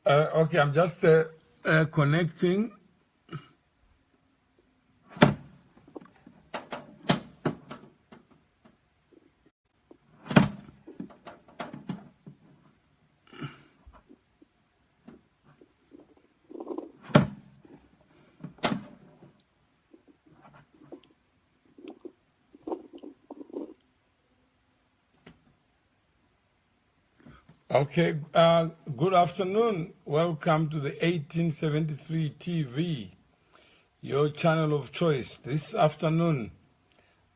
Okay, I'm just connecting. Okay, good afternoon. Welcome to the 1873 TV, your channel of choice. This afternoon,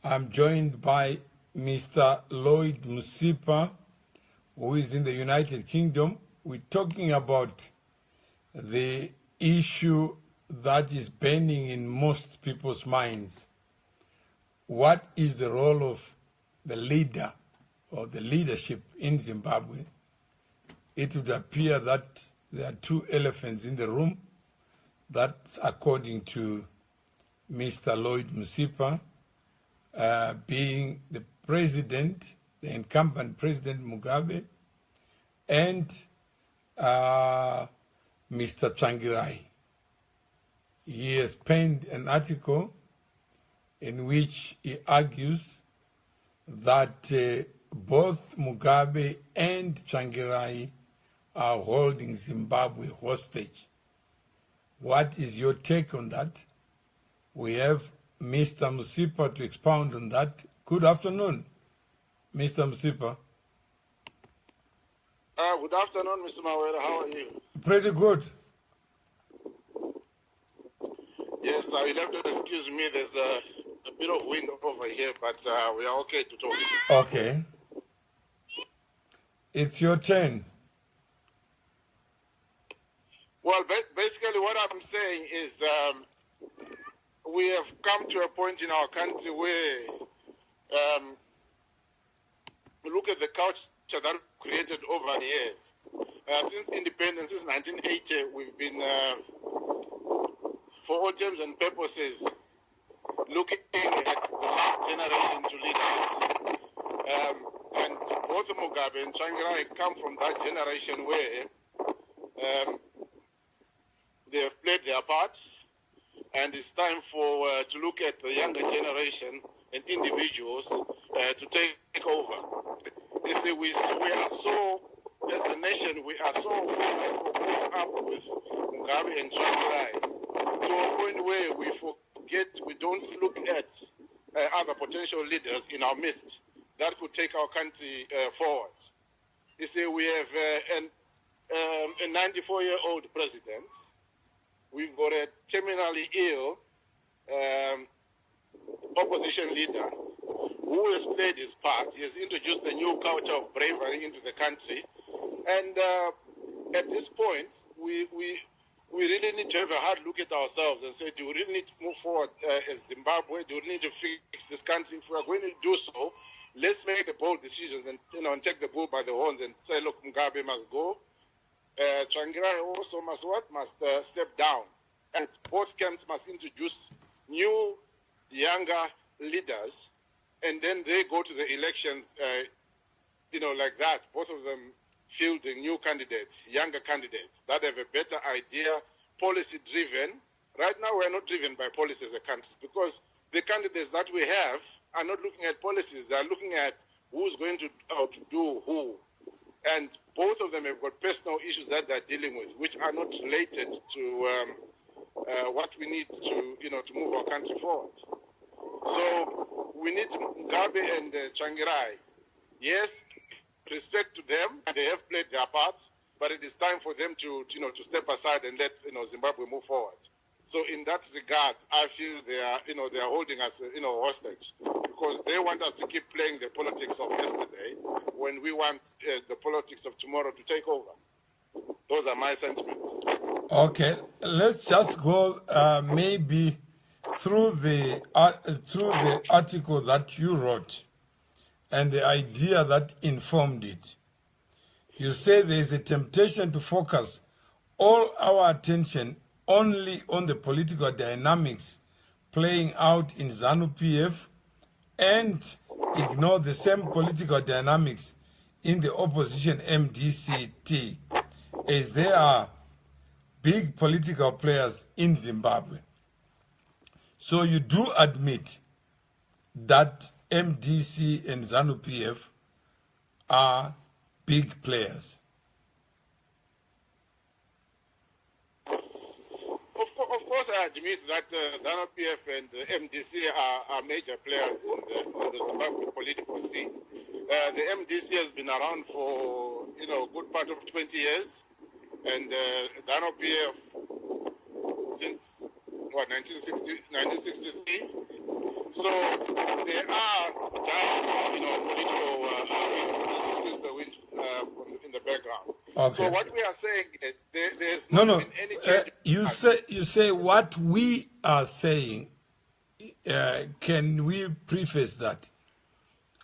I'm joined by Mr. Lloyd Msipa, who is in the United Kingdom. We're talking about the issue that is burning in most people's minds. What is the role of the leader or the leadership in Zimbabwe? It would appear that there are two elephants in the room. That's according to Mr. Lloyd Msipa, being the president, the incumbent President Mugabe, and Mr. Tsvangirai. He has penned an article in which he argues that both Mugabe and Tsvangirai are holding Zimbabwe hostage. What is your take on that? We have Mr. Msipa to expound on that. Good afternoon, Mr. Msipa. Good afternoon, Mr. Mawera. How are you? Pretty good. Yes, you'll have to excuse me. There's a bit of wind over here, but we are okay to talk. Okay. It's your turn. Well, basically what I'm saying is we have come to a point in our country where look at the culture that we created over the years. Since independence, since 1980, we've been, for all terms and purposes, looking at the last generation to leaders. And both Mugabe and Tsvangirai come from that generation where they have played their part, and it's time for to look at the younger generation and individuals to take over. You see, we are so, as a nation, we are so focused or caught up with Mugabe and Tsvangirai to a point where we forget, we don't look at other potential leaders in our midst that could take our country forward. You see, we have a 94-year-old president. We've got a terminally ill opposition leader who has played his part. He has introduced a new culture of bravery into the country. And at this point, we really need to have a hard look at ourselves and say, do we really need to move forward as Zimbabwe? Do we need to fix this country? If we are going to do so, let's make the bold decisions and, and take the bull by the horns and say, look, Mugabe must go. Tsvangirai also must step down, and both camps must introduce new, younger leaders, and then they go to the elections, like that. Both of them fielding new candidates, younger candidates that have a better idea, policy-driven. Right now, we're not driven by policy as a country because the candidates that we have are not looking at policies; they are looking at who's going to outdo who. And both of them have got personal issues that they're dealing with, which are not related to what we need to, to move our country forward. So we need Mugabe and Tsvangirai. Yes, respect to them. They have played their part, but it is time for them to, to step aside and let, Zimbabwe move forward. So in that regard, I feel they are, they are holding us, hostage because they want us to keep playing the politics of yesterday when we want the politics of tomorrow to take over. Those are my sentiments. Okay, let's just go maybe through the article that you wrote and the idea that informed it. You say there is a temptation to focus all our attention only on the political dynamics playing out in ZANU-PF and ignore the same political dynamics in the opposition MDCT as there are big political players in Zimbabwe. So you do admit that MDC and ZANU-PF are big players. Of course, I admit that ZANU-PF and MDC are major players in the Zimbabwe political scene. The MDC has been around for a good part of 20 years, and ZANU-PF since 1963. So there are giant, political excuse the wind in the background. Okay. So what we are saying is there's No. not been any change. You say what we are saying. Can we preface that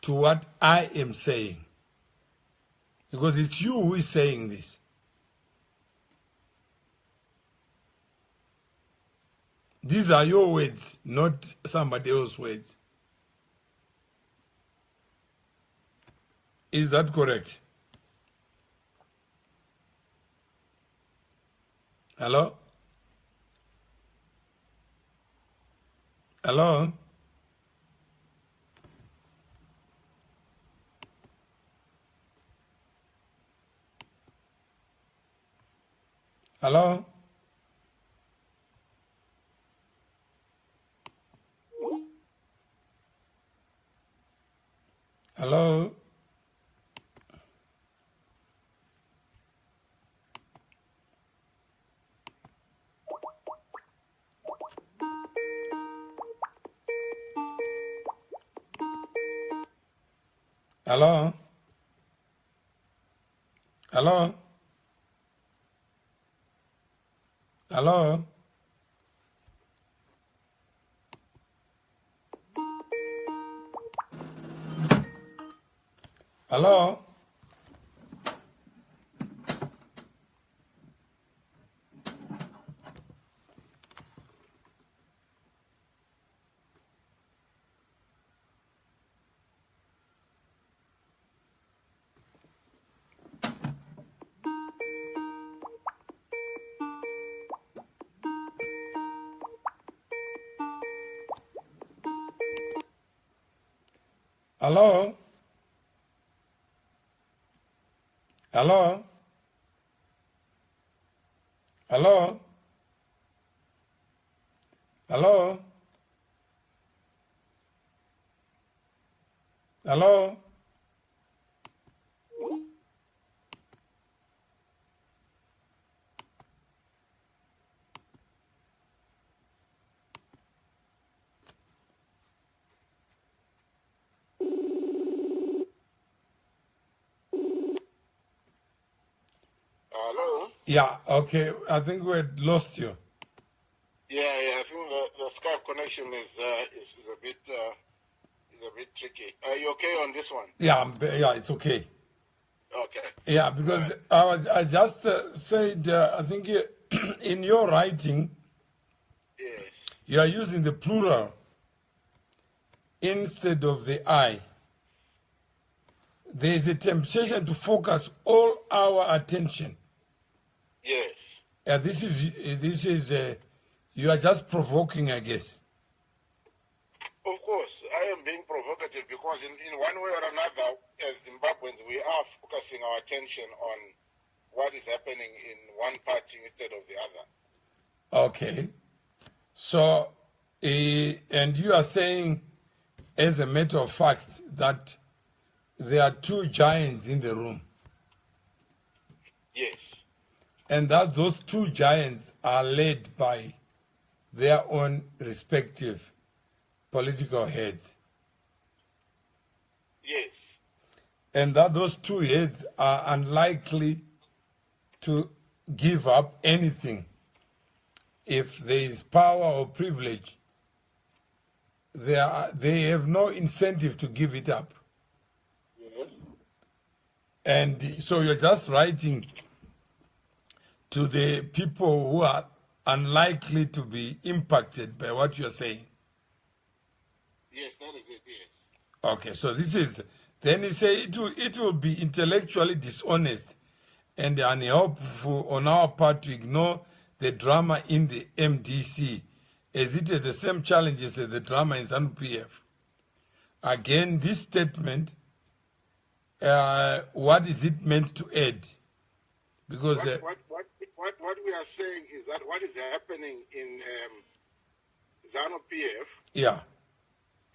to what I am saying? Because it's you who is saying this. These are your words, not somebody else's words. Is that correct? Hello? Hello? Hello? Hello? Hello? Hello? Hello? Hello? Hello? Hello? Hello? Hello? Hello? Hello? Yeah, okay. I think we had lost you. Yeah, I think the Skype connection is a bit tricky. Are you okay on this one? Yeah, it's okay. Okay. Yeah, because I just said, I think in your writing, Yes. you are using the plural instead of the I. There is a temptation to focus all our attention. Yes. This is you are just provoking, I guess. Of course, I am being provocative because in one way or another, as Zimbabweans, we are focusing our attention on what is happening in one party instead of the other. Okay. So, and you are saying, as a matter of fact, that there are two giants in the room. Yes. And that those two giants are led by their own respective political heads. Yes. And that those two heads are unlikely to give up anything. If there is power or privilege, they have no incentive to give it up. Yes. And so you're just writing to the people who are unlikely to be impacted by what you're saying. Yes, that is it, yes. Okay, so this is, then you say it will be intellectually dishonest and unhelpful on our part to ignore the drama in the MDC, as it has the same challenges as the drama in ZANU-PF. Again, this statement, what is it meant to add? Because what we are saying is that what is happening in ZANU-PF, yeah,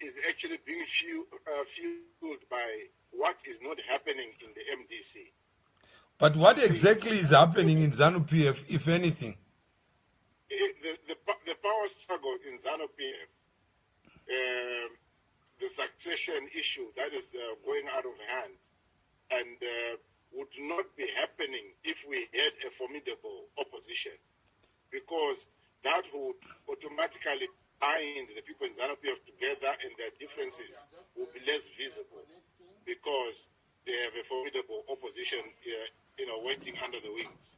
is actually being fueled by what is not happening in the MDC. But what exactly is happening in ZANU-PF, if anything? The power struggle in ZANU-PF, the succession issue that is going out of hand, and would not be happening if we had a formidable opposition, because that would automatically bind the people in ZANU-PF together, and their differences will be less visible because they have a formidable opposition waiting under the wings.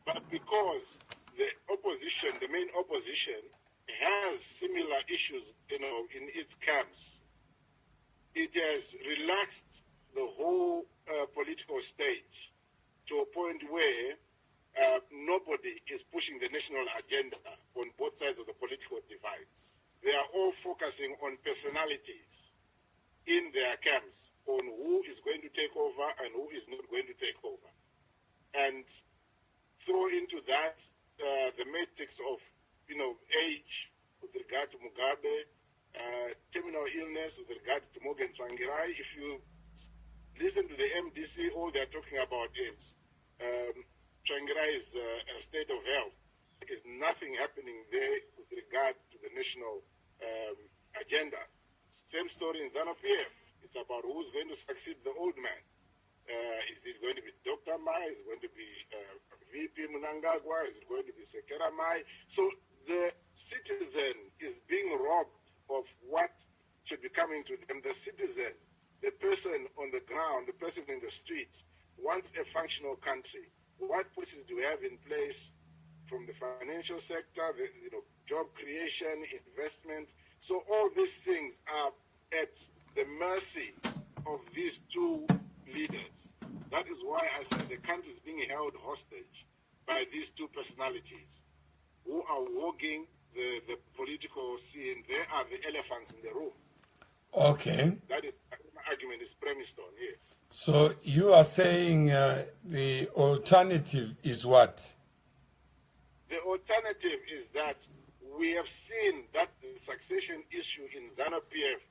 But because the opposition, the main opposition, has similar issues, in its camps, it has relaxed the whole political stage to a point where nobody is pushing the national agenda on both sides of the political divide. They are all focusing on personalities in their camps, on who is going to take over and who is not going to take over. And throw into that the matrix of, age with regard to Mugabe, terminal illness with regard to Mugabe and Tsvangirai. If you listen to the MDC, all they're talking about is Tsvangirai's state of health. There is nothing happening there with regard to the national agenda. Same story in ZANU-PF. It's about who's going to succeed the old man. Is it going to be Dr. Mai? Is it going to be VP Mnangagwa? Is it going to be Sekera Mai? So the citizen is being robbed of what should be coming to them. The citizen, the person on the ground, the person in the street, wants a functional country. What policies do we have in place from the financial sector, the job creation, investment? So all these things are at the mercy of these two leaders. That is why I said the country is being held hostage by these two personalities who are walking the political scene. They are the elephants in the room. Okay. That is my argument is premised on, yes. So you are saying the alternative is what? The alternative is that we have seen that the succession issue in ZANU-PF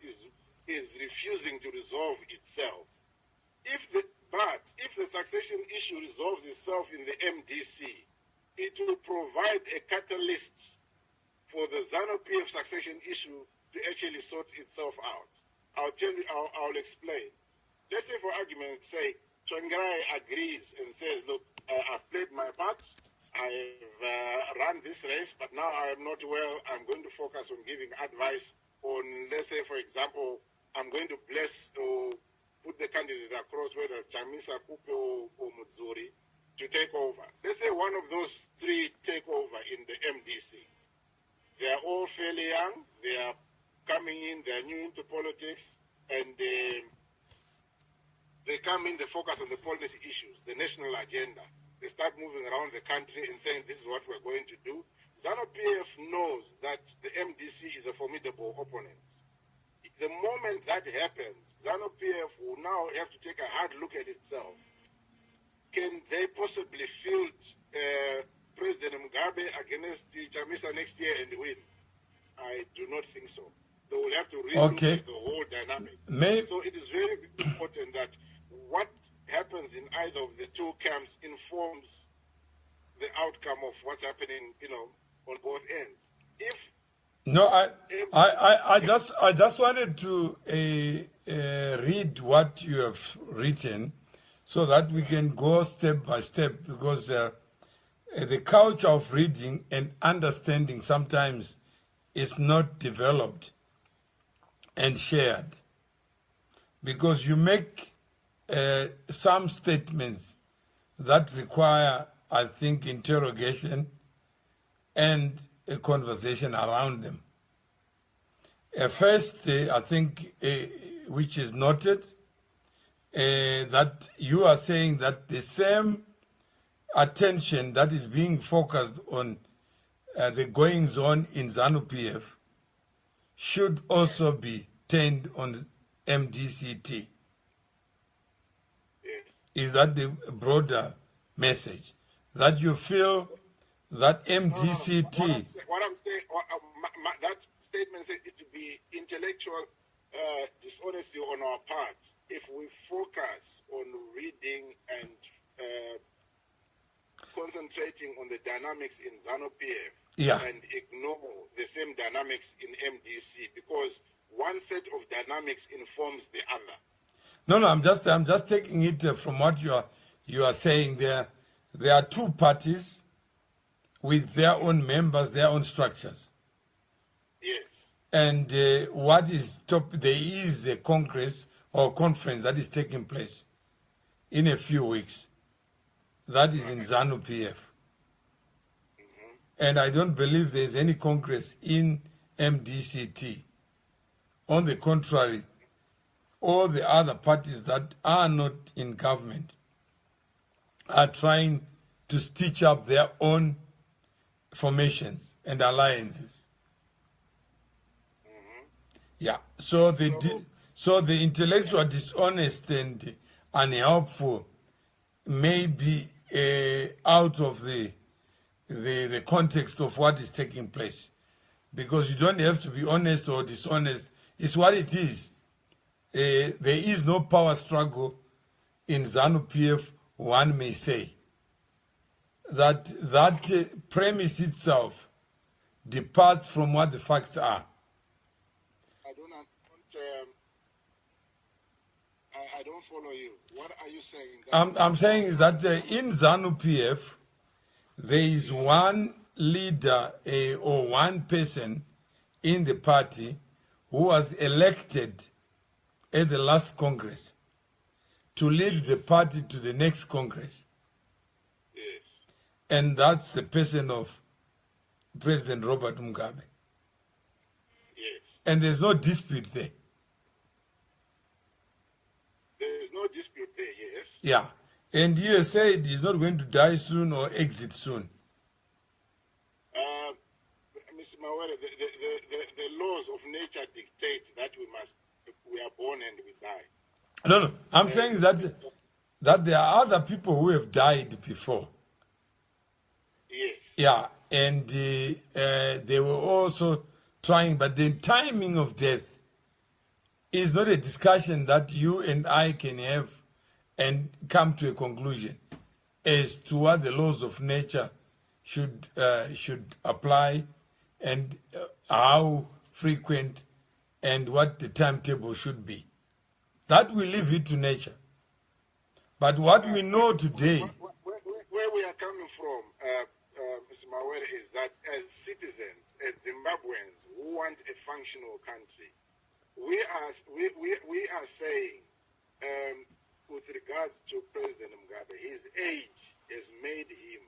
is refusing to resolve itself. If the succession issue resolves itself in the MDC, it will provide a catalyst for the ZANU-PF succession issue to actually sort itself out. I'll explain. Let's say, for argument's sake, Tsvangirai agrees and says, look, I've played my part, I've run this race, but now I am not well. I'm going to focus on giving advice on, let's say, for example, I'm going to bless or put the candidate across, whether it's Chamisa, Kupe, or Mudzuri, to take over. Let's say one of those three take over in the MDC. They are all fairly young. They are coming in. They are new into politics, and they come in. They focus on the policy issues, the national agenda. They start moving around the country and saying, this is what we're going to do. ZANU-PF knows that the MDC is a formidable opponent. The moment that happens, ZANU-PF will now have to take a hard look at itself. Can they possibly field President Mugabe against Chamisa next year and win? I do not think so. They will have to relook at the whole dynamic. So it is very important that what happens in either of the two camps informs the outcome of what's happening, on both ends. I just wanted to read what you have written so that we can go step by step, because the culture of reading and understanding sometimes is not developed and shared, because you make some statements that require, I think, interrogation and a conversation around them. First, I think, which is noted, that you are saying that the same attention that is being focused on the goings-on in ZANU-PF should also be turned on MDCT. Yes. Is that the broader message? That you feel that MDCT... No. What I'm saying, that statement says it to be intellectual dishonesty on our part if we focus on reading and concentrating on the dynamics in ZANU-PF and ignore the same dynamics in MDC, because one set of dynamics informs the other. No, I'm just taking it from what you are saying there. There are two parties with their own members, their own structures. Yes. And what is top? There is a congress or conference that is taking place in a few weeks. That is in ZANU-PF. And I don't believe there is any congress in MDCT. On the contrary, all the other parties that are not in government are trying to stitch up their own formations and alliances. Yeah, so the intellectual dishonest and unhelpful may be out of the context of what is taking place, because you don't have to be honest or dishonest. It's what it is. There is no power struggle in ZANU-PF, one may say. That premise itself departs from what the facts are. I don't follow you. What are you saying? I'm saying is that in ZANU-PF, there is one leader or one person in the party who was elected at the last Congress to lead the party to the next Congress. Yes. And that's the person of President Robert Mugabe. Yes. And there's no dispute there. There is no dispute there, yes. Yeah. And he has said he's not going to die soon or exit soon. Mr. Mawere, the laws of nature dictate that we are born and we die. No. I'm saying that there are other people who have died before. Yes. Yeah. And they were also trying, but the timing of death is not a discussion that you and I can have and come to a conclusion as to what the laws of nature should apply and how frequent and what the timetable should be. That we leave it to nature. But what we know today... Where we are coming from, Mr. Mawere, is that as citizens, as Zimbabweans who want a functional country, we are saying, with regards to President Mugabe, his age has made him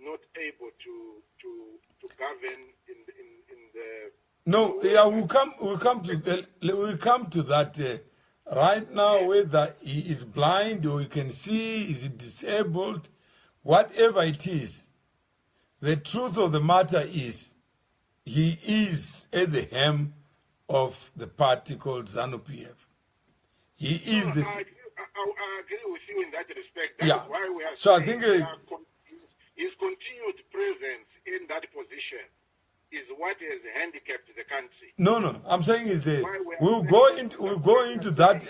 not able to govern in the... No, yeah, we'll come to that. Right now, whether he is blind or he can see, is he disabled, whatever it is, the truth of the matter is he is at the helm of the party called ZANU-PF. He is the... I agree with you in that respect. That's why we are so saying I think his continued presence in that position is what has handicapped the country. No. I'm saying is we'll go into that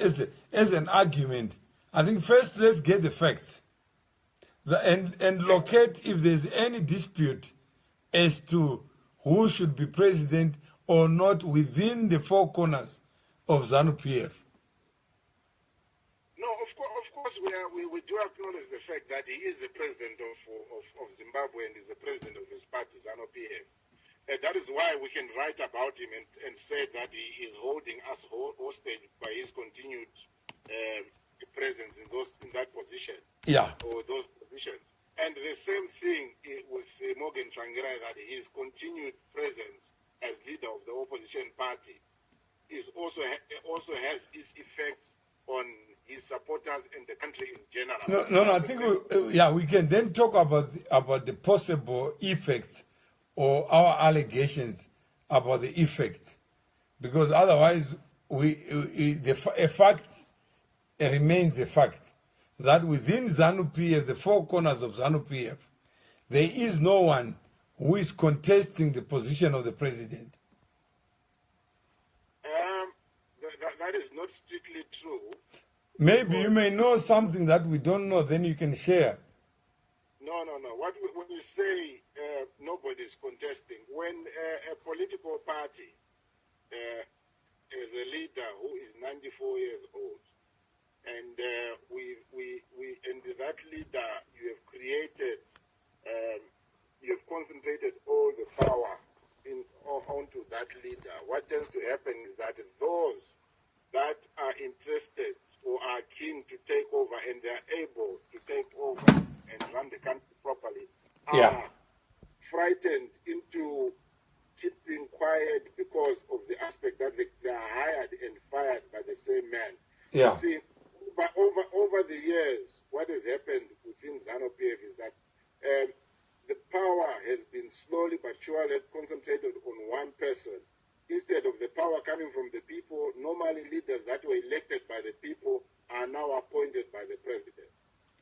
as an argument. I think first let's get the facts and locate if there's any dispute as to who should be president or not within the four corners of ZANU-PF. No, of course we do acknowledge the fact that he is the president of Zimbabwe and is the president of his party, ZANU-PF. That is why we can write about him and say that he is holding us hostage by his continued presence in that position. Yeah. Or those positions. And the same thing with Mugabe Tsvangirai, that his continued presence as leader of the opposition party is also has its effects on his supporters and the country in general. No, I think we can then talk about the possible effects or our allegations about the effects, because otherwise a fact remains a fact that within ZANU-PF, the four corners of ZANU-PF, there is no one who is contesting the position of the president. That is not strictly true. Maybe you may know something that we don't know, then you can share. No. When you say nobody is contesting, when a political party is a leader who is 94 years old, and and that leader you have created, you have concentrated all the power onto that leader. What tends to happen is that those that are interested or are keen to take over and they are able to take over and run the country properly are frightened into keeping quiet because of the aspect that they are hired and fired by the same man. Yeah. See, but over the years, what has happened within ZANU-PF is that the power has been slowly but surely concentrated on one person. Instead of the power coming from the people, normally leaders that were elected by the people are now appointed by the president.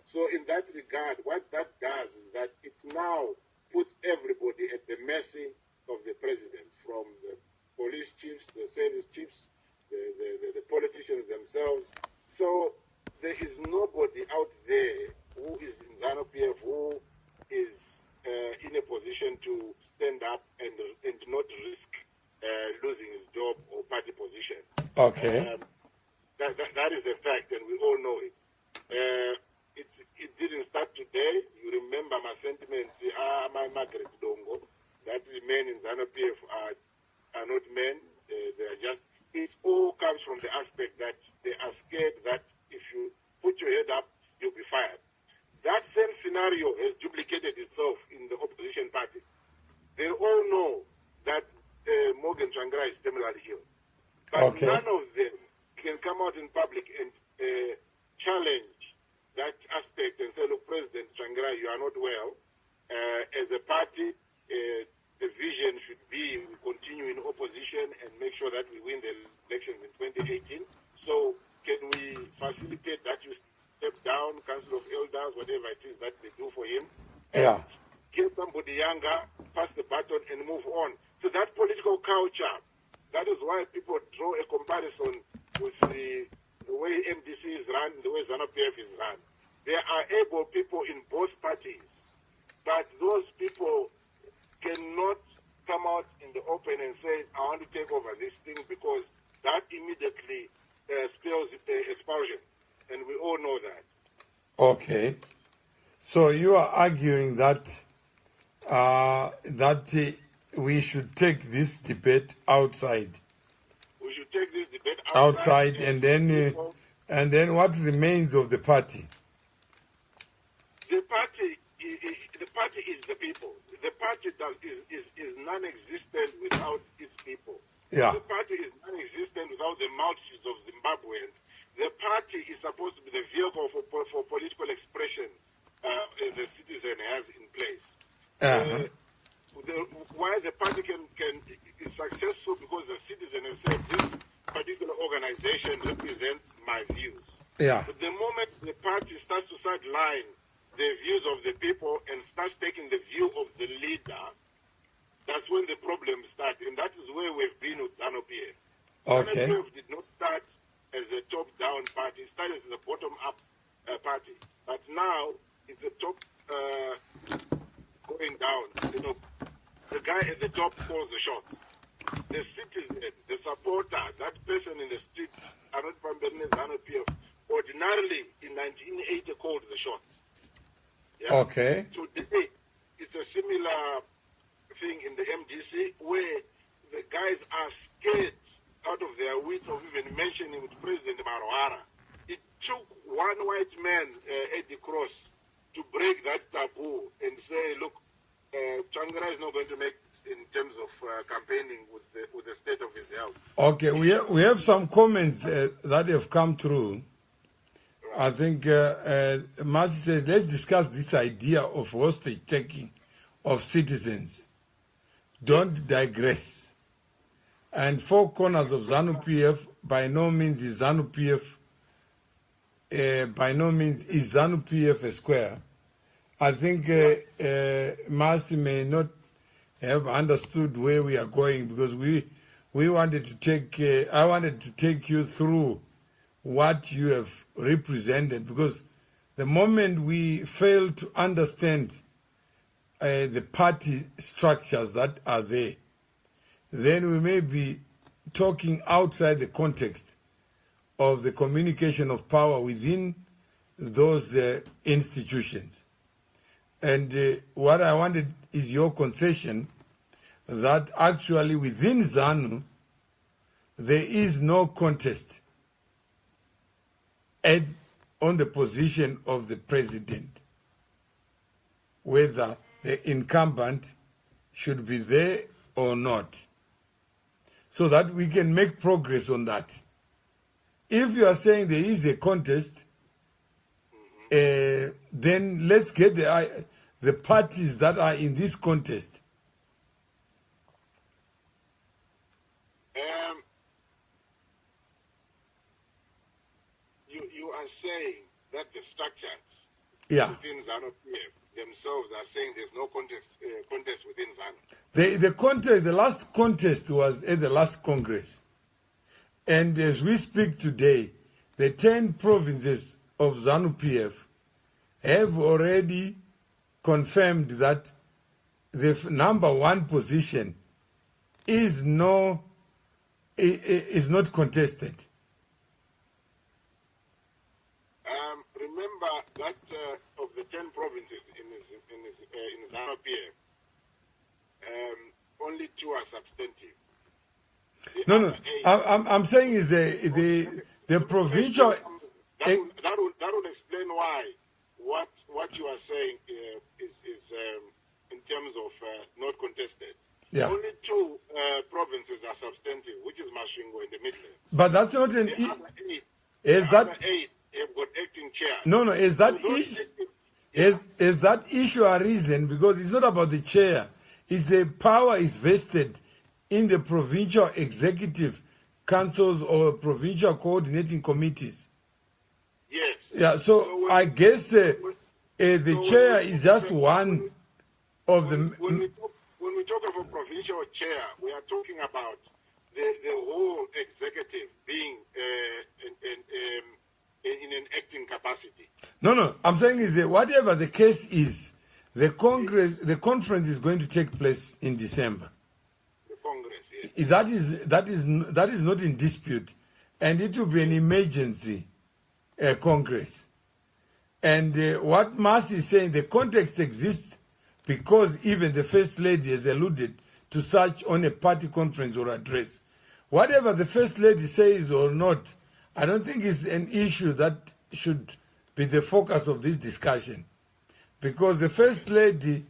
So in that regard, what that does is that it now puts everybody at the mercy of the president, from the police chiefs, the service chiefs, the politicians themselves. So there is nobody out there who is in ZANU-PF who is in a position to stand up and not risk losing his job or party position. Okay. That is a fact, and we all know it. It didn't start today. You remember my sentiments, my Margaret Dongo, that the men in ZANU-PF are not men. They are just, it all comes from the aspect that they are scared that if you put your head up, you'll be fired. That same scenario has duplicated itself in the opposition party. They all know that Mugabe Tsvangirai is terminally ill. But none of them can come out in public and challenge that aspect and say, look, President Tsvangirai, you are not well. As a party, the vision should be we continue in opposition and make sure that we win the elections in 2018. So can we facilitate that you step down, Council of Elders, whatever it is that they do for him, and get somebody younger, pass the baton and move on. So that political culture, that is why people draw a comparison with the way MDC is run, the way ZANU-PF is run. There are able people in both parties, but those people cannot come out in the open and say, I want to take over this thing, because that immediately spells expulsion, and we all know that. Okay. So you are arguing that we should take this debate outside. We should take this debate outside, and then what remains of the party? The party is the people. The party is non-existent without its people. Yeah. The party is non-existent without the multitudes of Zimbabweans. The party is supposed to be the vehicle for political expression the citizen has in place. Why the party is successful, because the citizen has said this particular organization represents my views. Yeah. But the moment the party starts to sideline the views of the people and starts taking the view of the leader, that's when the problems start. And that is where we've been with ZANU-PF. Okay. ZANU-PF did not start as a top-down party. It started as a bottom-up party. But now it's a top going down. You know, the guy at the top calls the shots. The citizen, the supporter, that person in the street, Arnold Pamberne, ZANU-PF, ordinarily in 1980 called the shots. Yeah? Okay. Today, it's a similar thing in the MDC, where the guys are scared out of their wits of even mentioning with President Marohara. It took one white man, Eddie Cross, to break that taboo and say, look, Tsvangirai is not going to make it in terms of campaigning with the state of his health. Okay, we have some comments that have come through. I think Marcy says, let's discuss this idea of hostage taking of citizens. Don't digress. And four corners of ZANU-PF by no means is ZANU-PF. By no means is ZANU-PF a square. I think Marcy may not have understood where we are going, because we wanted to take. I wanted to take you through what you have represented, because the moment we fail to understand the party structures that are there, then we may be talking outside the context of the communication of power within those institutions. And what I wanted is your concession that actually within ZANU, there is no contest on the position of the president, whether the incumbent should be there or not, so that we can make progress on that. If you are saying there is a contest, then let's get the parties that are in this contest. You are saying that the structures within ZANU-PF themselves are saying there's no contest within ZANU. The contest, the last contest was at the last Congress. And as we speak today, the 10 provinces of ZANU-PF have already confirmed that the number one position is not contested. Remember that of the 10 provinces in ZANU-PF, only 2 are substantive. No. I'm saying is the provincial. That would explain why what you are saying is in terms of not contested. Yeah. Only 2 provinces are substantive, which is Masvingo in the Midlands. But that's not an. Is that 8 have got acting chair? No. Is that issue a reason? Because it's not about the chair. It's the power is vested in the provincial executive councils or provincial coordinating committees. Yes. Yeah, so I guess the chair is just one of the... When we talk of a provincial chair, we are talking about the whole executive being in an acting capacity. No, I'm saying is that whatever the case is, the conference is going to take place in December. Congress, yes. That is not in dispute, and it will be an emergency Congress. And what Marcy is saying, the context exists because even the First Lady has alluded to such on a party conference or address. Whatever the First Lady says or not, I don't think it's an issue that should be the focus of this discussion, because the First Lady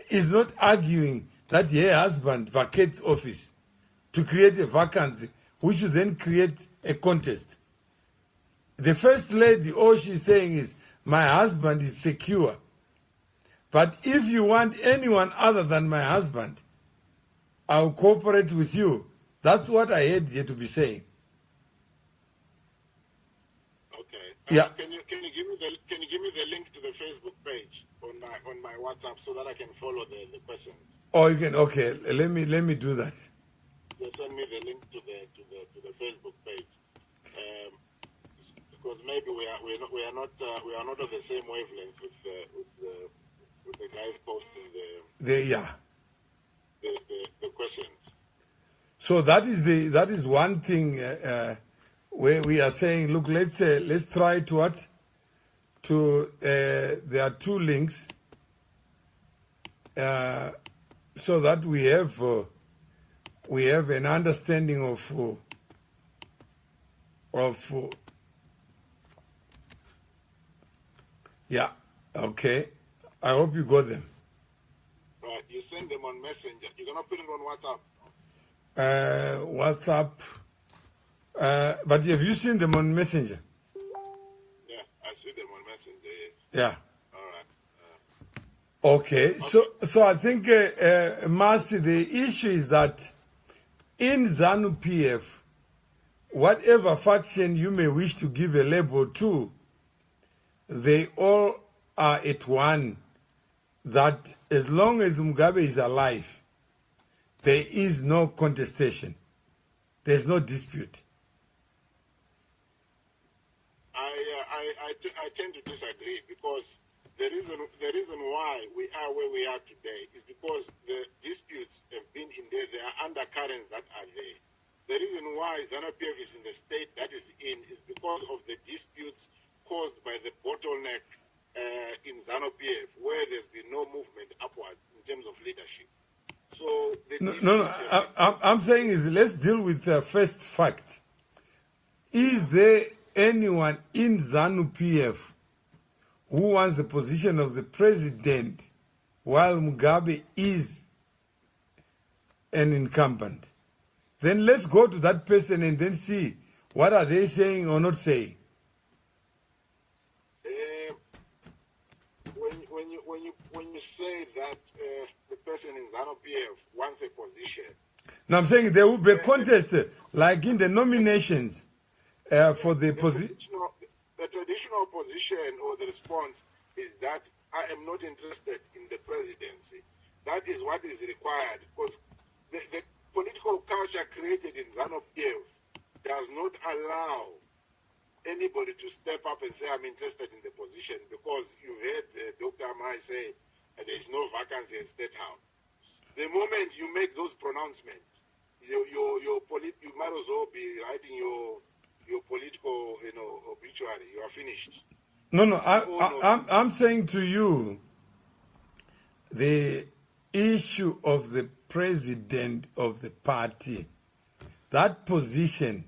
is not arguing that her husband vacates office to create a vacancy, which will then create a contest. The First Lady, all she's saying is, my husband is secure. But if you want anyone other than my husband, I'll cooperate with you. That's what I heard you to be saying. Okay. Yeah. Can you give me the link to the Facebook page on my WhatsApp so that I can follow the questions? Oh, you can. Okay. Let me do that. You send me the link to the Facebook page. Because maybe we are not on the same wavelength with the guys posting the questions. So that is one thing where we are saying, look, let's try to what there are 2 links so that we have an understanding of yeah, okay. I hope you got them. Right, you send them on Messenger. You're gonna put it on WhatsApp. WhatsApp. But have you seen them on Messenger? Yeah. I see them on Messenger. Yes. Yeah. All right. Okay. So I think, Marcy, the issue is that in ZANU PF, whatever faction you may wish to give a label to, they all are at one, that as long as Mugabe is alive, there is no contestation. There's no dispute. I tend to disagree, because the reason why we are where we are today is because the disputes have been in there. There are undercurrents that are there. The reason why ZANU-PF is in the state that is in is because of the disputes caused by the bottleneck in ZANU-PF, where there's been no movement upwards in terms of leadership. So I'm saying is, let's deal with the first fact. Is there anyone in ZANU-PF who wants the position of the president while Mugabe is an incumbent? Then let's go to that person and then see what are they saying or not saying. When you say that the person in ZANU-PF wants a position, now I'm saying there will be a contest, like in the nominations for the position. The traditional position or the response is that I am not interested in the presidency. That is what is required, because the political culture created in ZANU-PF does not allow anybody to step up and say, I'm interested in the position, because you heard Dr. Amai say there is no vacancy at State House. The moment you make those pronouncements, you might as well be writing your political, obituary. You are finished. No, I'm saying to you, the issue of the president of the party, that position,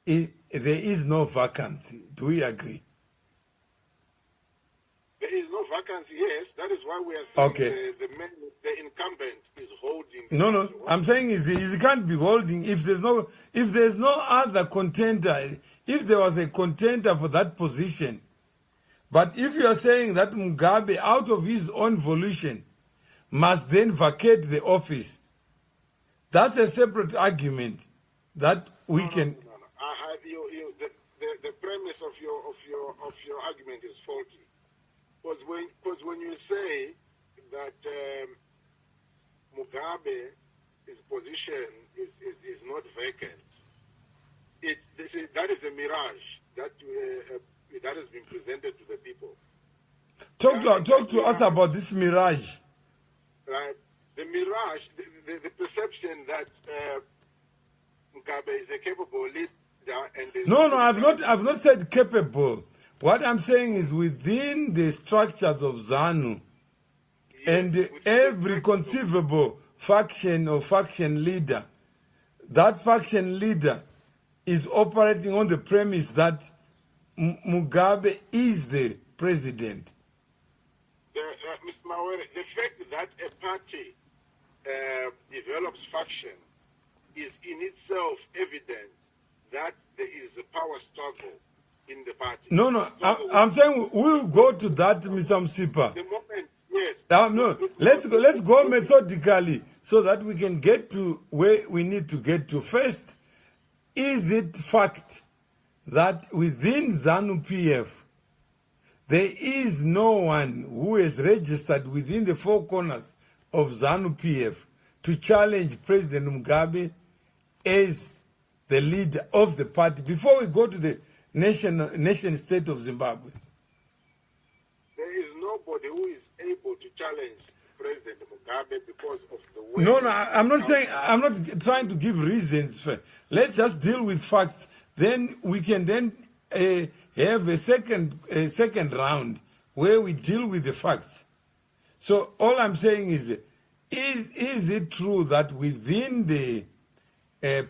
there is no vacancy. Do we agree? There is no vacancy, yes. That is why we are saying okay. The incumbent is holding. No. I'm saying is he can't be holding if there's no other contender. If there was a contender for that position, but if you are saying that Mugabe, out of his own volition, must then vacate the office, that's a separate argument that we can. No. The premise of your argument is faulty. Because when you say that Mugabe's position is not vacant, that is a mirage that has been presented to the people. Talk to us about this mirage. Right, the mirage, the perception that Mugabe is a capable leader, and no, I've not said capable. What I'm saying is within the structures of ZANU, yes, and every conceivable faction or faction leader, that faction leader is operating on the premise that Mugabe is the president. Mr. Mawere, the fact that a party develops factions is in itself evidence that there is a power struggle in the party. No, I'm saying we'll go to that, Mr. Msipa. The moment, yes. No, let's go methodically so that we can get to where we need to get to. First, is it fact that within ZANU-PF there is no one who is registered within the four corners of ZANU-PF to challenge President Mugabe as the leader of the party before we go to the nation state of Zimbabwe? There is nobody who is able to challenge President Mugabe because of the way. No, I'm not saying, I'm not trying to give reasons. Let's just deal with facts. Then we can then have a second round where we deal with the facts. So all I'm saying is it true that within the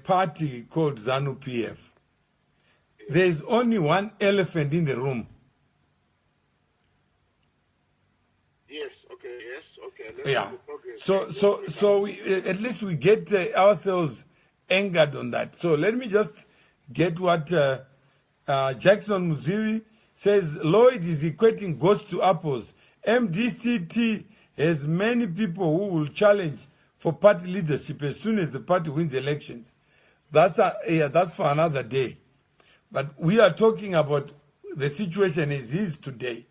party called ZANU-PF, there is only one elephant in the room? Yes. Okay. Let's yeah. So we, at least we get ourselves angered on that. So let me just get what Jackson Muziwi says Lloyd is equating ghosts to apples. MDCT has many people who will challenge for party leadership as soon as the party wins elections. That's for another day. But we are talking about the situation as is today.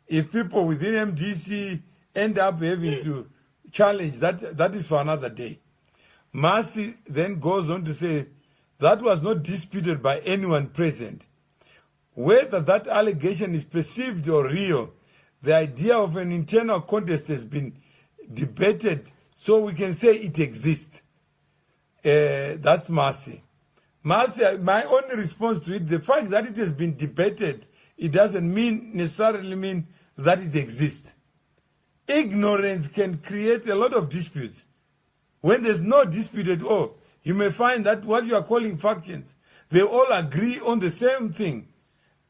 If people within MDC end up having to challenge, that is for another day. Mercy then goes on to say that was not disputed by anyone present. Whether that allegation is perceived or real, the idea of an internal contest has been debated, so we can say it exists. That's Mercy. Mercy, my only response to it, the fact that it has been debated, it doesn't necessarily mean that it exists. Ignorance can create a lot of disputes. When there's no dispute at all, you may find that what you are calling factions, they all agree on the same thing.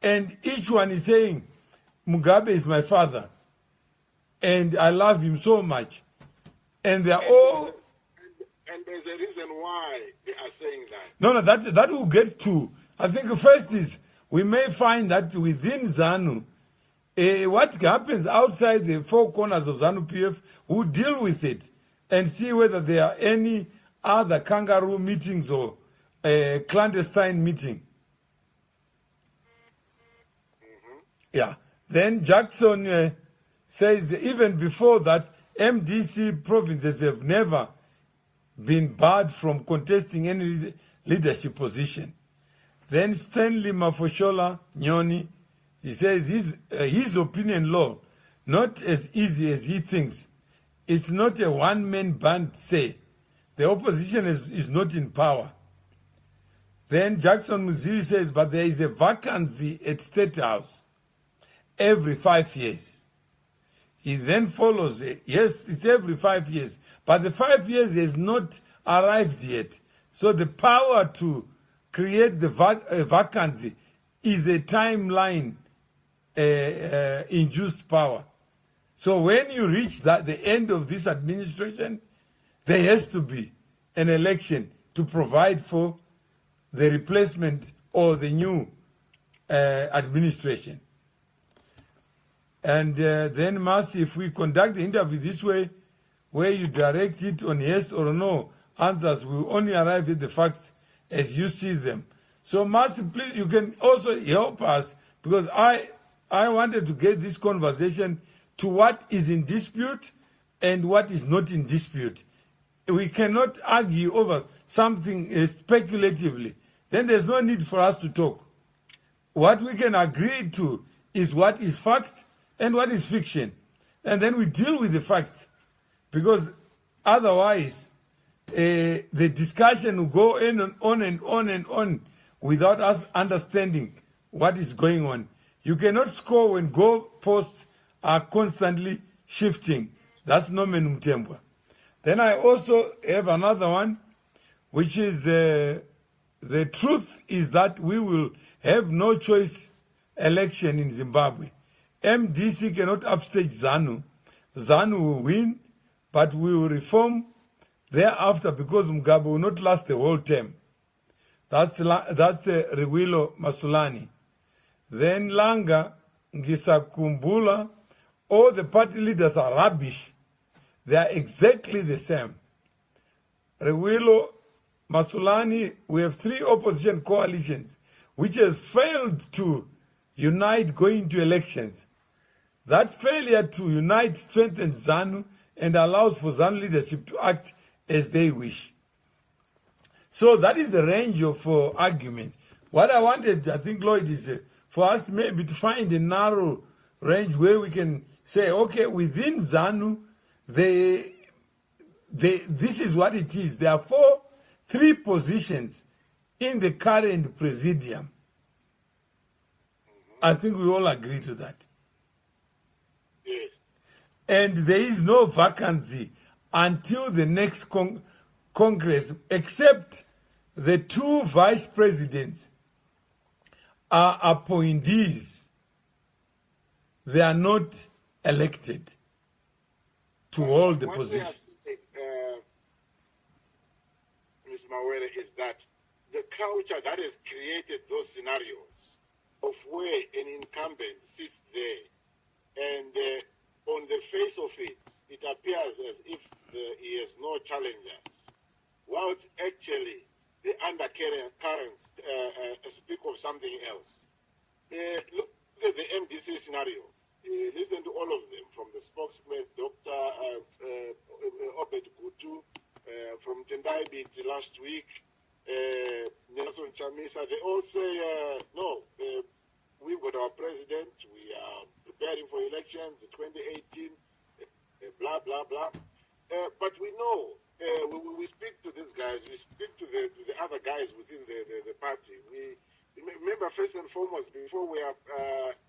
And each one is saying, Mugabe is my father, and I love him so much. And they are all... And there's a reason why they are saying that. No, that will get to. I think the first is, we may find that within ZANU, what happens outside the four corners of ZANU-PF, we'll deal with it and see whether there are any other kangaroo meetings or clandestine meeting. Yeah. Then Jackson says even before that, MDC provinces have never been barred from contesting any leadership position. Then Stanley Mafoshola Nyoni, he says his opinion law, not as easy as he thinks. It's not a one-man band say. The opposition is not in power. Then Jackson Muziri says, but there is a vacancy at State House every 5 years. He then follows, yes, it's every 5 years, but the 5 years has not arrived yet. So the power to create the vacancy is a timeline induced power. So when you reach the end of this administration, there has to be an election to provide for the replacement or the new administration. And then, Mercy, if we conduct the interview this way, where you direct it on yes or no answers, we will only arrive at the facts as you see them. So, Mercy, please, you can also help us, because I wanted to get this conversation to what is in dispute and what is not in dispute. We cannot argue over something speculatively. Then there's no need for us to talk. What we can agree to is what is fact and what is fiction. And then we deal with the facts. Because otherwise, the discussion will go on and on without us understanding what is going on. You cannot score when goalposts are constantly shifting. That's Norman Mutembwa. Then I also have another one, which is the truth is that we will have no choice election in Zimbabwe. MDC cannot upstage ZANU. ZANU will win, but we will reform thereafter because Mugabe will not last the whole term. That's Rewilo Masulani. Then Langa Ngisakumbula, all the party leaders are rubbish. They are exactly the same. Rewilo Masulani, we have 3 opposition coalitions which have failed to unite going to elections. That failure to unite strengthens ZANU and allows for ZANU leadership to act as they wish. So that is the range of arguments. What I wanted, I think, Lloyd, is for us maybe to find a narrow range where we can say, okay, within ZANU, this is what it is. There are 3 positions in the current presidium. I think we all agree to that. Yes. And there is no vacancy until the next Congress, except the 2 vice presidents are appointees. They are not elected to hold the position. Ms. Mawere, is that the culture that has created those scenarios of where an incumbent sits there, and on the face of it, it appears as if he has no challengers, whilst actually the undercurrents speak of something else. Look at the MDC scenario. Listen to all of them, from the spokesman, Dr. Obed Gutu, from Tendai Beat last week, Nelson Chamisa. They all say, no, we've got our president, we are preparing for elections in 2018, blah, blah, blah. But we know, we speak to these guys, we speak to the other guys within the party. We remember, first and foremost, before we are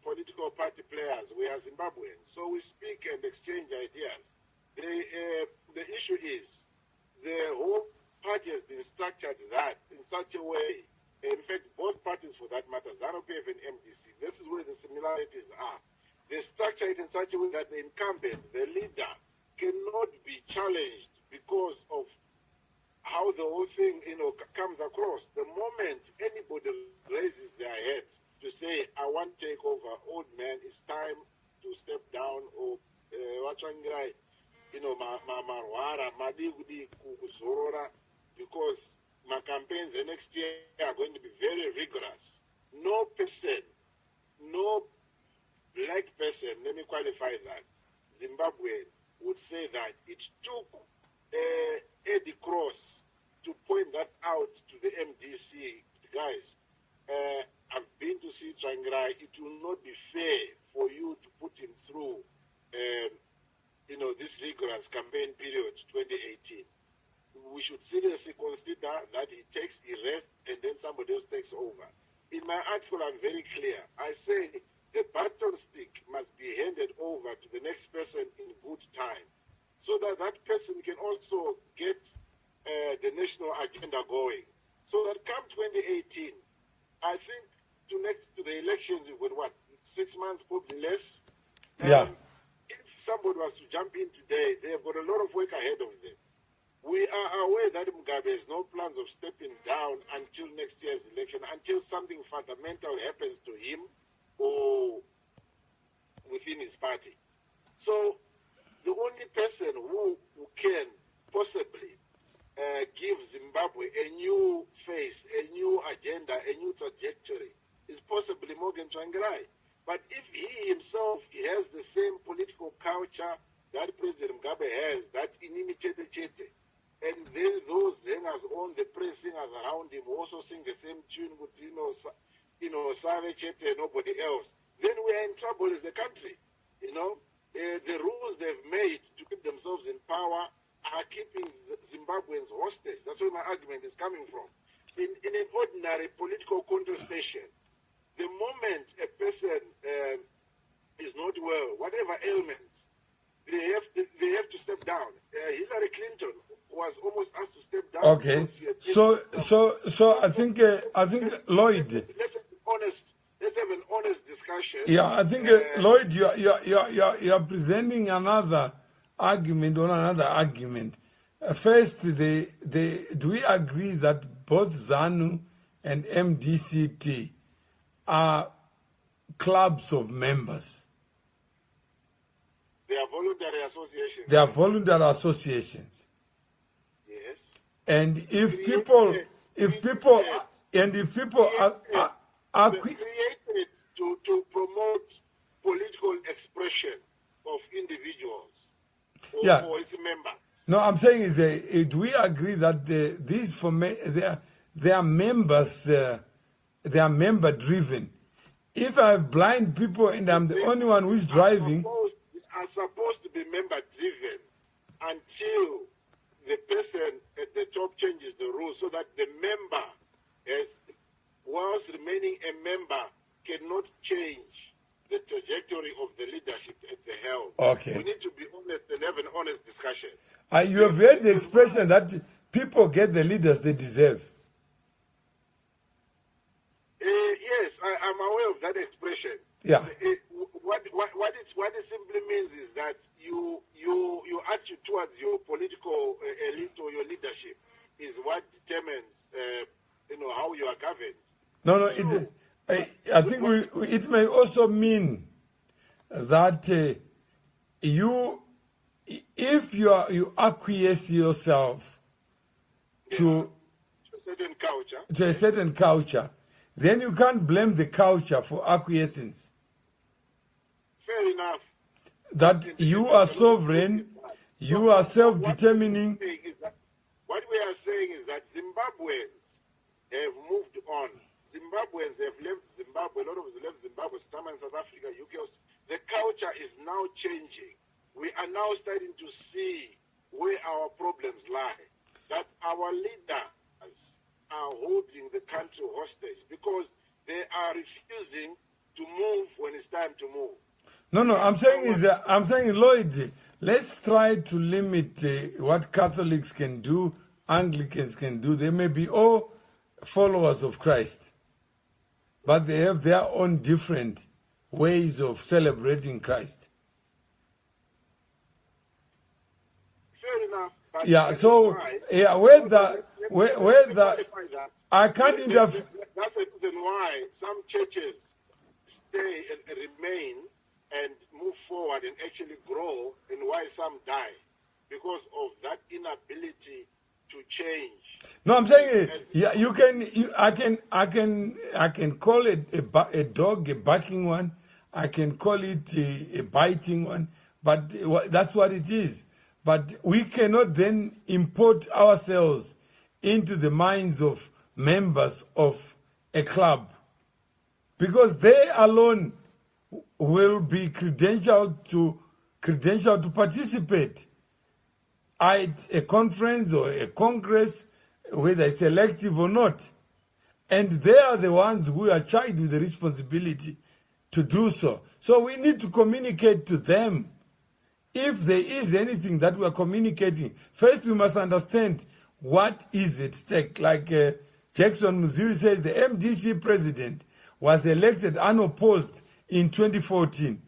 political party players, we are Zimbabweans. So we speak and exchange ideas. The issue is, the whole party has been structured that in such a way, in fact, both parties for that matter, ZANU-PF and MDC, this is where the similarities are. They structure it in such a way that the incumbent, the leader, cannot be challenged because of how the whole thing, comes across. The moment anybody raises their head to say, I want to take over, old man, it's time to step down, or Tsvangirai, because my campaigns the next year are going to be very rigorous. No person, no black person, let me qualify that, Zimbabwe would say that it took Eddie Cross to point that out to the MDC. Guys, I've been to see Tsvangirai. It will not be fair for you to put him through this rigorous campaign period 2018. We should seriously consider that he rests, and then somebody else takes over. In my article, I'm very clear. I say the baton stick must be handed over to the next person in good time, so that that person can also get the national agenda going. So that come 2018, I think to the elections, you've got what, 6 months, probably less? Yeah. If somebody was to jump in today, they've got a lot of work ahead of them. We are aware that Mugabe has no plans of stepping down until next year's election, until something fundamental happens to him or within his party. So the only person who can possibly give Zimbabwe a new face, a new agenda, a new trajectory is possibly Mugabe Tsvangirai. But if he himself has the same political culture that President Mugabe has, that inimitete, and then those hangers on, the press singers around him also sing the same tune with Save Chete and nobody else, then we are in trouble as a country. The rules they've made to keep themselves in power are keeping Zimbabweans hostage. That's where my argument is coming from. In an ordinary political contestation, the moment a person is not well, whatever ailment, they have to step down. Hillary Clinton was almost asked to step down. Okay. So I think Lloyd. Let's have an honest discussion. Yeah, I think Lloyd, you are presenting another argument on another argument. First, do we agree that both ZANU and MDCT are clubs of members? They are voluntary associations. They are voluntary associations. Yes. And if people are created to promote political expression of individuals or its members. No, I'm saying is, do we agree that they are members, they are member driven? If I have blind people and I'm the only one who is driving, are supposed to be member driven until the person at the top changes the rules, so that the member, whilst remaining a member, cannot change the trajectory of the leadership at the helm. Okay. We need to be honest and have an honest discussion. You have heard the expression that people get the leaders they deserve. Yes, I'm aware of that expression. Yeah. What it simply means is that your attitude towards your political elite or your leadership is what determines how you are governed. No, I think it may also mean that if you acquiesce yourself to a certain culture, then you can't blame the culture for acquiescence. Fair enough. That you are sovereign, you are self-determining. What we are saying is that Zimbabweans have moved on. Zimbabweans have left Zimbabwe. A lot of us left Zimbabwe, some in South Africa, UK. The culture is now changing. We are now starting to see where our problems lie. That our leaders are holding the country hostage because they are refusing to move when it's time to move. No, I'm saying, Lloyd, let's try to limit what Catholics can do, Anglicans can do. They may be all followers of Christ, but they have their own different ways of celebrating Christ. Fair enough. But yeah, so whether I can't interfere. That's the reason why some churches stay and remain and move forward and actually grow, and why some die because of that inability to change. No, I'm saying I can call it a dog, a barking one. I can call it a biting one, but that's what it is. But we cannot then import ourselves into the minds of members of a club, because they alone will be credentialed to participate at a conference or a congress, whether it's elective or not. And they are the ones who are charged with the responsibility to do so. So we need to communicate to them. If there is anything that we are communicating, first we must understand what is at stake. Like Jackson Muziwi says, the MDC president was elected unopposed in 2014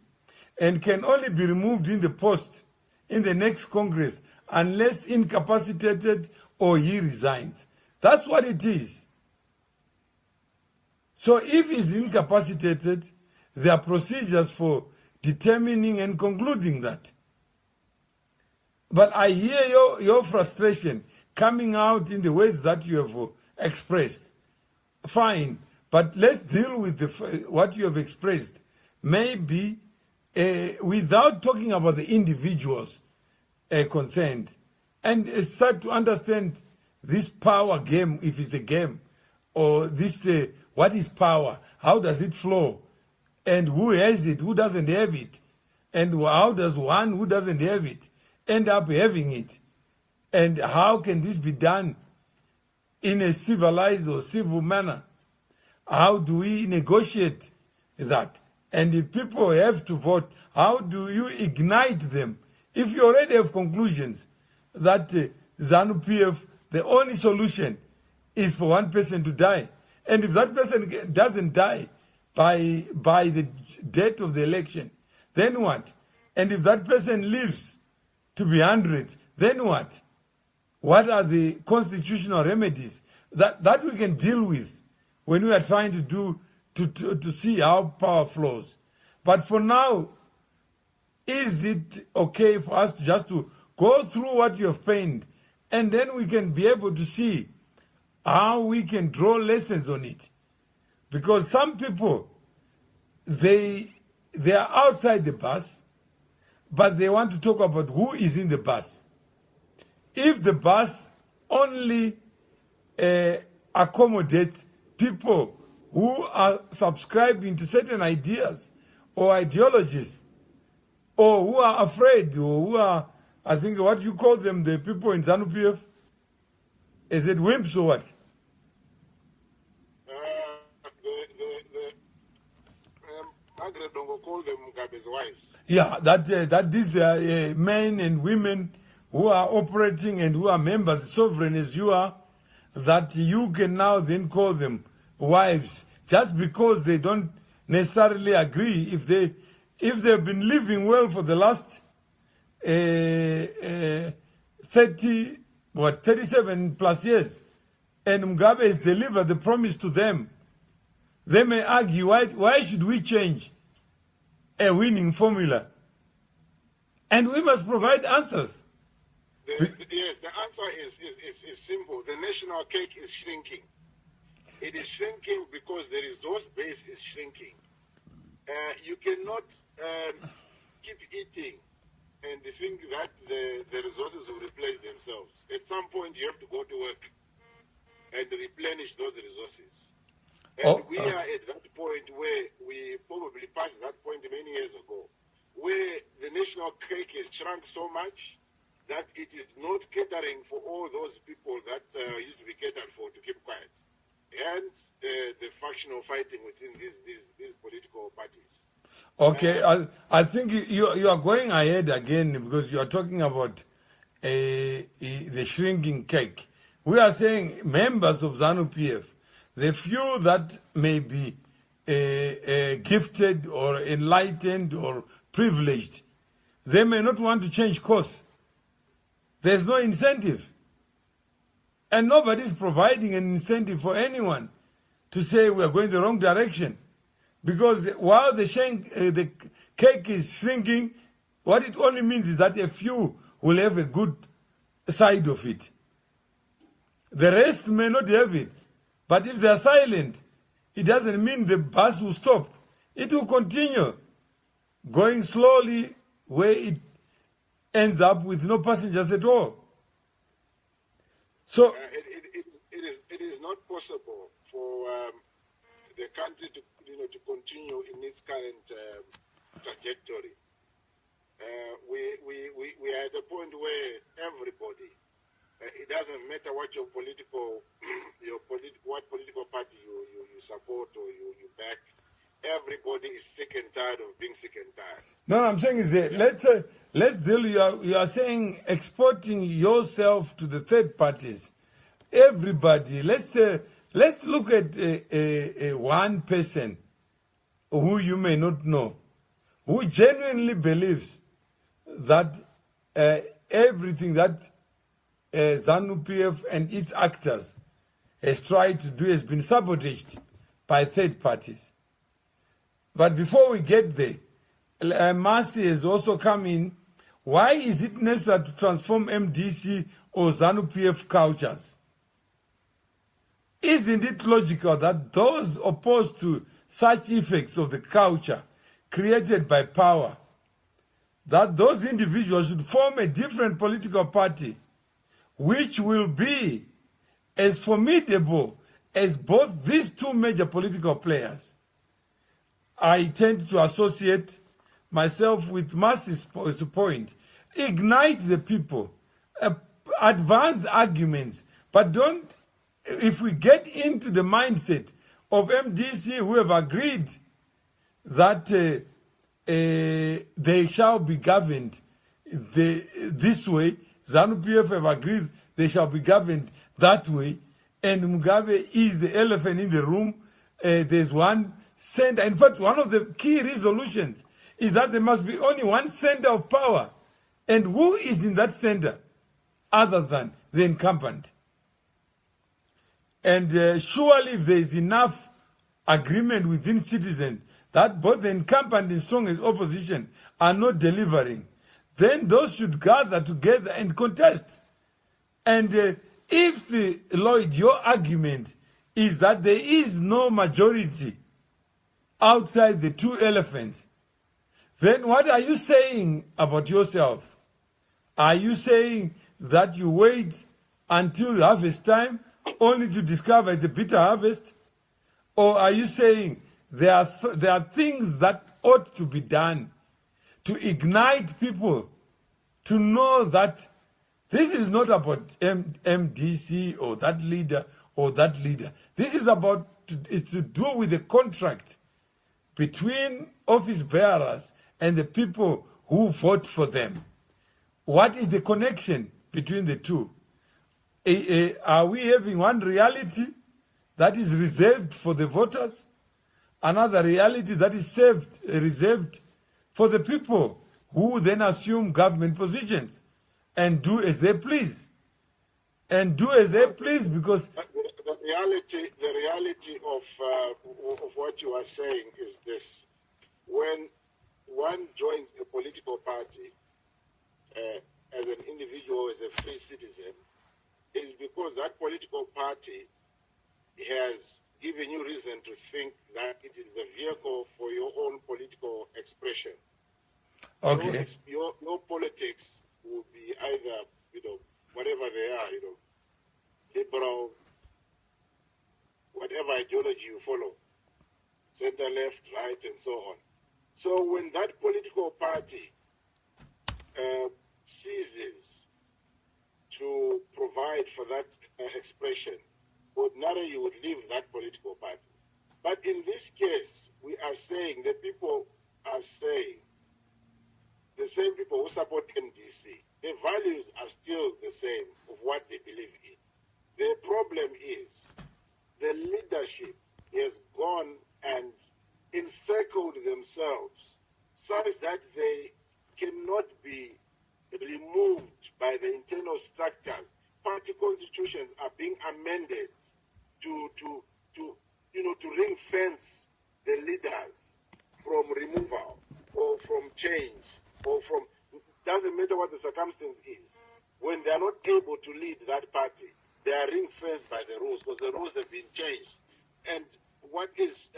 and can only be removed in the post in the next Congress unless incapacitated or he resigns. That's what it is. So if he's incapacitated, there are procedures for determining and concluding that. But I hear your frustration coming out in the ways that you have expressed. Fine, but let's deal with what you have expressed. Maybe without talking about the individuals concerned, and start to understand this power game, if it's a game, or this what is power, how does it flow, and who has it, who doesn't have it, and how does one who doesn't have it end up having it, and how can this be done in a civilized or civil manner? How do we negotiate that? And if people have to vote, how do you ignite them? If you already have conclusions that ZANU-PF, the only solution is for one person to die, and if that person doesn't die by the date of the election, then what? And if that person lives to be 100, then what? What are the constitutional remedies that we can deal with when we are trying to do to see how power flows? But for now, is it okay for us to go through what you have painted, and then we can be able to see how we can draw lessons on it? Because some people, they are outside the bus, but they want to talk about who is in the bus. If the bus only accommodates people who are subscribing to certain ideas or ideologies, or who are afraid, or who are, I think, what you call them, the people in ZANU-PF, is it wimps or what? Margaret Dongo called them Mugabe's wives. Yeah, that these men and women who are operating and who are members, sovereign as you are, that you can now then call them wives, just because they don't necessarily agree. If they've been living well for the last 37 plus years, and Mugabe has delivered the promise to them They may argue, why should we change a winning formula? And we must provide answers. Yes, the answer is simple. The national cake is shrinking. It is shrinking because the resource base is shrinking. You cannot keep eating and think that the resources will replace themselves. At some point, you have to go to work and replenish those resources. And we are at that point where we probably passed that point many years ago, where the national cake has shrunk so much that it is not catering for all those people that used to be catered for to keep quiet. Hence, the factional fighting within these political parties. Okay, I think you are going ahead again because you are talking about the shrinking cake. We are saying members of ZANU-PF, the few that may be gifted or enlightened or privileged, they may not want to change course. There's no incentive. And nobody is providing an incentive for anyone to say we are going the wrong direction. Because while the cake is shrinking, what it only means is that a few will have a good side of it. The rest may not have it. But if they are silent, it doesn't mean the bus will stop. It will continue going slowly where it ends up with no passengers at all. So it is not possible for the country to continue in its current trajectory. We are at a point where everybody, it doesn't matter what your political what political party you support or you back. Everybody is sick and tired of being sick and tired. No, I'm saying is that let's deal. You are saying exporting yourself to the third parties. Everybody, let's look at one person who you may not know, who genuinely believes that everything that ZANU-PF and its actors has tried to do has been sabotaged by third parties. But before we get there, Mercy has also come in. Why is it necessary to transform MDC or ZANU-PF cultures? Isn't it logical that those opposed to such effects of the culture created by power, that those individuals should form a different political party which will be as formidable as both these two major political players? I tend to associate myself with Mercy's point. Ignite the people, advance arguments, but don't, if we get into the mindset of MDC who have agreed that they shall be governed this way, ZANU-PF have agreed they shall be governed that way, and Mugabe is the elephant in the room. There's one center. In fact, one of the key resolutions is that there must be only one center of power. And who is in that center other than the incumbent? And surely if there is enough agreement within citizens that both the incumbent and strongest opposition are not delivering, then those should gather together and contest. And if, Lloyd, your argument is that there is no majority outside the two elephants, then what are you saying about yourself? Are you saying that you wait until harvest time only to discover it's a bitter harvest? Or are you saying there are things that ought to be done to ignite people to know that this is not about MDC or that leader or that leader. This is about, it's to do with the contract between office bearers and the people who vote for them. What is the connection between the two? Are we having one reality that is reserved for the voters, another reality that is reserved for the people who then assume government positions and do as they please? And do as they please because... The reality of what you are saying is this: when one joins a political party as an individual, as a free citizen, is because that political party has given you reason to think that it is the vehicle for your own political expression. Okay. Your politics will be either, whatever they are, liberal, whatever ideology you follow, center, left, right, and so on. So when that political party ceases to provide for that expression, ordinarily you would leave that political party. But in this case, we are saying, the people are saying, the same people who support MDC, their values are still the same of what they believe in. The problem is the leadership has gone and encircled themselves such that they cannot be removed by the internal structures. Party constitutions are being amended to ring fence the leaders from removal or from change or from, doesn't matter what the circumstance is. When they are not able to lead that party, they are ring fenced by the rules because the rules have been changed. And what is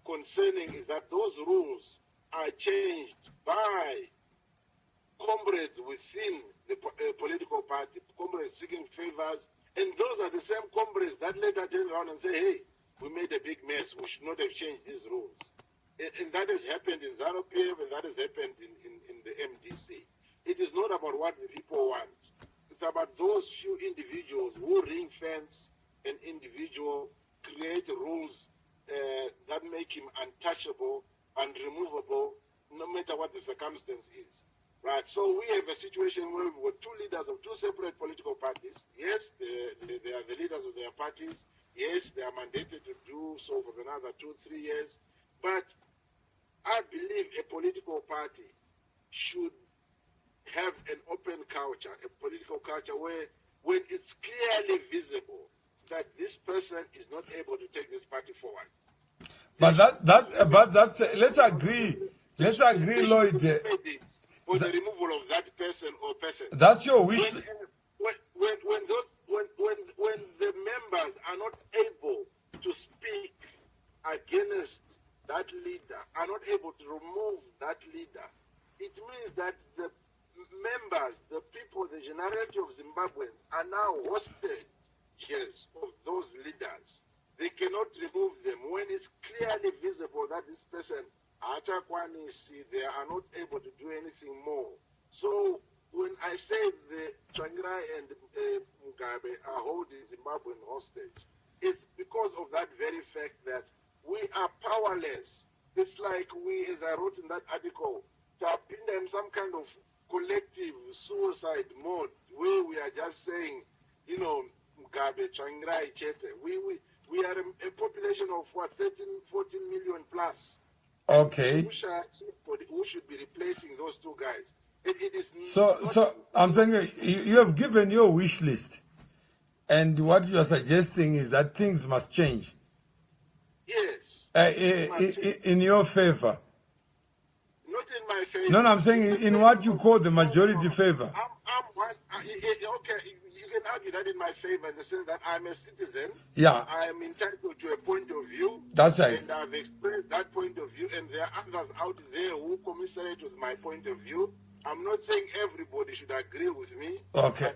concerning is that those rules are changed by comrades within the political party, comrades seeking favors, and those are the same comrades that later turn around and say, hey, we made a big mess, we should not have changed these rules. And that has happened in ZANU-PF, and that has happened in the MDC. It is not about what the people want. It's about those few individuals who ring fence an individual, create rules that make him untouchable, unremovable, no matter what the circumstance is. Right, so we have a situation where we've got two leaders of two separate political parties. Yes, they are the leaders of their parties. Yes, they are mandated to do so for another 2-3 years. But I believe a political party should have an open culture, a political culture where when it's clearly visible that this person is not able to take this party forward. But that's let's agree, Lloyd. For the removal of that person or person. That's your wish. When the members are not able to speak against that leader, are not able to remove that leader, it means that the members, the people, the generality of Zimbabweans are now hostages of those leaders. They cannot remove them when it's clearly visible that this person, they are not able to do anything more. So when I say the Tsvangirai and Mugabe are holding Zimbabwe hostage, it's because of that very fact that we are powerless. It's like we, as I wrote in that article, tap in them some kind of collective suicide mode where we are just saying, Mugabe, Tsvangirai, Chete. We are a population of what, 13, 14 million plus. Okay. Who should be replacing those two guys? It is so I'm saying you have given your wish list, and what you are suggesting is that things must change. Yes. In your favor. Not in my favor. No, I'm saying in what you call the majority favor. Okay, you can argue that in my favor in the sense that I'm a citizen. Yeah. I am entitled to a point of view. That's right. And I've expressed that point of view, and there are others out there who commiserate with my point of view. I'm not saying everybody should agree with me. Okay.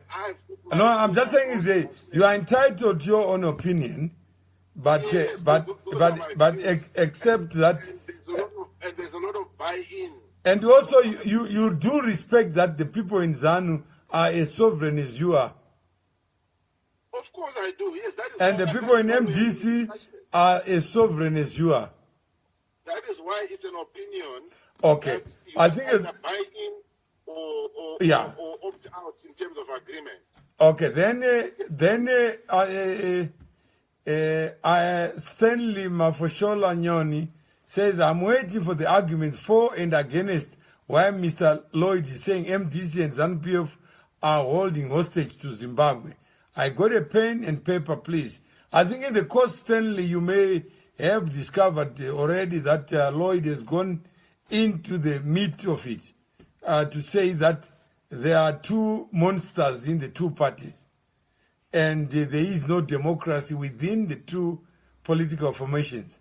No, I'm just saying you are entitled to your own opinion, but yes, except that. And there's a lot of buy-in. And also, you do respect that the people in ZANU are as sovereign as you are. Of course I do, yes. That is and the people in MDC are as sovereign as you are. That is why it's an opinion. Okay. I think it's a buy-in or opt out in terms of agreement. Okay, then Stanley Mafoshola Nyoni says, I'm waiting for the arguments for and against why Mr. Lloyd is saying MDC and ZANU-PF are holding hostage to Zimbabwe. I got a pen and paper, please. I think in the court, Stanley, you may have discovered already that Lloyd has gone into the meat of it to say that there are two monsters in the two parties, and there is no democracy within the two political formations.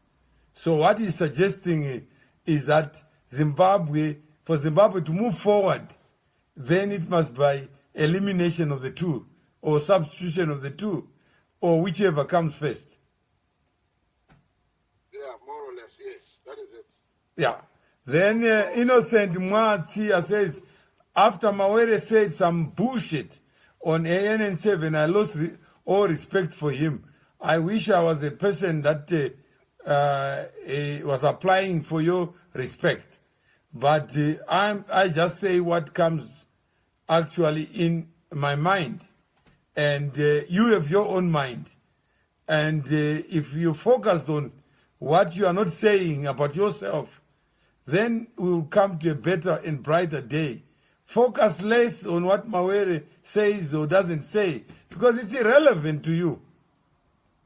So what he's suggesting is that for Zimbabwe to move forward, then it must be elimination of the two, or substitution of the two, or whichever comes first. Yeah, more or less, yes. That is it. Yeah. Then Innocent Mwatsia says, after Mawere said some bullshit on ANN7, I lost all respect for him. I wish I was a person that was applying for your respect. But I just say what comes actually in my mind. And you have your own mind. And if you focused on what you are not saying about yourself, then we will come to a better and brighter day. Focus less on what Mawere says or doesn't say, because it's irrelevant to you.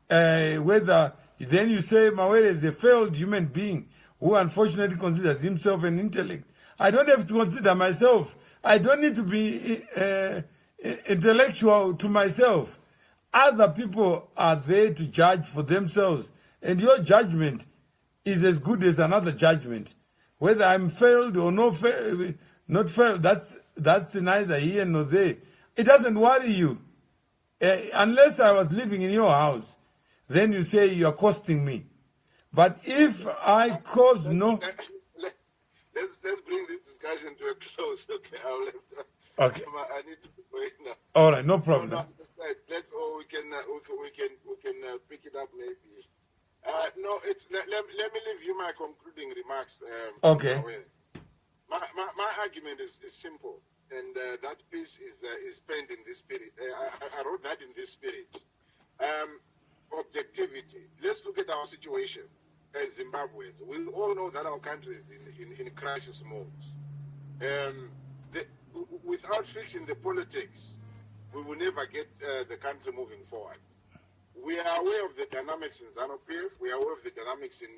Whether then you say Mawere is a failed human being who unfortunately considers himself an intellect. I don't have to consider myself. I don't need to be intellectual to myself. Other people are there to judge for themselves, and your judgment is as good as another judgment. Whether I'm failed or not failed, that's neither here nor there. It doesn't worry you. Unless I was living in your house, then you say you are costing me. But if I cause no... Let's bring this discussion to a close. Okay, Okay. I need to go in now. All right, no problem. No, let's we can pick it up maybe. No, let me leave you my concluding remarks. Okay. My argument is simple, and that piece is penned in this spirit. I wrote that in this spirit. Objectivity. Let's look at our situation as Zimbabweans. We all know that our country is in crisis mode. Without fixing the politics, we will never get the country moving forward. We are aware of the dynamics in ZANU-PF. We are aware of the dynamics in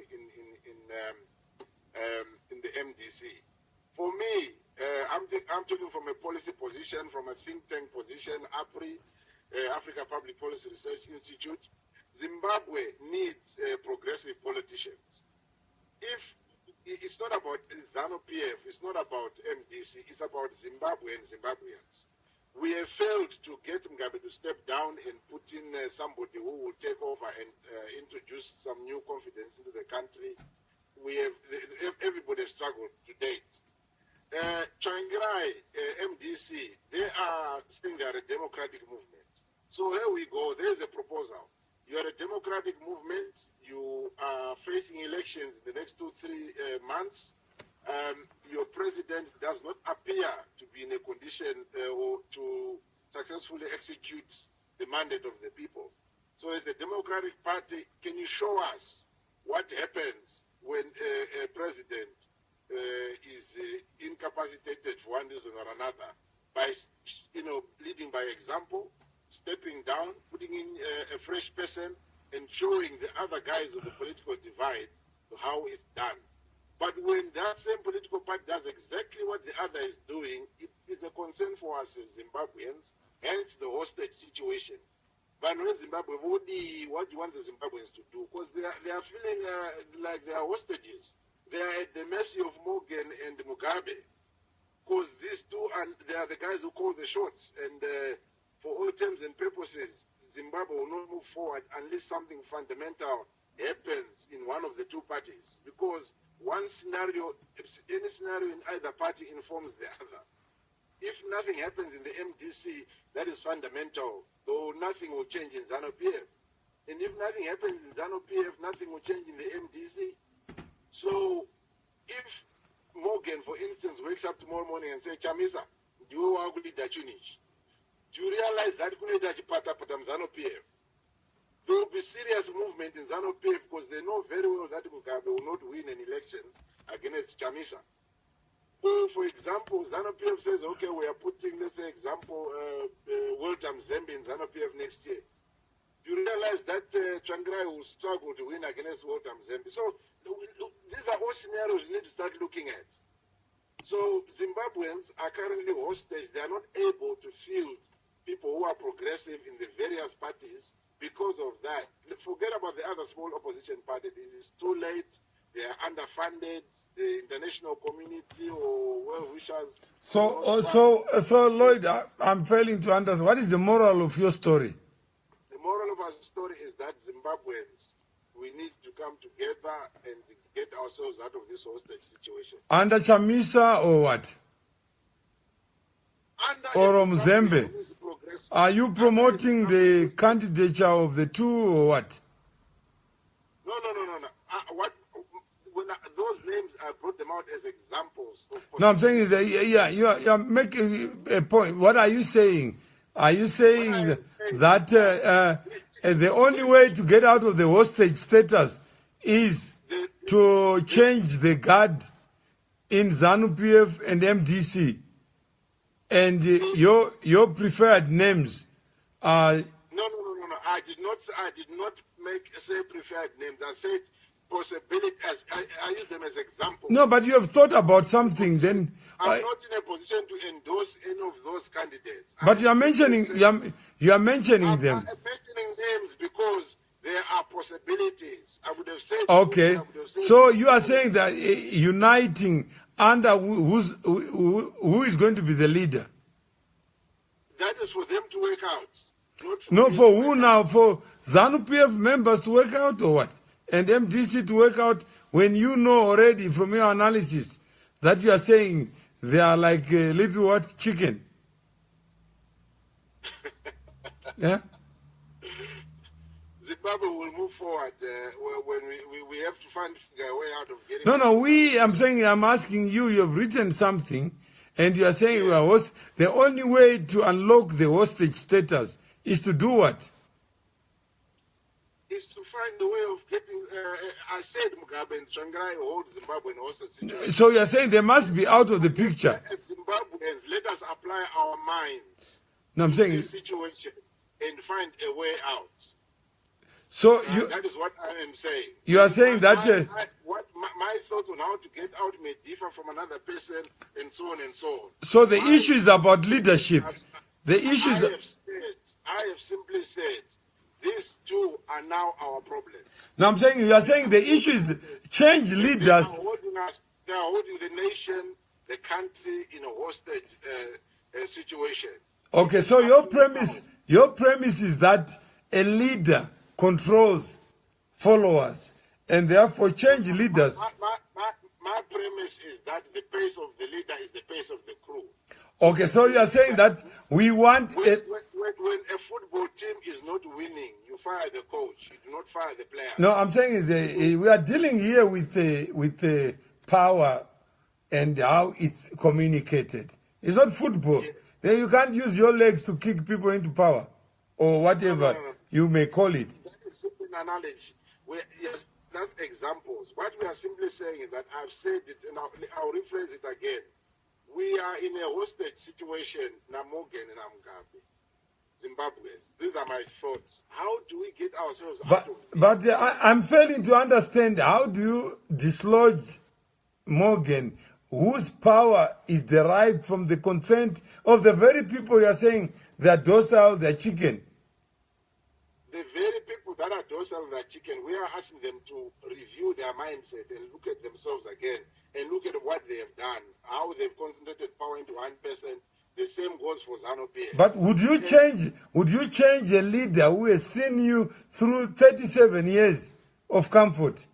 the MDC. For me, I'm talking from a policy position, from a think tank position, APRI, Africa Public Policy Research Institute. Zimbabwe needs progressive politicians. If it's not about ZANU-PF, it's not about MDC, it's about Zimbabwe and Zimbabweans. We have failed to get Mugabe to step down and put in somebody who will take over and introduce some new confidence into the country. Everybody has struggled to date. Tsvangirai, MDC, they are saying they are a democratic movement. So here we go, there's a proposal. You are a democratic movement, you are facing elections in the next 2-3 months. Your president does not appear to be in a condition or to successfully execute the mandate of the people. So as the Democratic Party, can you show us what happens when a president is incapacitated for one reason or another by, leading by example, stepping down, putting in a fresh person, and showing the other guys of the political divide how it's done. But when that same political party does exactly what the other is doing, it is a concern for us as Zimbabweans, hence the hostage situation. But when Zimbabwe, what do you want the Zimbabweans to do? Because they are feeling like they are hostages. They are at the mercy of Morgan and Mugabe. Because these two, they are the guys who call the shots. And for all terms and purposes, Zimbabwe will not move forward unless something fundamental happens in one of the two parties. Because one scenario, any scenario in either party informs the other. If nothing happens in the MDC, that is fundamental, though nothing will change in ZANU-PF. And if nothing happens in ZANU-PF, nothing will change in the MDC. So, if Morgan, for instance, wakes up tomorrow morning and says, Chamisa, do you realize that ZANU-PF? There will be serious movement in ZANU-PF because they know very well that Mugabe will not win an election against Chamisa. So, for example, ZANU-PF says, okay, we are putting, let's say, example, Walter Walter Mzembe in ZANU-PF next year, you realize that Tsvangirai will struggle to win against Walter Mzembe. So these are all scenarios you need to start looking at. So Zimbabweans are currently hostage. They are not able to field people who are progressive in the various parties because of that. Forget about the other small opposition parties. It's too late. They are underfunded. The international community or well-wishers. So Lloyd, I'm failing to understand. What is the moral of your story? The moral of our story is that Zimbabweans, we need to come together and get ourselves out of this hostage situation. Under Chamisa or what? Or Mzembe? Are you promoting the candidature of the two or what? No. When those names, I brought them out as examples. No, I'm saying that, you're making a point. What are you saying? Are you saying that the only way to get out of the hostage status is to change the guard in ZANU-PF and MDC? And your preferred names are... No. I did not say preferred names. I said possibility. I use them as examples. No, but you have thought about something. Then I'm not in a position to endorse any of those candidates. But you are mentioning them. I'm mentioning names because there are possibilities. I would have said. Okay, so you are saying that uniting under who is going to be the leader? That is for them to work out. No, for who now? For ZANU-PF members to work out or what? And MDC to work out when you know already from your analysis that you are saying they are like a little what? Chicken. Yeah? Zimbabwe will move forward when we have to find a way out of getting... No, I'm asking you, you have written something and you are saying we are the only way to unlock the hostage status is to do what? Is to find a way of getting... I said Mugabe and Tsvangirai hold Zimbabwe in hostage situation. So you are saying they must be out of the picture. As Zimbabweans, let us apply our minds to this situation and find a way out. So that is what I am saying. You are saying that my thoughts on how to get out may differ from another person, and so on and so on. So the issue is about leadership. I have simply said these two are now our problem. Now I'm saying you are saying the issue is change leaders. They are holding the nation, the country in a hostage situation. Okay, so your premise is that a leader controls followers, and therefore change leaders. My premise is that the pace of the leader is the pace of the crew. Okay, so you are saying that we want... When a football team is not winning, you fire the coach. You do not fire the player. No, I'm saying we are dealing here with power and how it's communicated. It's not football. Yeah. You can't use your legs to kick people into power or whatever you may call it. That is simply an analogy. Yes, that's examples. What we are simply saying is that I've said it, and I'll rephrase it again. We are in a hostage situation, Namogen and Mugabe, Zimbabwe. These are my thoughts. How do we get ourselves out of this? But I'm failing to understand, how do you dislodge Morgan, whose power is derived from the consent of the very people you are saying they are docile, they are chicken? The very people that are docile, they are chicken, we are asking them to review their mindset and look at themselves again and look at what they have done, how they've concentrated power into one person. The same goes for ZANU-PF. But would you change a leader who has seen you through 37 years of comfort?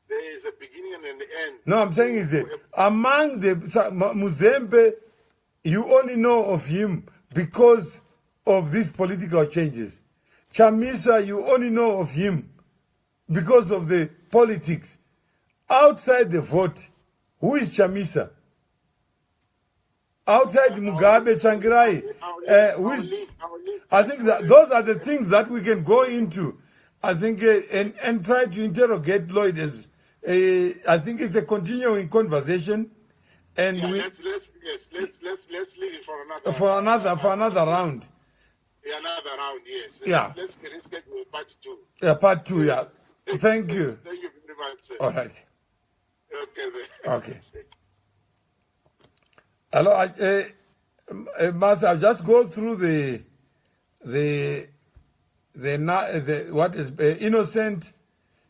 There is a beginning and an end. No, I'm saying is among the Mzembe, you only know of him because of these political changes. Chamisa, you only know of him because of the politics. Outside the vote, who is Chamisa? Outside Mugabe Tsvangirai, I think that those are the things that we can go into. I think and try to interrogate Lloyd as I think it's a continuing conversation, and let's leave it for another round. another round, yes. Yeah. Let's reschedule part 2. Yeah, part 2, yeah. Thank you. Thank you very much, sir. All right. Okay, then. Okay. Hello, Master, I'll just go through what is Innocent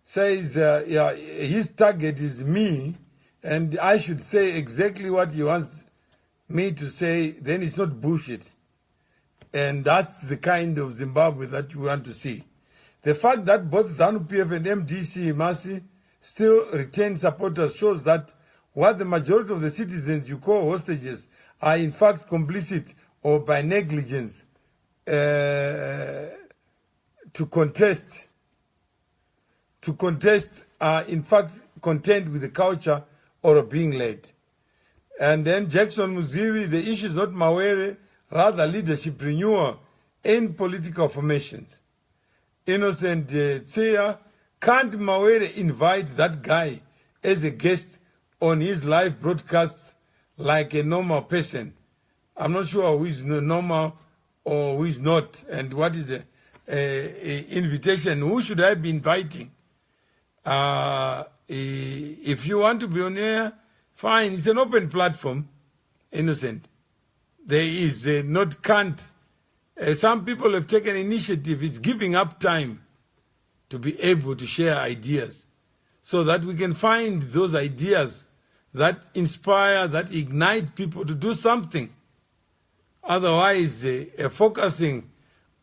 says, yeah, his target is me, and I should say exactly what he wants me to say, then it's not bullshit. And that's the kind of Zimbabwe that we want to see. The fact that both ZANU-PF and MDC, Masi, still retain supporters shows that what the majority of the citizens you call hostages are in fact complicit or by negligence to contest are in fact content with the culture or being led. And then Jackson Muzivi, the issue is not Mawere, rather leadership renewal in political formations. Innocent Tseya, can't Mawere invite that guy as a guest on his live broadcast like a normal person? I'm not sure who is normal or who is not, and what is the invitation. Who should I be inviting? If you want to be on air, fine. It's an open platform, Innocent. There is not can't. Some people have taken initiative. It's giving up time to be able to share ideas so that we can find those ideas that inspire, that ignite people to do something. Otherwise, focusing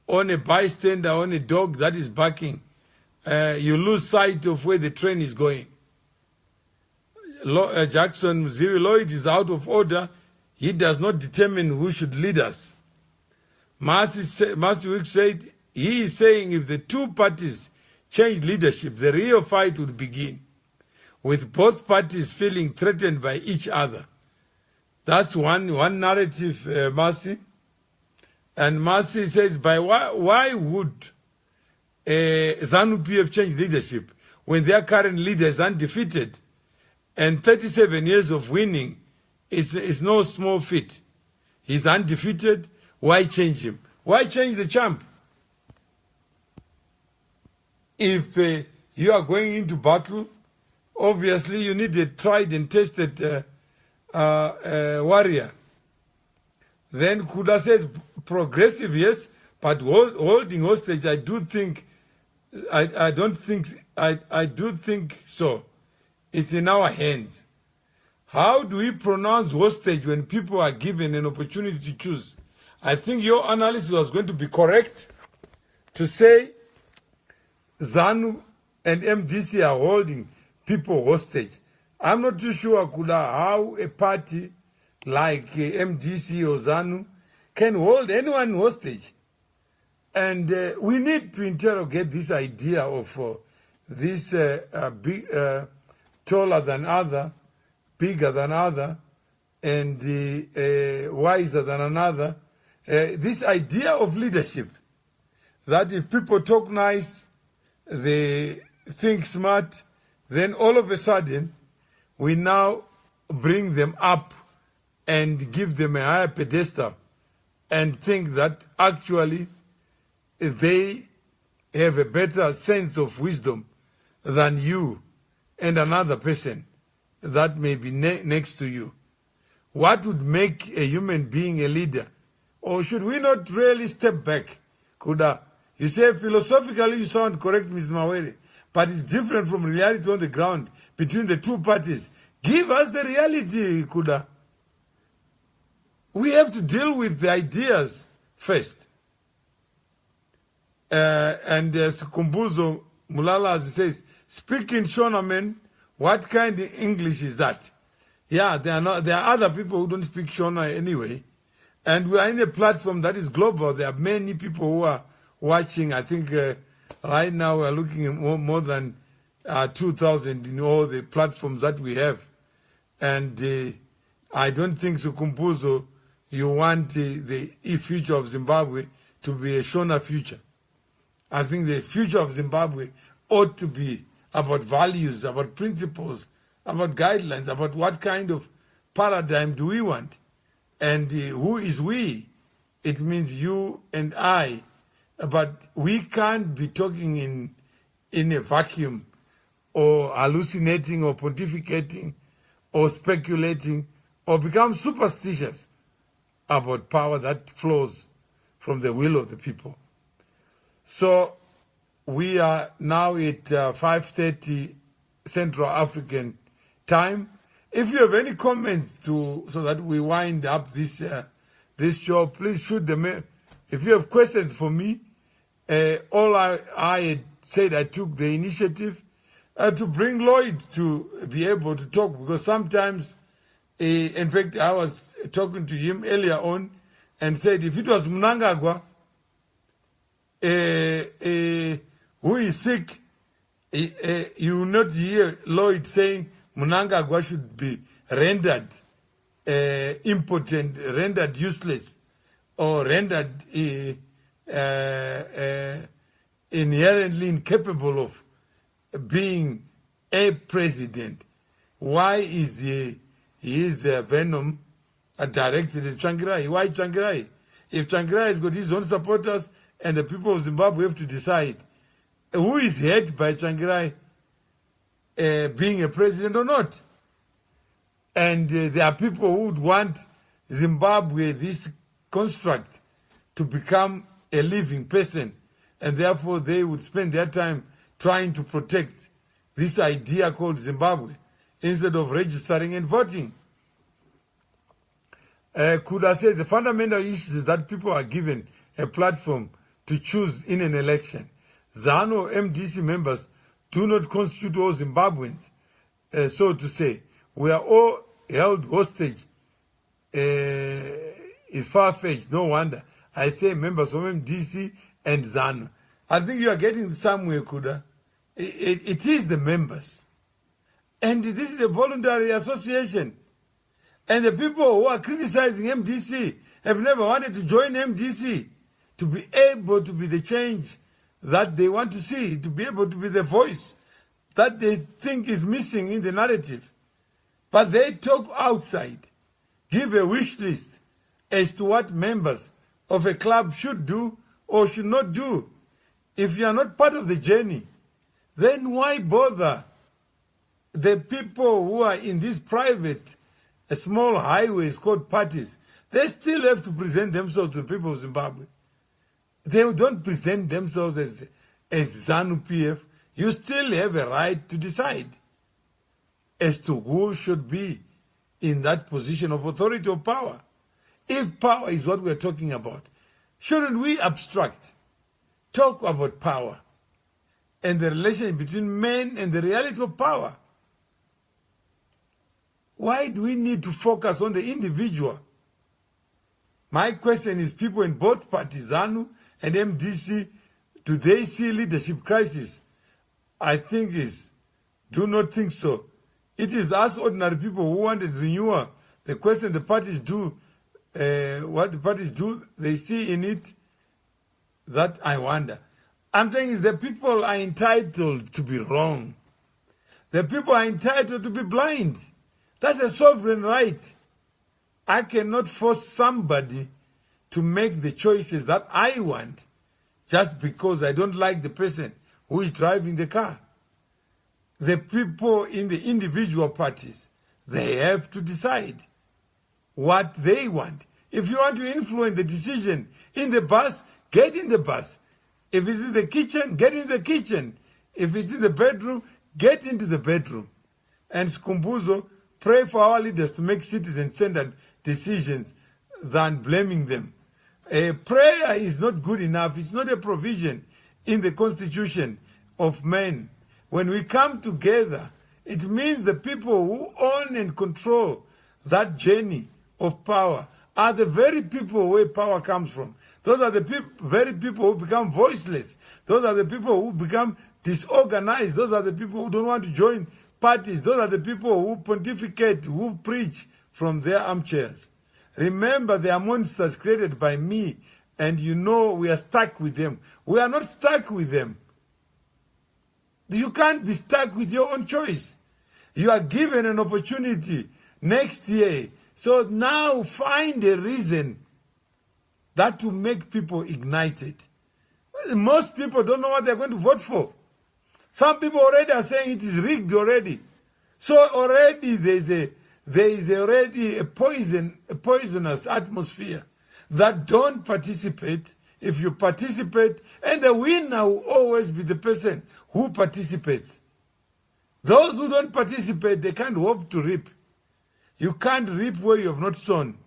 on a bystander, on a dog that is barking, you lose sight of where the train is going. Jackson Mziri Lloyd is out of order. He does not determine who should lead us. Marcy Wick said, he is saying if the two parties change leadership, the real fight would begin, with both parties feeling threatened by each other. That's one narrative, Marcy. And Marcy says, why would ZANU-PF change leadership when their current leader is undefeated and 37 years of winning is no small feat? He's undefeated. Why change him? Why change the champ? If you are going into battle, obviously you need a tried and tested warrior. Then Kuda says progressive, yes, but holding hostage, I do think so. It's in our hands. How do we pronounce hostage when people are given an opportunity to choose? I think your analysis was going to be correct to say ZANU and MDC are holding people hostage. I'm not too sure, Kuda, how a party like MDC or ZANU can hold anyone hostage. And we need to interrogate this idea of this taller than other, bigger than other, and wiser than another. This idea of leadership, that if people talk nice, they think smart, then all of a sudden we now bring them up and give them a higher pedestal and think that actually they have a better sense of wisdom than you and another person that may be next to you. What would make a human being a leader? Or should we not really step back? Kuda, you say philosophically you sound correct, Mr. Mawere, but it's different from reality on the ground between the two parties. Give us the reality, Kuda. We have to deal with the ideas first. And Kumbuzo Mulala, as he says, speaking Shonaman, what kind of English is that? Yeah, there are other people who don't speak Shona anyway. And we are in a platform that is global. There are many people who are watching. I think right now we are looking at more than 2,000 in all the platforms that we have. And I don't think, Sukumbuzo, you want the future of Zimbabwe to be a Shona future. I think the future of Zimbabwe ought to be about values, about principles, about guidelines, about what kind of paradigm do we want, and who is we it means you and I, but we can't be talking in a vacuum or hallucinating or pontificating or speculating or become superstitious about power that flows from the will of the people. So we are now at 5:30 Central African time. If you have any comments so that we wind up this show, please shoot them in. If you have questions for me, all I had said, I took the initiative to bring Lloyd to be able to talk, because sometimes, in fact, I was talking to him earlier on and said, if it was Mnangagwa, who is sick, you will not hear Lloyd saying Mnangagwa should be rendered impotent, rendered useless, or rendered inherently incapable of being a president. Why is his venom directed at Tsvangirai? Why Tsvangirai? If Tsvangirai has got his own supporters and the people of Zimbabwe have to decide who is hurt by Tsvangirai being a president or not. And there are people who would want Zimbabwe, this construct, to become a living person, and therefore they would spend their time trying to protect this idea called Zimbabwe instead of registering and voting. Could I say the fundamental issue is that people are given a platform to choose in an election. ZANU MDC members do not constitute all Zimbabweans, so to say. We are all held hostage. Is far-fetched, no wonder. I say members of MDC and ZANU. I think you are getting somewhere, Kuda. It is the members. And this is a voluntary association. And the people who are criticizing MDC have never wanted to join MDC to be able to be the change that they want to see, to be able to be the voice that they think is missing in the narrative. But they talk outside, give a wish list as to what members of a club should do or should not do. If you are not part of the journey, then why bother the people who are in these private, small highways called parties? They still have to present themselves to the people of Zimbabwe. They don't present themselves as ZANU-PF. You still have a right to decide as to who should be in that position of authority or power. If power is what we're talking about, shouldn't we abstract, talk about power and the relation between men and the reality of power? Why do we need to focus on the individual? My question is, people in both parties, ZANU and MDC, do they see leadership crisis? I think do not think so. It is us ordinary people who wanted renewal. The question the parties do, what the parties do, they see in it, that I wonder. I'm saying is the people are entitled to be wrong. The people are entitled to be blind. That's a sovereign right. I cannot force somebody to make the choices that I want just because I don't like the person who is driving the car. The people in the individual parties, they have to decide what they want. If you want to influence the decision in the bus, get in the bus. If it's in the kitchen, get in the kitchen. If it's in the bedroom, get into the bedroom. And Skumbuzo, pray for our leaders to make citizen-centered decisions than blaming them. Prayer is not good enough. It's not a provision in the constitution of men. When we come together, it means the people who own and control that journey of power are the very people where power comes from. Those are the very people who become voiceless. Those are the people who become disorganized. Those are the people who don't want to join parties. Those are the people who pontificate, who preach from their armchairs. Remember, they are monsters created by me, and you know we are stuck with them. We are not stuck with them. You can't be stuck with your own choice. You are given an opportunity next year. So now find a reason that will make people ignited. Most people don't know what they're going to vote for. Some people already are saying it is rigged already. So already there is already a poisonous atmosphere that don't participate. If you participate, and the winner will always be the person who participates. Those who don't participate, they can't hope to reap. You can't reap where you have not sown.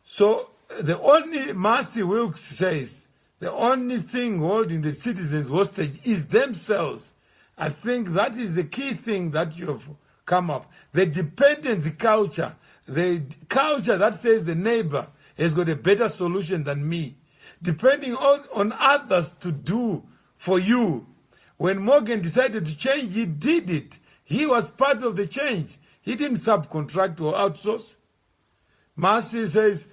So the only, Marcy Wilkes says, the only thing holding the citizens hostage is themselves. I think that is the key thing that you have come up. The dependency culture, the culture that says the neighbor has got a better solution than me, depending on others to do for you. When Morgan decided to change, he did it. He was part of the change. He didn't subcontract or outsource. Marcy says,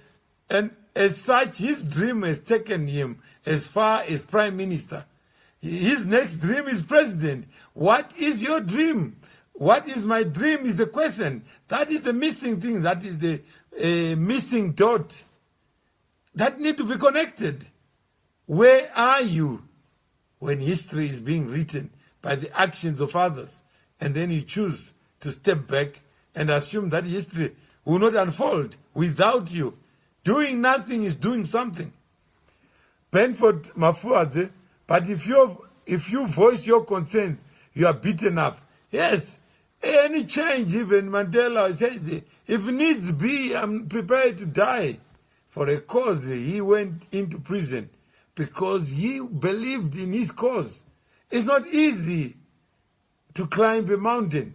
and as such, his dream has taken him as far as prime minister. His next dream is president. What is your dream? What is my dream is the question. That is the missing thing. That is the missing dot that need to be connected. Where are you when history is being written by the actions of others, and then you choose to step back and assume that history will not unfold without you? Doing nothing is doing something. Benford Mafuadze, but if you voice your concerns, you are beaten up. Yes, any change, even Mandela said, if needs be, I'm prepared to die for a cause. He went into prison because he believed in his cause. It's not easy to climb a mountain.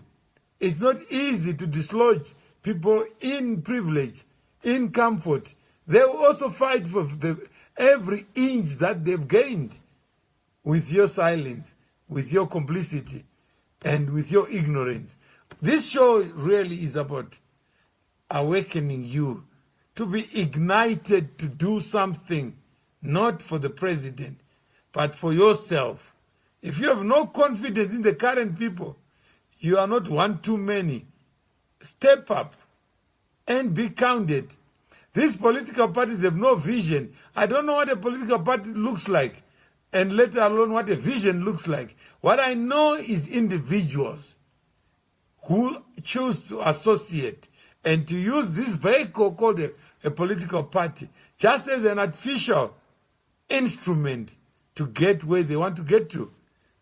It's not easy to dislodge people in privilege, in comfort. They will also fight for every inch that they've gained with your silence, with your complicity, and with your ignorance. This show really is about awakening you to be ignited to do something, not for the president, but for yourself. If you have no confidence in the current people, you are not one too many. Step up and be counted. These political parties have no vision. I don't know what a political party looks like, and let alone what a vision looks like. What I know is individuals who choose to associate and to use this vehicle called a political party just as an artificial instrument to get where they want to get to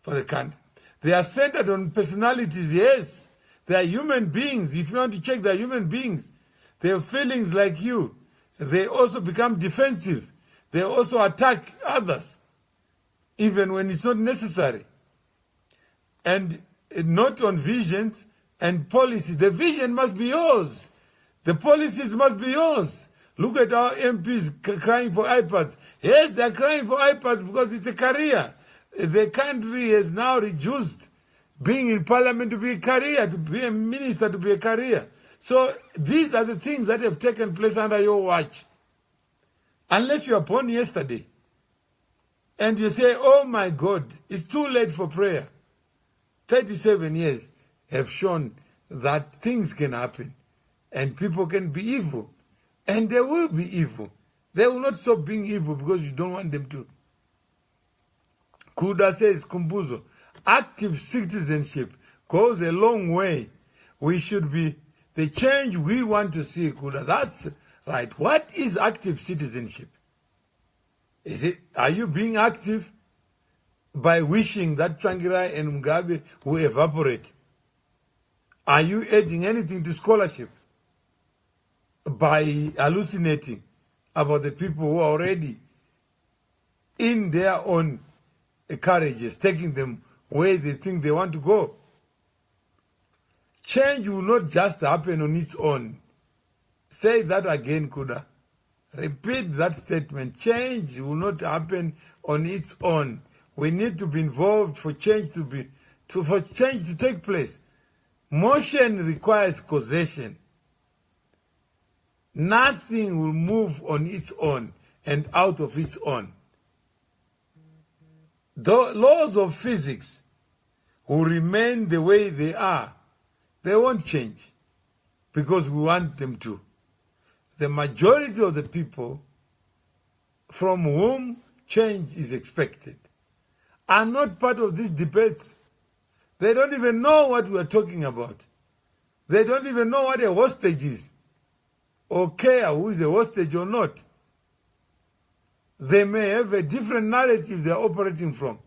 for the country. They are centered on personalities, yes. They are human beings. If you want to check, they are human beings. They have feelings like you. They also become defensive. They also attack others, even when it's not necessary. And not on visions and policies. The vision must be yours. The policies must be yours. Look at our MPs crying for iPads. Yes, they're crying for iPads because it's a career. The country has now reduced being in parliament to be a career, to be a minister to be a career. So these are the things that have taken place under your watch. Unless you are born yesterday and you say, oh my God, it's too late for prayer. 37 years have shown that things can happen and people can be evil. And they will be evil. They will not stop being evil because you don't want them to. Kuda says, Kumbuzo, active citizenship goes a long way. We should be the change we want to see, Kuda. That's right. What is active citizenship? Are you being active by wishing that Tsvangirai and Mugabe will evaporate? Are you adding anything to scholarship by hallucinating about the people who are already in their own carriages, taking them where they think they want to go? Change will not just happen on its own. Say that again, Kuda. Repeat that statement. Change will not happen on its own. We need to be involved for change for change to take place. Motion requires causation. Nothing will move on its own and out of its own. The laws of physics will remain the way they are. They won't change because we want them to. the majority of the people from whom change is expected are not part of these debates. They don't even know what we are talking about. They don't even know what a hostage is, or care who is a hostage or not. They may have a different narrative they are operating from.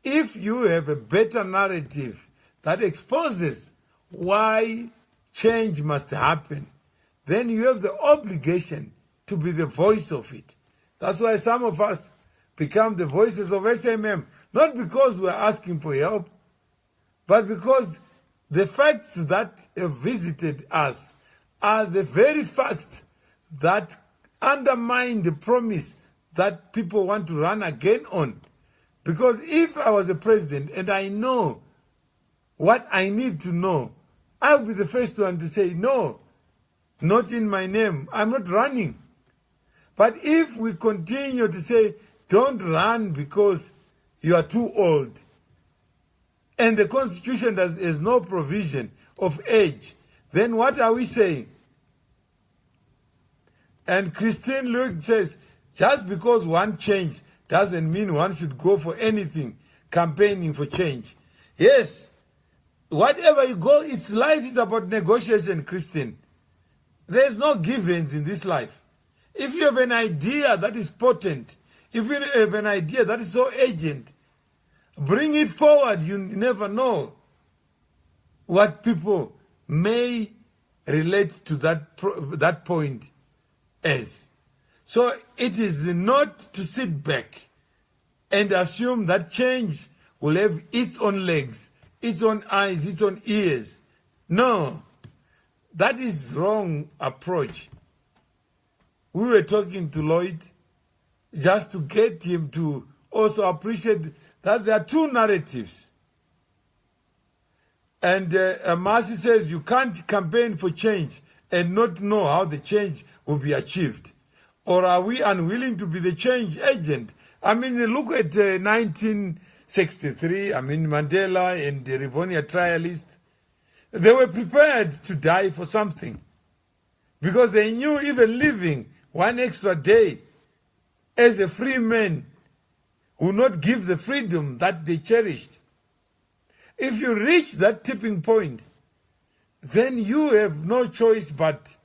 If you have a better narrative that exposes why change must happen, then you have the obligation to be the voice of it. That's why some of us become the voices of SMM, not because we're asking for help, but because the facts that have visited us are the very facts that undermine the promise that people want to run again on. Because if I was a president and I know what I need to know, I'll be the first one to say, no, not in my name, I'm not running. But if we continue to say, don't run because you are too old, and the Constitution has no provision of age, then what are we saying? And Christine Luke says, just because one changed doesn't mean one should go for anything, campaigning for change. Yes, whatever you go, it's life is about negotiation, Christine. There's no givens in this life. If you have an idea that is potent, if you have an idea that is so urgent, bring it forward. You never know what people may relate to that point as. So it is not to sit back and assume that change will have its own legs, its own eyes, its own ears. No, that is wrong approach. We were talking to Lloyd just to get him to also appreciate that there are two narratives. And Marcy says you can't campaign for change and not know how the change will be achieved. Or are we unwilling to be the change agent? I mean, look at 1963, I mean, Mandela and the Rivonia trialists. They were prepared to die for something because they knew even living one extra day as a free man would not give the freedom that they cherished. If you reach that tipping point, then you have no choice but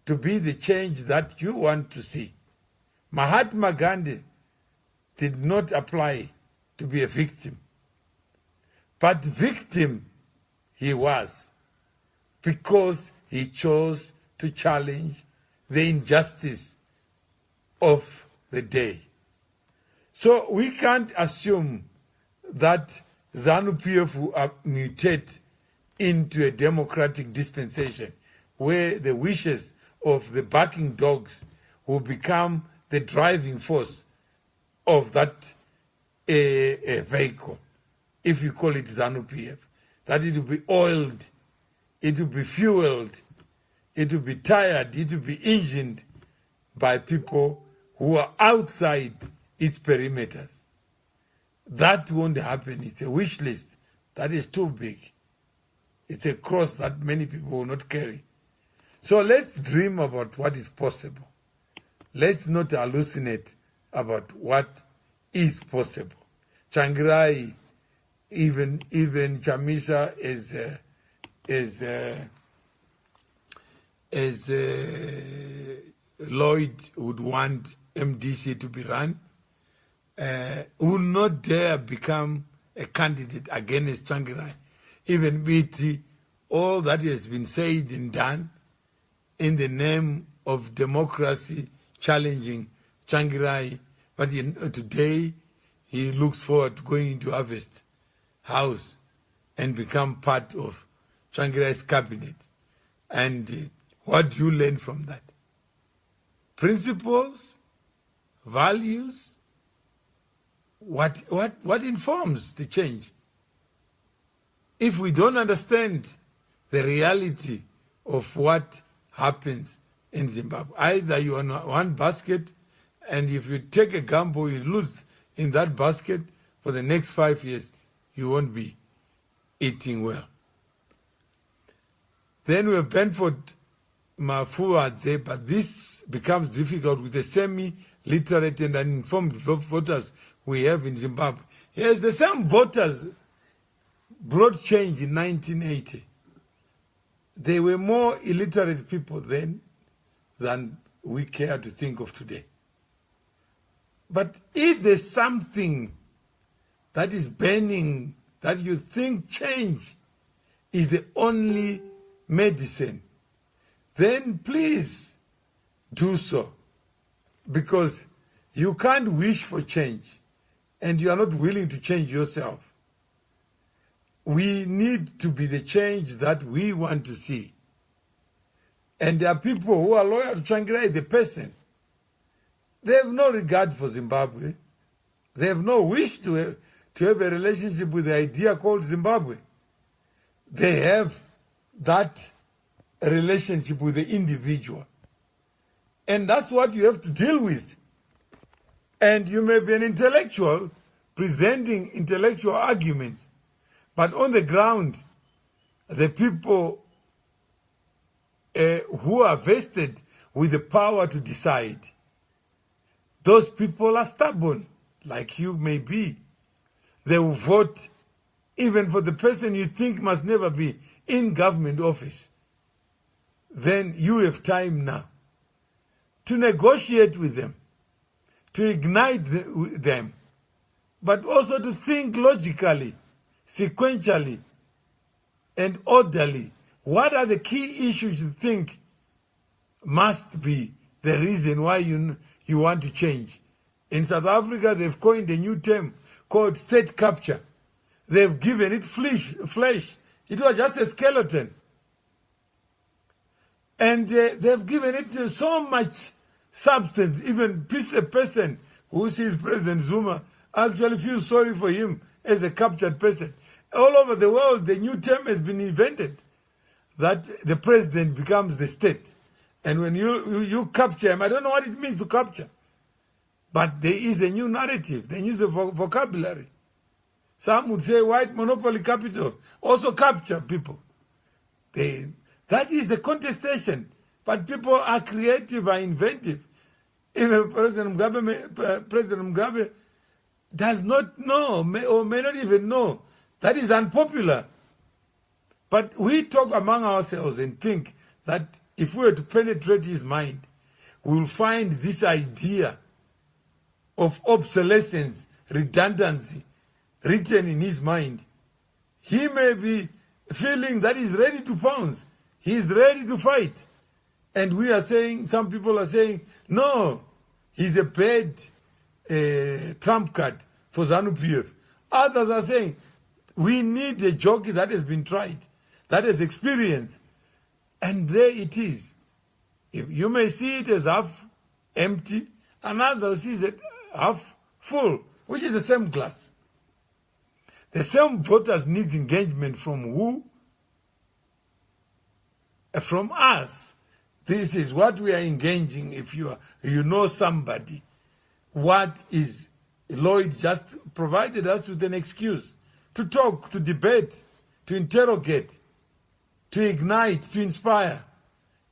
to be the change that you want to see. Mahatma Gandhi did not apply to be a victim, but victim he was because he chose to challenge the injustice of the day. So we can't assume that ZANU-PF will mutate into a democratic dispensation where the wishes of the barking dogs will become the driving force of that vehicle, if you call it ZANU-PF. That it will be oiled, it will be fueled, it will be tired, it will be engined by people who are outside its perimeters. That won't happen. It's a wish list that is too big. It's a cross that many people will not carry. So let's dream about what is possible. Let's not hallucinate about what is possible. Tsvangirai, even Chamisa as Lloyd would want MDC to be run, will not dare become a candidate against Tsvangirai, even with all that has been said and done in the name of democracy, challenging Tsvangirai. But today, he looks forward to going into Harvest House and become part of Tsvangirai's cabinet. And what do you learn from that? Principles, values, what informs the change? If we don't understand the reality of what happens in Zimbabwe, either you are in one basket, and if you take a gamble, you lose in that basket for the next 5 years, you won't be eating well. Then we have Benford Mafuadze, but this becomes difficult with the semi-literate and uninformed voters we have in Zimbabwe. Yes, the same voters brought change in 1980. They were more illiterate people then than we care to think of today. But if there's something that is burning, that you think change is the only medicine, then please do so. Because you can't wish for change and you are not willing to change yourself. We need to be the change that we want to see. And there are people who are loyal to Tsvangirai, the person. They have no regard for Zimbabwe. They have no wish to have a relationship with the idea called Zimbabwe. They have that relationship with the individual. And that's what you have to deal with. And you may be an intellectual presenting intellectual arguments, but on the ground, the people who are vested with the power to decide, those people are stubborn, like you may be. They will vote even for the person you think must never be in government office. Then you have time now to negotiate with them, to ignite them, but also to think logically, sequentially, and orderly. What are the key issues you think must be the reason why you want to change? In South Africa, they've coined a new term called state capture. They've given it flesh. It was just a skeleton. And they've given it so much substance. Even a person who sees President Zuma actually feels sorry for him as a captured person. All over the world, the new term has been invented, that the president becomes the state. And when you capture him, I don't know what it means to capture, but there is a new narrative. They use a vocabulary. Some would say white monopoly capital also capture people. That is the contestation. But people are creative, are inventive. Even President Mugabe does not know, or may not even know. That is unpopular. But we talk among ourselves and think that if we were to penetrate his mind, we will find this idea of obsolescence, redundancy, written in his mind. He may be feeling that he's ready to pounce. He's ready to fight. And we are saying, some people are saying, no, he's a bad trump card for ZANU-PF. Others are saying, we need a jockey that has been tried, that has experience. And there it is. If you may see it as half empty, another sees it half full, which is the same glass. The same voters need engagement from who? From us. This is what we are engaging. If you know somebody, what is Lloyd just provided us with an excuse to talk, to debate, to interrogate, to ignite, to inspire.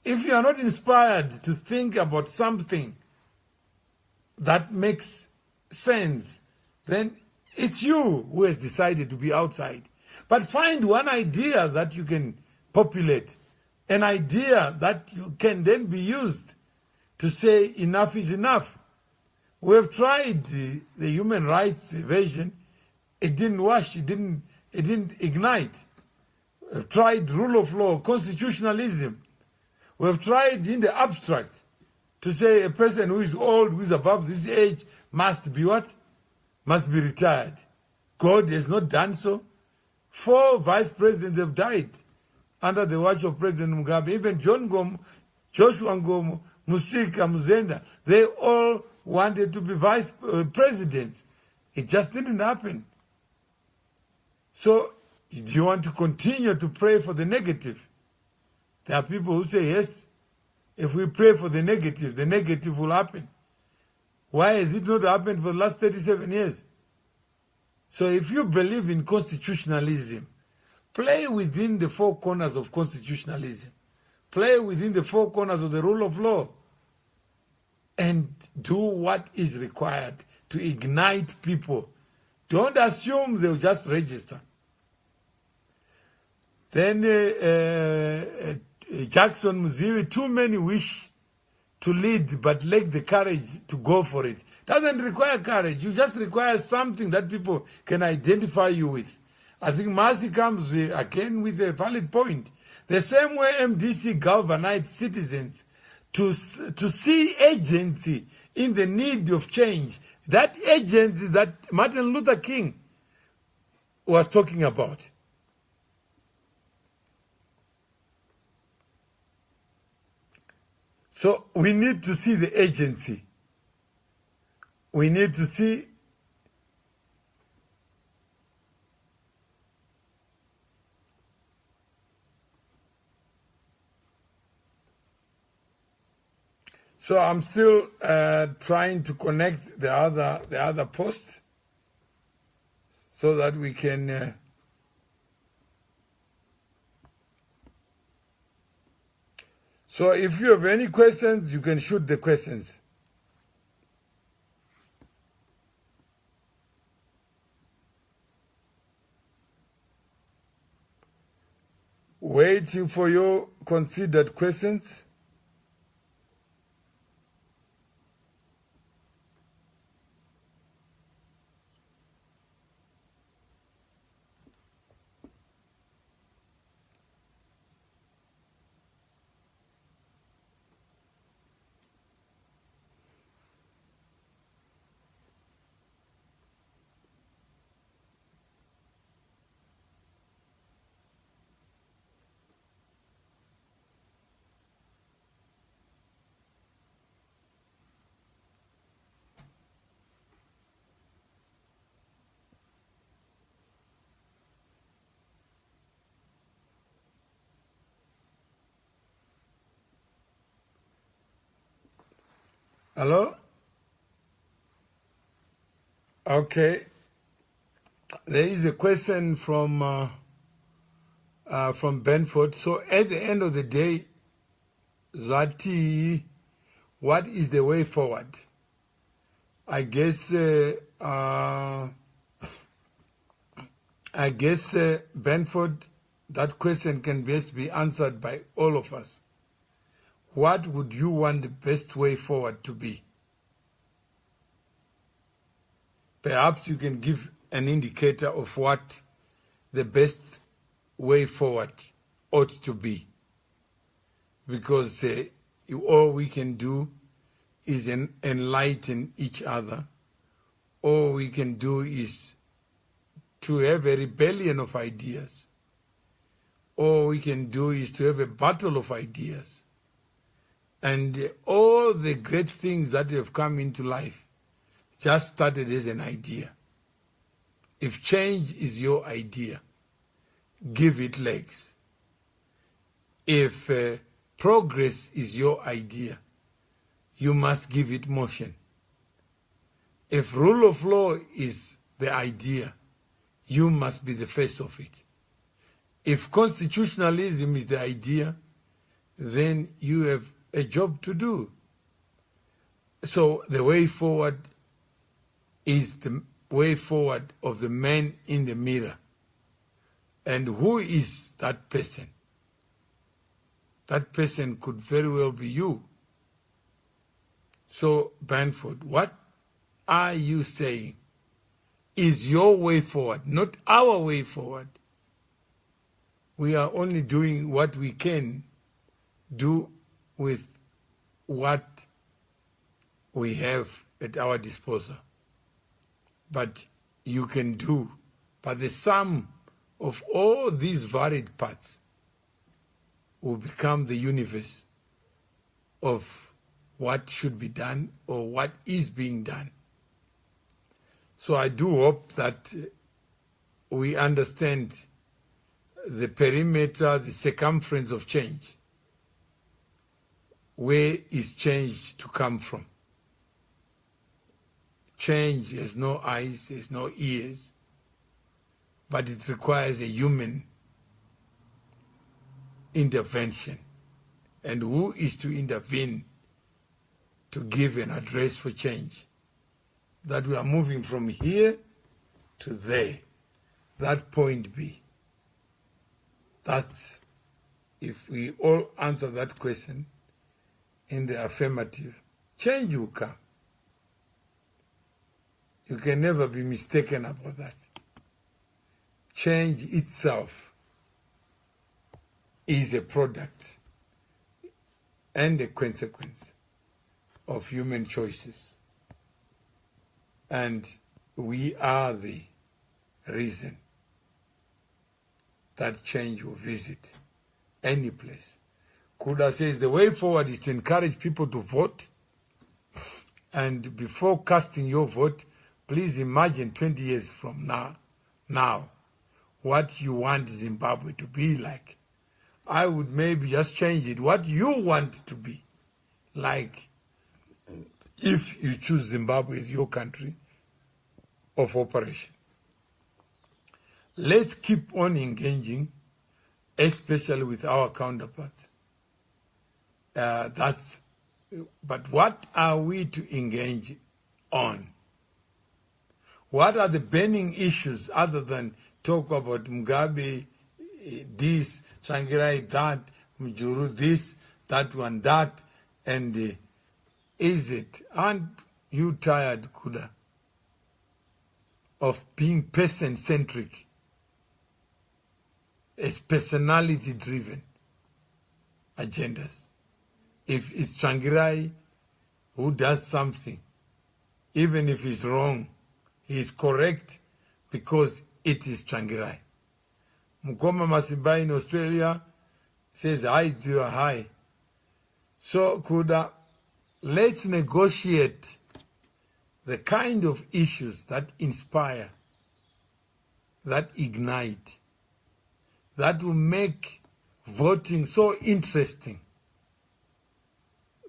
If you are not inspired to think about something that makes sense, then it's you who has decided to be outside. But find one idea that you can populate, an idea that you can then be used to say enough is enough. We have tried the human rights version. It didn't wash, it didn't ignite. We have tried rule of law, constitutionalism. We have tried in the abstract to say a person who is old, who is above this age, must be what? Must be retired. God has not done so. 4 vice presidents have died under the watch of President Mugabe. Even John Gomo, Joshua Ngomo, Musika, Muzenda, they all wanted to be vice presidents. It just didn't happen. So, do you want to continue to pray for the negative? There are people who say, yes, if we pray for the negative will happen. Why has it not happened for the last 37 years? So if you believe in constitutionalism, play within the 4 corners of constitutionalism. play within the four corners of the rule of law, and do what is required to ignite people. Don't assume they'll just register. Then Jackson Muzivi, too many wish to lead but lack the courage to go for it. Doesn't require courage. You just require something that people can identify you with. I think Mercy comes again with a valid point. The same way MDC galvanized citizens to see agency in the need of change. That agency that Martin Luther King was talking about. So we need to see the agency. We need to see so I'm still trying to connect the other post so that we can so if you have any questions, you can shoot the questions. Waiting for your considered questions. Hello? Okay. There is a question from Benford. So at the end of the day, Zati, what is the way forward? I guess Benford, that question can best be answered by all of us. What would you want the best way forward to be? Perhaps you can give an indicator of what the best way forward ought to be. Because all we can do is enlighten each other. All we can do is to have a rebellion of ideas. All we can do is to have a battle of ideas. And all the great things that have come into life just started as an idea. If change is your idea, give it legs. If progress is your idea, you must give it motion. If rule of law is the idea, you must be the face of it. If constitutionalism is the idea, then you have a job to do. So the way forward is the way forward of the man in the mirror. And who is that person? That person could very well be you. So, Banford, what are you saying is your way forward, not our way forward? We are only doing what we can do with what we have at our disposal. But you can do. But the sum of all these varied parts will become the universe of what should be done or what is being done. So I do hope that we understand the perimeter, the circumference of change. Where is change to come from? Change has no eyes, has no ears, but it requires a human intervention. and who is to intervene to give an address for change. That we are moving from here to there. That point B. That's, if we all answer that question in the affirmative, change will come. You can never be mistaken about that. Change itself is a product and a consequence of human choices. And we are the reason that change will visit any place. Kuda says the way forward is to encourage people to vote. And before casting your vote, please imagine 20 years from now, what you want Zimbabwe to be like. I would maybe just change it. What you want to be like if you choose Zimbabwe as your country of operation. Let's keep on engaging, especially with our counterparts. But what are we to engage on? What are the burning issues other than talk about Mugabe, this, Tsvangirai, that, Mujuru, this, that one, that, and is it? Aren't you tired, Kuda, of being person-centric? It's personality-driven agendas. If it's Tsvangirai who does something, even if he's wrong, he is correct because it is Tsvangirai. Mukoma Masibai in Australia says, "Hi, you are high." So, Kuda, let's negotiate the kind of issues that inspire, that ignite, that will make voting so interesting,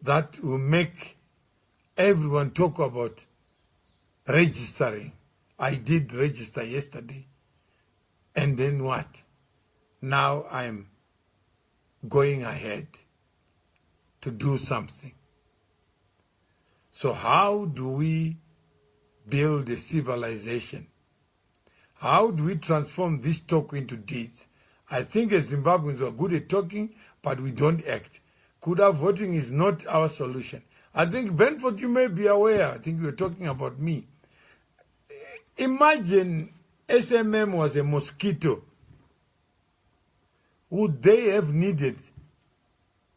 that will make everyone talk about registering. I did register yesterday. And then what? Now I'm going ahead to do something. So how do we build a civilization? How do we transform this talk into deeds? I think as Zimbabweans are good at talking, but we don't act. Kuda, voting is not our solution. I think, Benford, you may be aware, I think you were talking about me. Imagine SMM was a mosquito. Would they have needed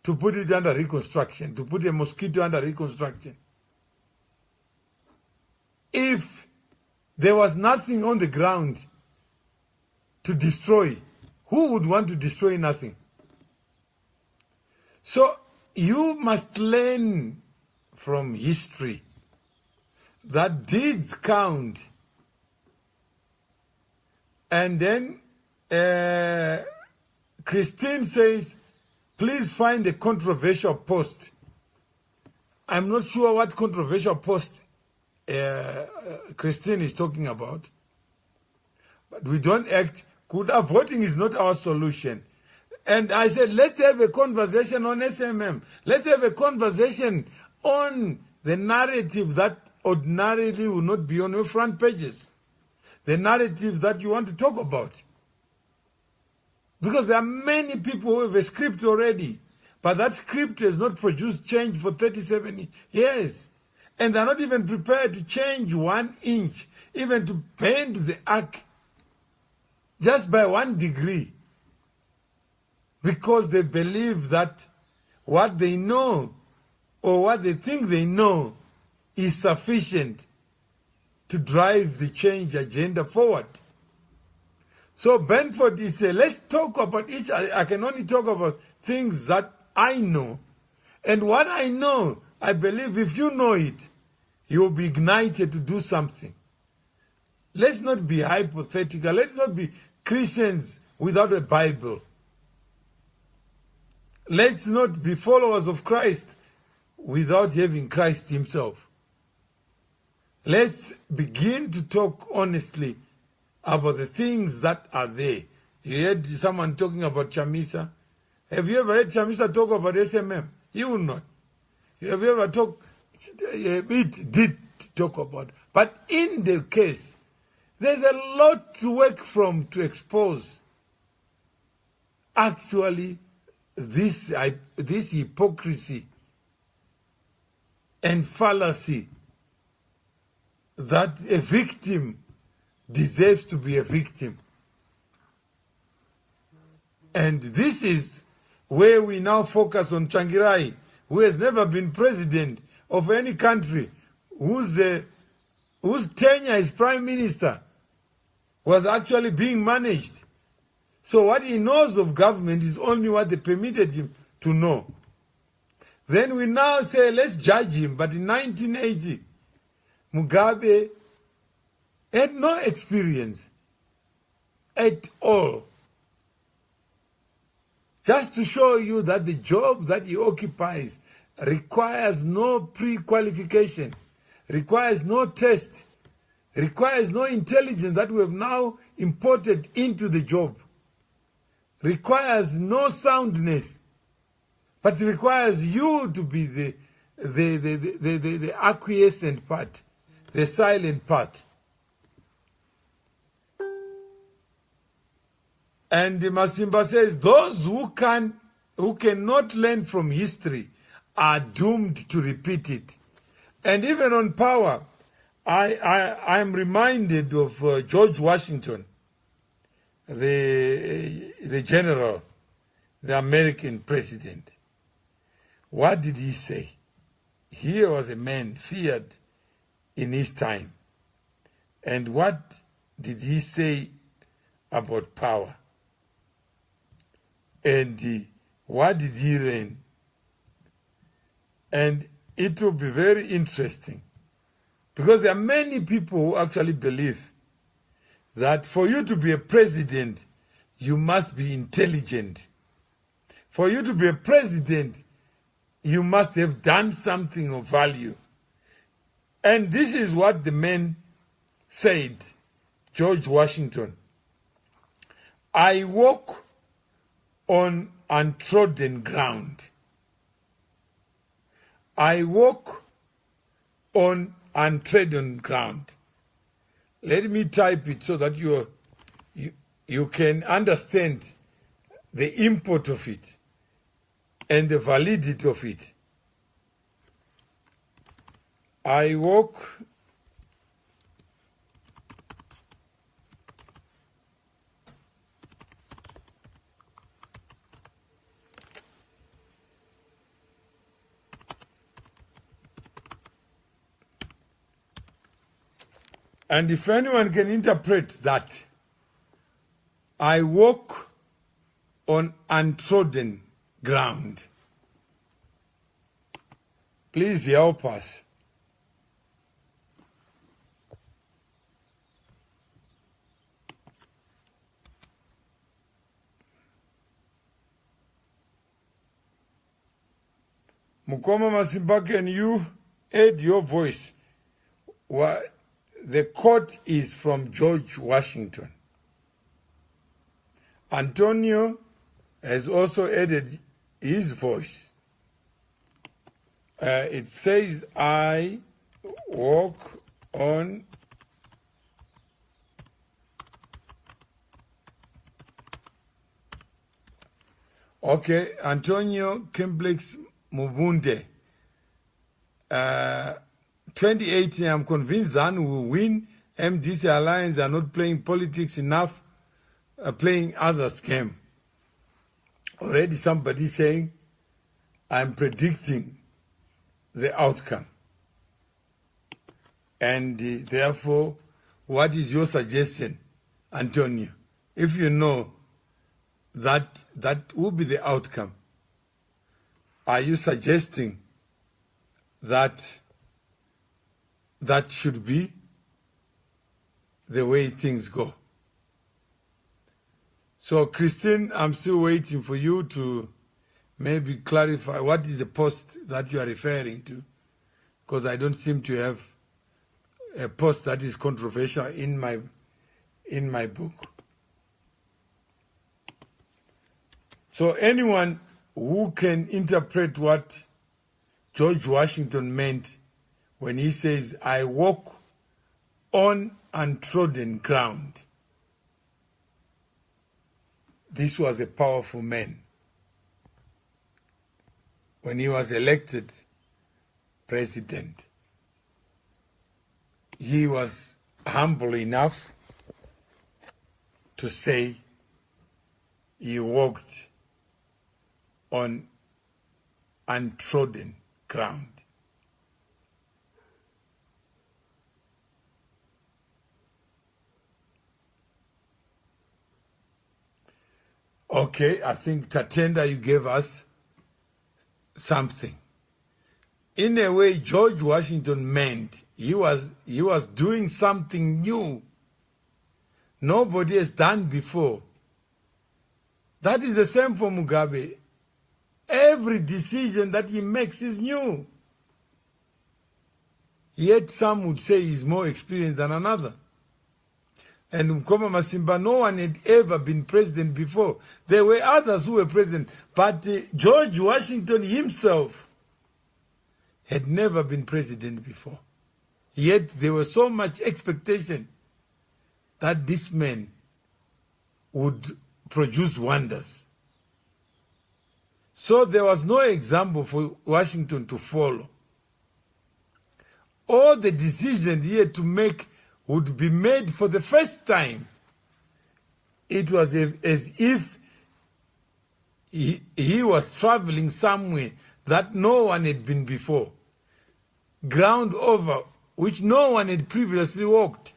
to put it under reconstruction, to put a mosquito under reconstruction? If there was nothing on the ground to destroy, who would want to destroy nothing? So you must learn from history that deeds count. And then Christine says, please find a controversial post. I'm not sure what controversial post Christine is talking about. But we don't act. Kuda, voting is not our solution. And I said, let's have a conversation on SMM. Let's have a conversation on the narrative that ordinarily will not be on your front pages. The narrative that you want to talk about. Because there are many people who have a script already, but that script has not produced change for 37 years. And they're not even prepared to change 1 inch, even to bend the arc just by 1 degree. Because they believe that what they know or what they think they know is sufficient to drive the change agenda forward. So Benford is saying, let's talk about each. I can only talk about things that I know. And what I know, I believe if you know it, you will be ignited to do something. Let's not be hypothetical. Let's not be Christians without a Bible. Let's not be followers of Christ without having Christ himself. Let's begin to talk honestly about the things that are there. You heard someone talking about Chamisa, Have you ever heard Chamisa talk about SMM? He will not. Have you ever talked? It did talk about. But in the case, there's a lot to work from to expose actually this hypocrisy and fallacy that a victim deserves to be a victim. And this is where we now focus on Tsvangirai, who has never been president of any country, whose tenure as prime minister was actually being managed. So what he knows of government is only what they permitted him to know. Then we now say, let's judge him. But in 1980, Mugabe had no experience at all. Just to show you that the job that he occupies requires no pre-qualification, requires no test, requires no intelligence that we have now imported into the job, requires no soundness, but requires you to be the acquiescent part, the silent part. And Msipa says, those who cannot learn from history are doomed to repeat it. And even on power, I'm reminded of George Washington, the general, the American president. What did he say? He was a man feared in his time. And what did he say about power? And what did he reign? And it will be very interesting, because there are many people who actually believe that for you to be a president, you must be intelligent. For you to be a president, you must have done something of value. And this is what the man said, George Washington. I walk on untrodden ground. I walk on untrodden ground. Let me type it so that you can understand the import of it and the validity of it. I walk and if anyone can interpret that, I walk on untrodden ground, please help us. Mukoma Msipa, can you add your voice? The quote is from George Washington. Antonio has also added his voice. It says, I walk on okay, Antonio Complex Muvunde. 2018, I'm convinced ZANU will win. MDC Alliance are not playing politics enough, playing others' game. Already somebody saying, I'm predicting the outcome. And therefore, what is your suggestion, Antonio? If you know that will be the outcome, are you suggesting that that should be the way things go? So, Christine, I'm still waiting for you to maybe clarify what is the post that you are referring to, because I don't seem to have a post that is controversial in my book. So anyone who can interpret what George Washington meant when he says, I walk on untrodden ground. This was a powerful man. When he was elected president, he was humble enough to say he walked on untrodden ground. Okay, I think Tatenda, you gave us something. In a way, George Washington meant he was doing something new. Nobody has done before. That is the same for Mugabe. Every decision that he makes is new. Yet some would say he's more experienced than another. And Mkoma Masimba, no one had ever been president before. There were others who were president, but George Washington himself had never been president before. Yet there was so much expectation that this man would produce wonders. So there was no example for Washington to follow. All the decisions he had to make would be made for the first time. It was as if he was traveling somewhere that no one had been before. Ground over which no one had previously walked.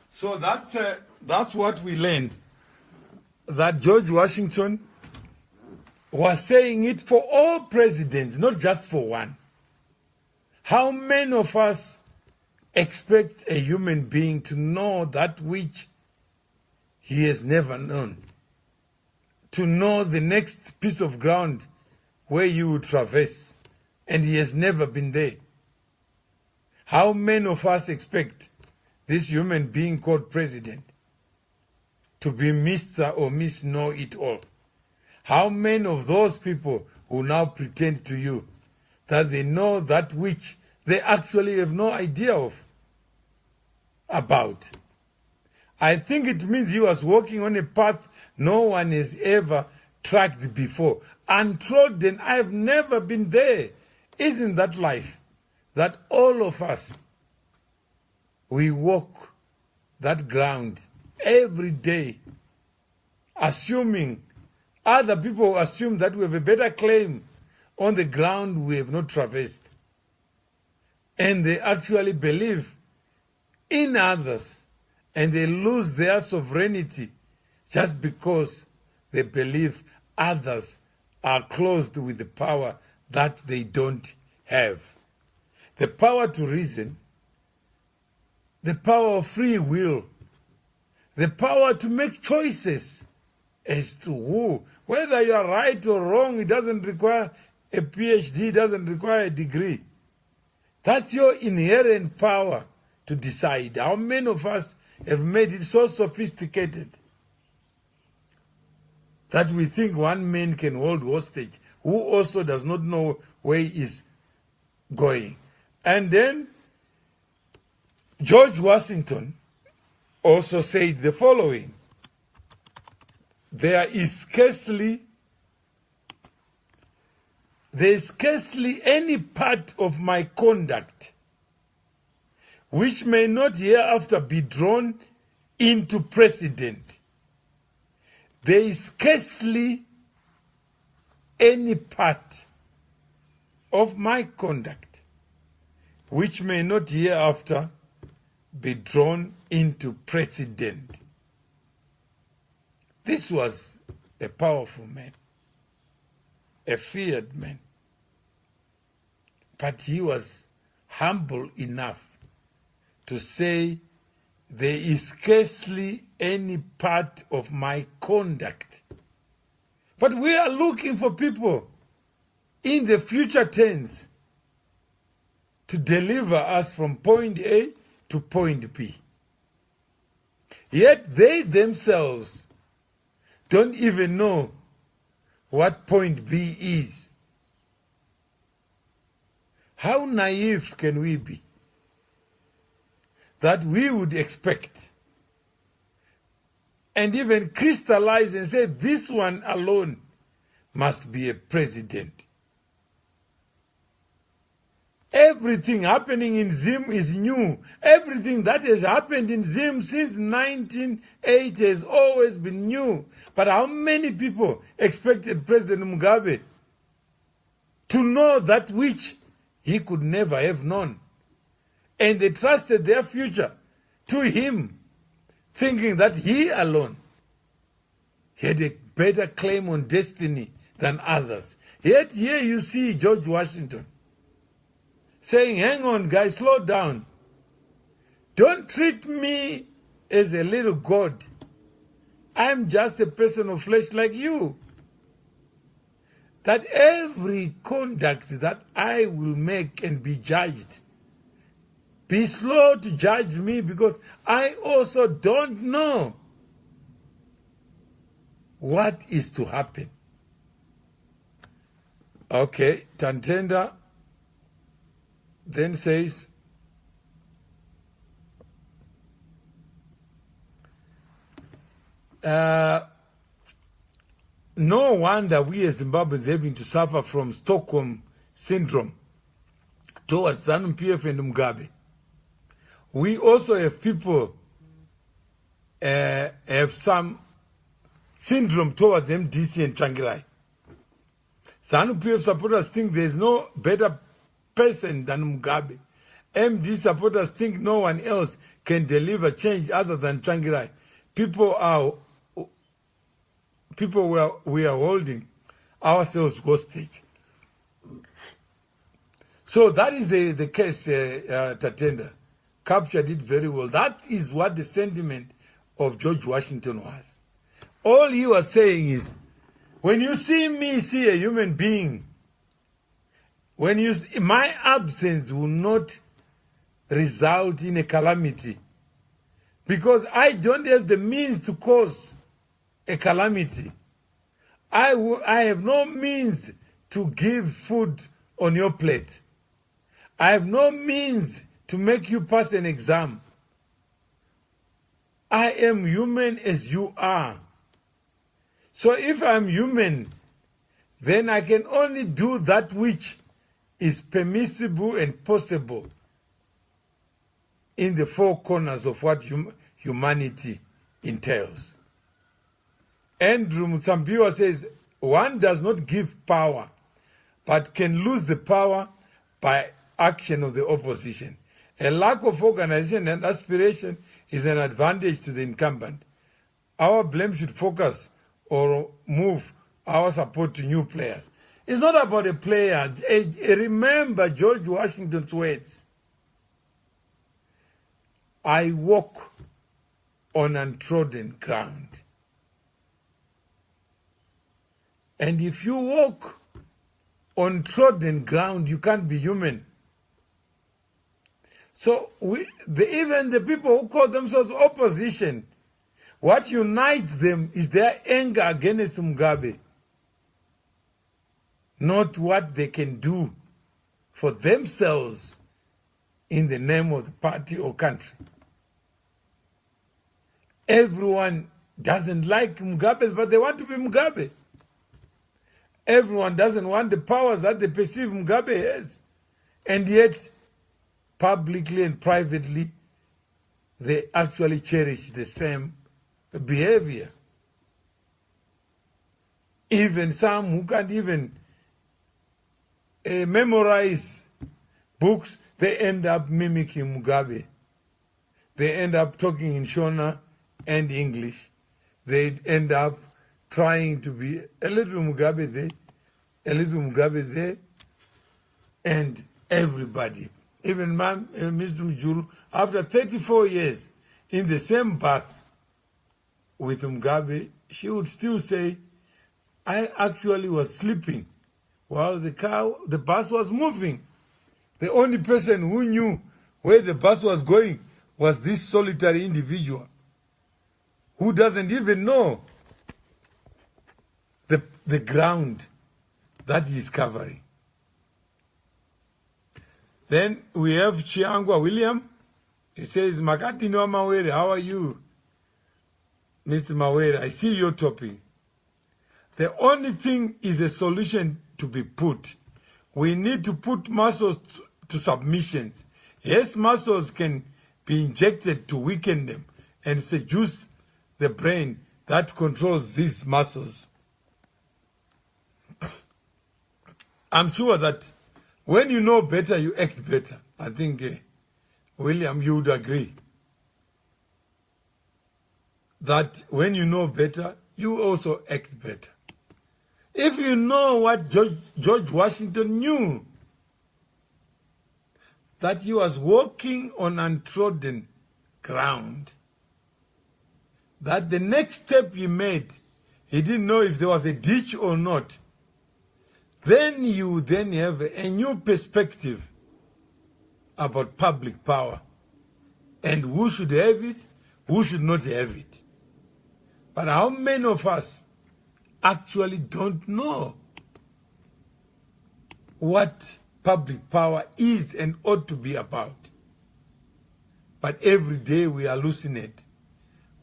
So that's what we learned. That George Washington was saying it for all presidents, not just for one. How many of us expect a human being to know that which he has never known? To know the next piece of ground where you will traverse, and he has never been there. How many of us expect this human being called president to be Mr. or Miss Know-It-All? How many of those people who now pretend to you that they know that which they actually have no idea about? I think it means he was walking on a path no one has ever tracked before. Untrodden, I've never been there. Isn't that life? That all of us, we walk that ground every day, assuming other people assume that we have a better claim on the ground we have not traversed. And they actually believe in others, and they lose their sovereignty just because they believe others are clothed with the power that they don't have. The power to reason, the power of free will, the power to make choices as to who. Whether you are right or wrong, it doesn't require a PhD, it doesn't require a degree. That's your inherent power to decide. How many of us have made it so sophisticated that we think one man can hold hostage, who also does not know where he is going? And then George Washington also said the following: there is scarcely any part of my conduct which may not hereafter be drawn into precedent. There is scarcely any part of my conduct which may not hereafter be drawn into precedent. This was a powerful man, a feared man, but he was humble enough to say, there is scarcely any part of my conduct. But we are looking for people in the future tense to deliver us from point A to point B. Yet they themselves don't even know what point B is. How naive can we be that we would expect and even crystallize and say this one alone must be a president? Everything happening in Zim is new. Everything that has happened in Zim since 1980 has always been new. But how many people expected President Mugabe to know that which he could never have known? And they trusted their future to him, thinking that he alone had a better claim on destiny than others. Yet here you see George Washington saying, hang on guys, slow down. Don't treat me as a little god. I'm just a person of flesh like you. That every conduct that I will make and be judged, be slow to judge me, because I also don't know what is to happen. Okay, Tantenda then says, no wonder we as Zimbabweans having to suffer from Stockholm syndrome towards ZANU-PF and Mugabe. We also have people have some syndrome towards MDC and Tsvangirai. ZANU-PF supporters think there is no better person than Mugabe. MD supporters think no one else can deliver change other than Tsvangirai. We are holding ourselves hostage. So that is the case, Tatenda. Captured it very well. That is what the sentiment of George Washington was. All he was saying is, when you see me, see a human being, my absence will not result in a calamity, because I don't have the means to cause a calamity. I have no means to give food on your plate. I have no means to make you pass an exam. I am human as you are. So if I'm human, then I can only do that which is permissible and possible in the four corners of what humanity entails. Andrew Mutsambiwa says, one does not give power, but can lose the power by action of the opposition. A lack of organization and aspiration is an advantage to the incumbent. Our blame should focus or move our support to new players. It's not about a player. Remember George Washington's words. I walk on untrodden ground. And if you walk on trodden ground, you can't be human. So even the people who call themselves opposition, what unites them is their anger against Mugabe, not what they can do for themselves in the name of the party or country. Everyone doesn't like Mugabe, but they want to be Mugabe. Everyone doesn't want the powers that they perceive Mugabe has. And yet, publicly and privately, they actually cherish the same behavior. Even some who can't even memorize books, they end up mimicking Mugabe. They end up talking in Shona and English. They end up trying to be a little Mugabe there, a little Mugabe there, and everybody. Even Mr. Mjuru, after 34 years in the same bus with Mugabe, she would still say, I actually was sleeping while the bus was moving. The only person who knew where the bus was going was this solitary individual who doesn't even know the ground that he is covering. Then we have Chiangwa William. He says, Makati no Mawere, how are you? Mr. Mawere, I see your topic. The only thing is a solution to be put. We need to put muscles to submissions. Yes, muscles can be injected to weaken them and seduce the brain that controls these muscles. I'm sure that when you know better, you act better. I think, William, you would agree that when you know better, you also act better. If you know what George Washington knew, that he was walking on untrodden ground, that the next step he made, he didn't know if there was a ditch or not, then you then have a new perspective about public power and who should have it, who should not have it. But how many of us actually don't know what public power is and ought to be about? But every day we hallucinate.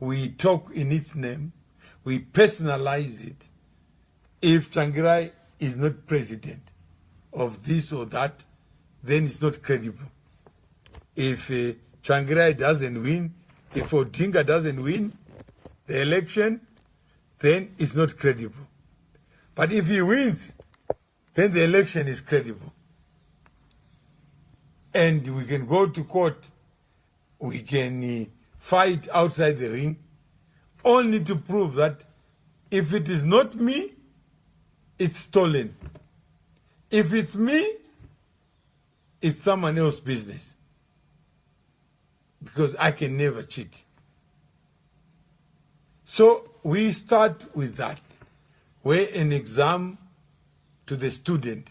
We talk in its name. We personalize it. If Tsvangirai is not president of this or that, then it's not credible. If Tsvangirai doesn't win, if Odinga doesn't win the election, then it's not credible. But if he wins, then the election is credible. And we can go to court, we can fight outside the ring, only to prove that if it is not me, it's stolen. If it's me, it's someone else's business. Because I can never cheat. So we start with that, where an exam to the student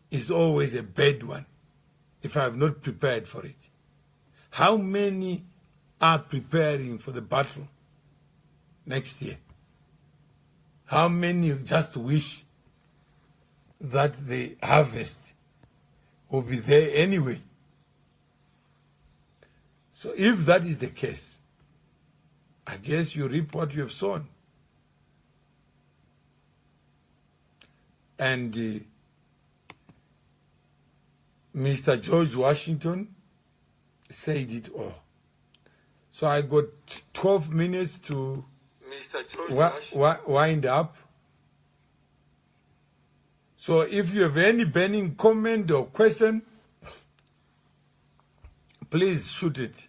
is always a bad one if I have not prepared for it. How many are preparing for the battle next year? How many just wish that the harvest will be there anyway? So if that is the case, I guess you reap what you have sown. And Mr. George Washington said it all. So I got 12 minutes to wind up. So if you have any burning comment or question, please shoot it.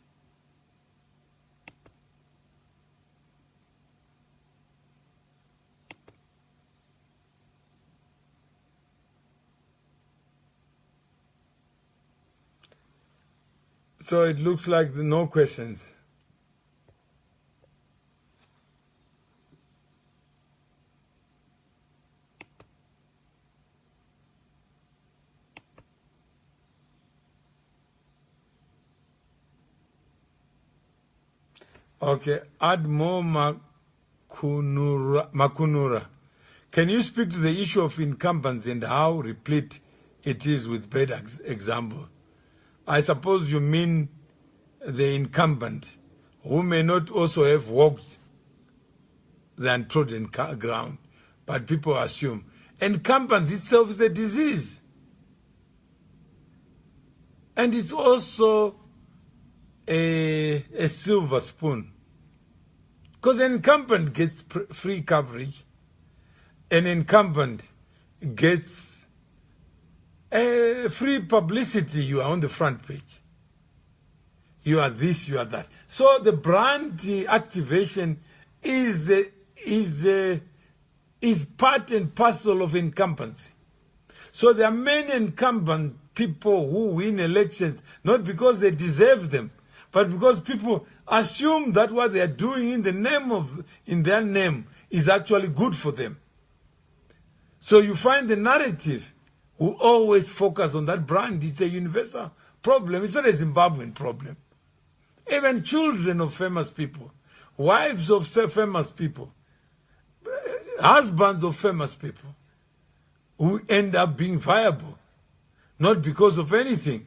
So it looks like no questions. Okay, add more Makunura. Can you speak to the issue of incumbents and how replete it is with bad example? I suppose you mean the incumbent who may not also have walked the untrodden ground, but people assume. Incumbents itself is a disease. And it's also a silver spoon. Because an incumbent gets free coverage, an incumbent gets free publicity. You are on the front page. You are this, you are that. So the brand activation is part and parcel of incumbency. So there are many incumbent people who win elections, not because they deserve them, but because people assume that what they are doing in their name is actually good for them. So you find the narrative who always focus on that brand. It's a universal problem. It's not a Zimbabwean problem. Even children of famous people, wives of famous people, husbands of famous people, who end up being viable, not because of anything.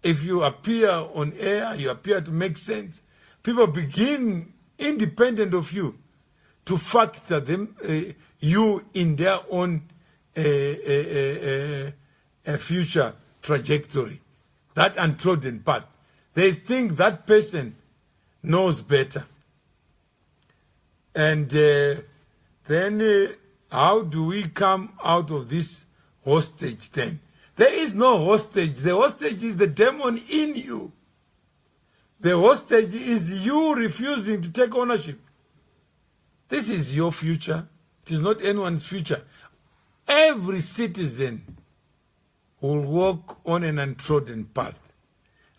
If you appear on air, you appear to make sense, people begin, independent of you, to factor them, you in their own future trajectory, that untrodden path. They think that person knows better. And then how do we come out of this hostage then? There is no hostage. The hostage is the demon in you. The hostage is you refusing to take ownership. This is your future. It is not anyone's future. Every citizen will walk on an untrodden path.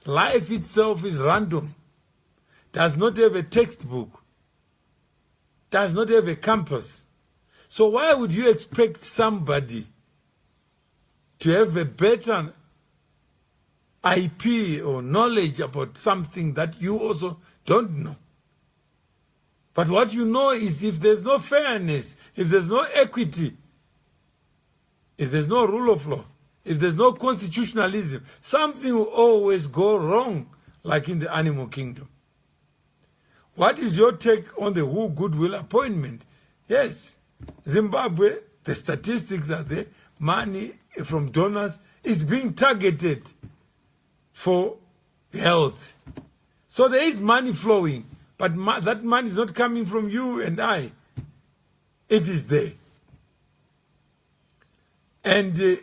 Life itself is random. Does not have a textbook. Does not have a compass. So why would you expect somebody to have a better IP or knowledge about something that you also don't know? But what you know is, if there's no fairness, if there's no equity, if there's no rule of law, if there's no constitutionalism, something will always go wrong, like in the animal kingdom. What is your take on the Who Goodwill appointment? Yes, Zimbabwe, the statistics are there, money from donors is being targeted for health. So there is money flowing, but that money is not coming from you and I. It is there. And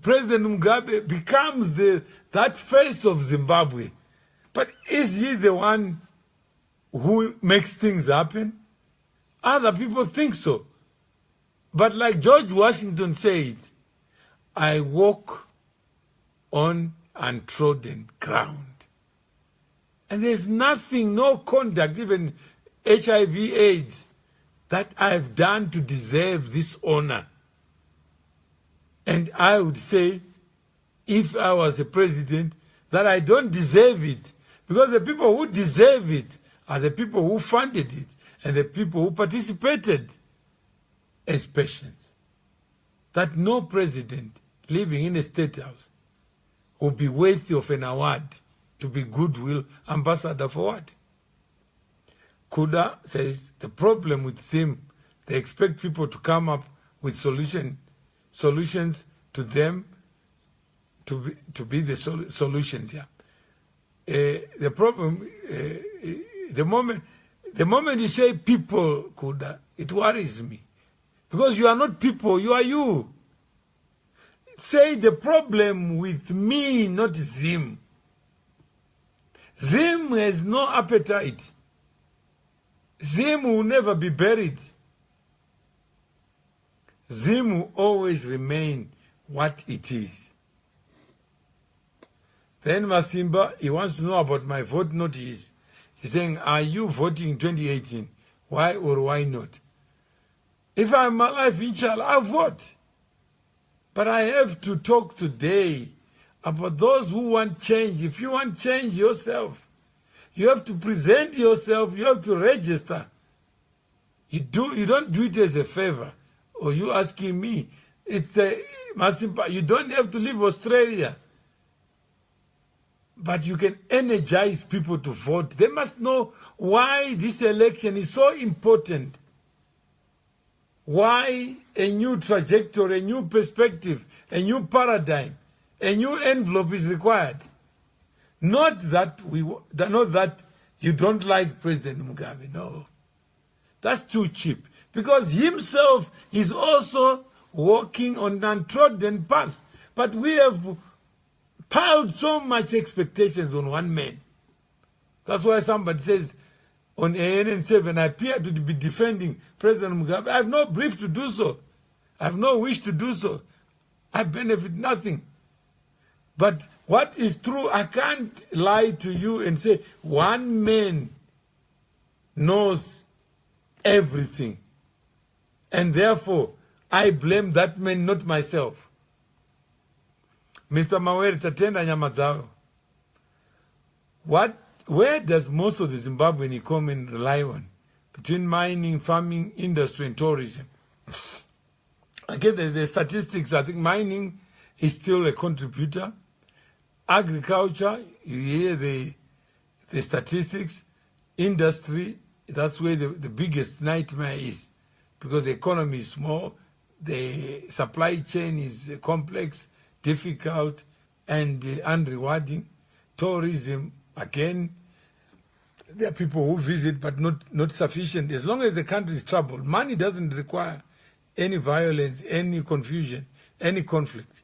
President Mugabe becomes that face of Zimbabwe. But is he the one who makes things happen? Other people think so. But like George Washington said, I walk on untrodden ground. And there's nothing, no conduct, even HIV/AIDS, that I've done to deserve this honor. And I would say, if I was a president, that I don't deserve it. Because the people who deserve it are the people who funded it and the people who participated as patients. That no president living in a state house will be worthy of an award to be goodwill ambassador for what? Kuda says the problem with Zim, they expect people to come up with solutions to them to be the solutions. Yeah. The problem, the moment you say people, Kuda, it worries me, because you are not people, you are you. Say the problem with me, not Zim. Zim has no appetite. Zim will never be buried. Zim will always remain what it is. Then Masimba, he wants to know about my vote, not his. He's saying, are you voting in 2018? Why or why not? If I'm alive, inshallah, I'll vote. But I have to talk today about those who want change. If you want change yourself, you have to present yourself, you have to register. You don't do it as a favor. Or you asking me, it's a Masimba, you don't have to leave Australia. But you can energize people to vote. They must know why this election is so important. Why a new trajectory, a new perspective, a new paradigm, a new envelope is required. Not that you don't like President Mugabe, no. That's too cheap. Because himself is also walking on an untrodden path. But we have piled so much expectations on one man. That's why somebody says on ANN7, I appear to be defending President Mugabe. I have no brief to do so. I have no wish to do so. I benefit nothing. But what is true, I can't lie to you and say one man knows everything. And therefore, I blame that man, not myself. Mr. Mawere, tatenda nyama zao. Where does most of the Zimbabwean economy rely on? Between mining, farming, industry, and tourism. Again, the statistics, I think mining is still a contributor. Agriculture, you hear the statistics. Industry, that's where the biggest nightmare is, because the economy is small, the supply chain is complex, difficult, and unrewarding. Tourism, again, there are people who visit, but not sufficient. As long as the country is troubled, money doesn't require any violence, any confusion, any conflict.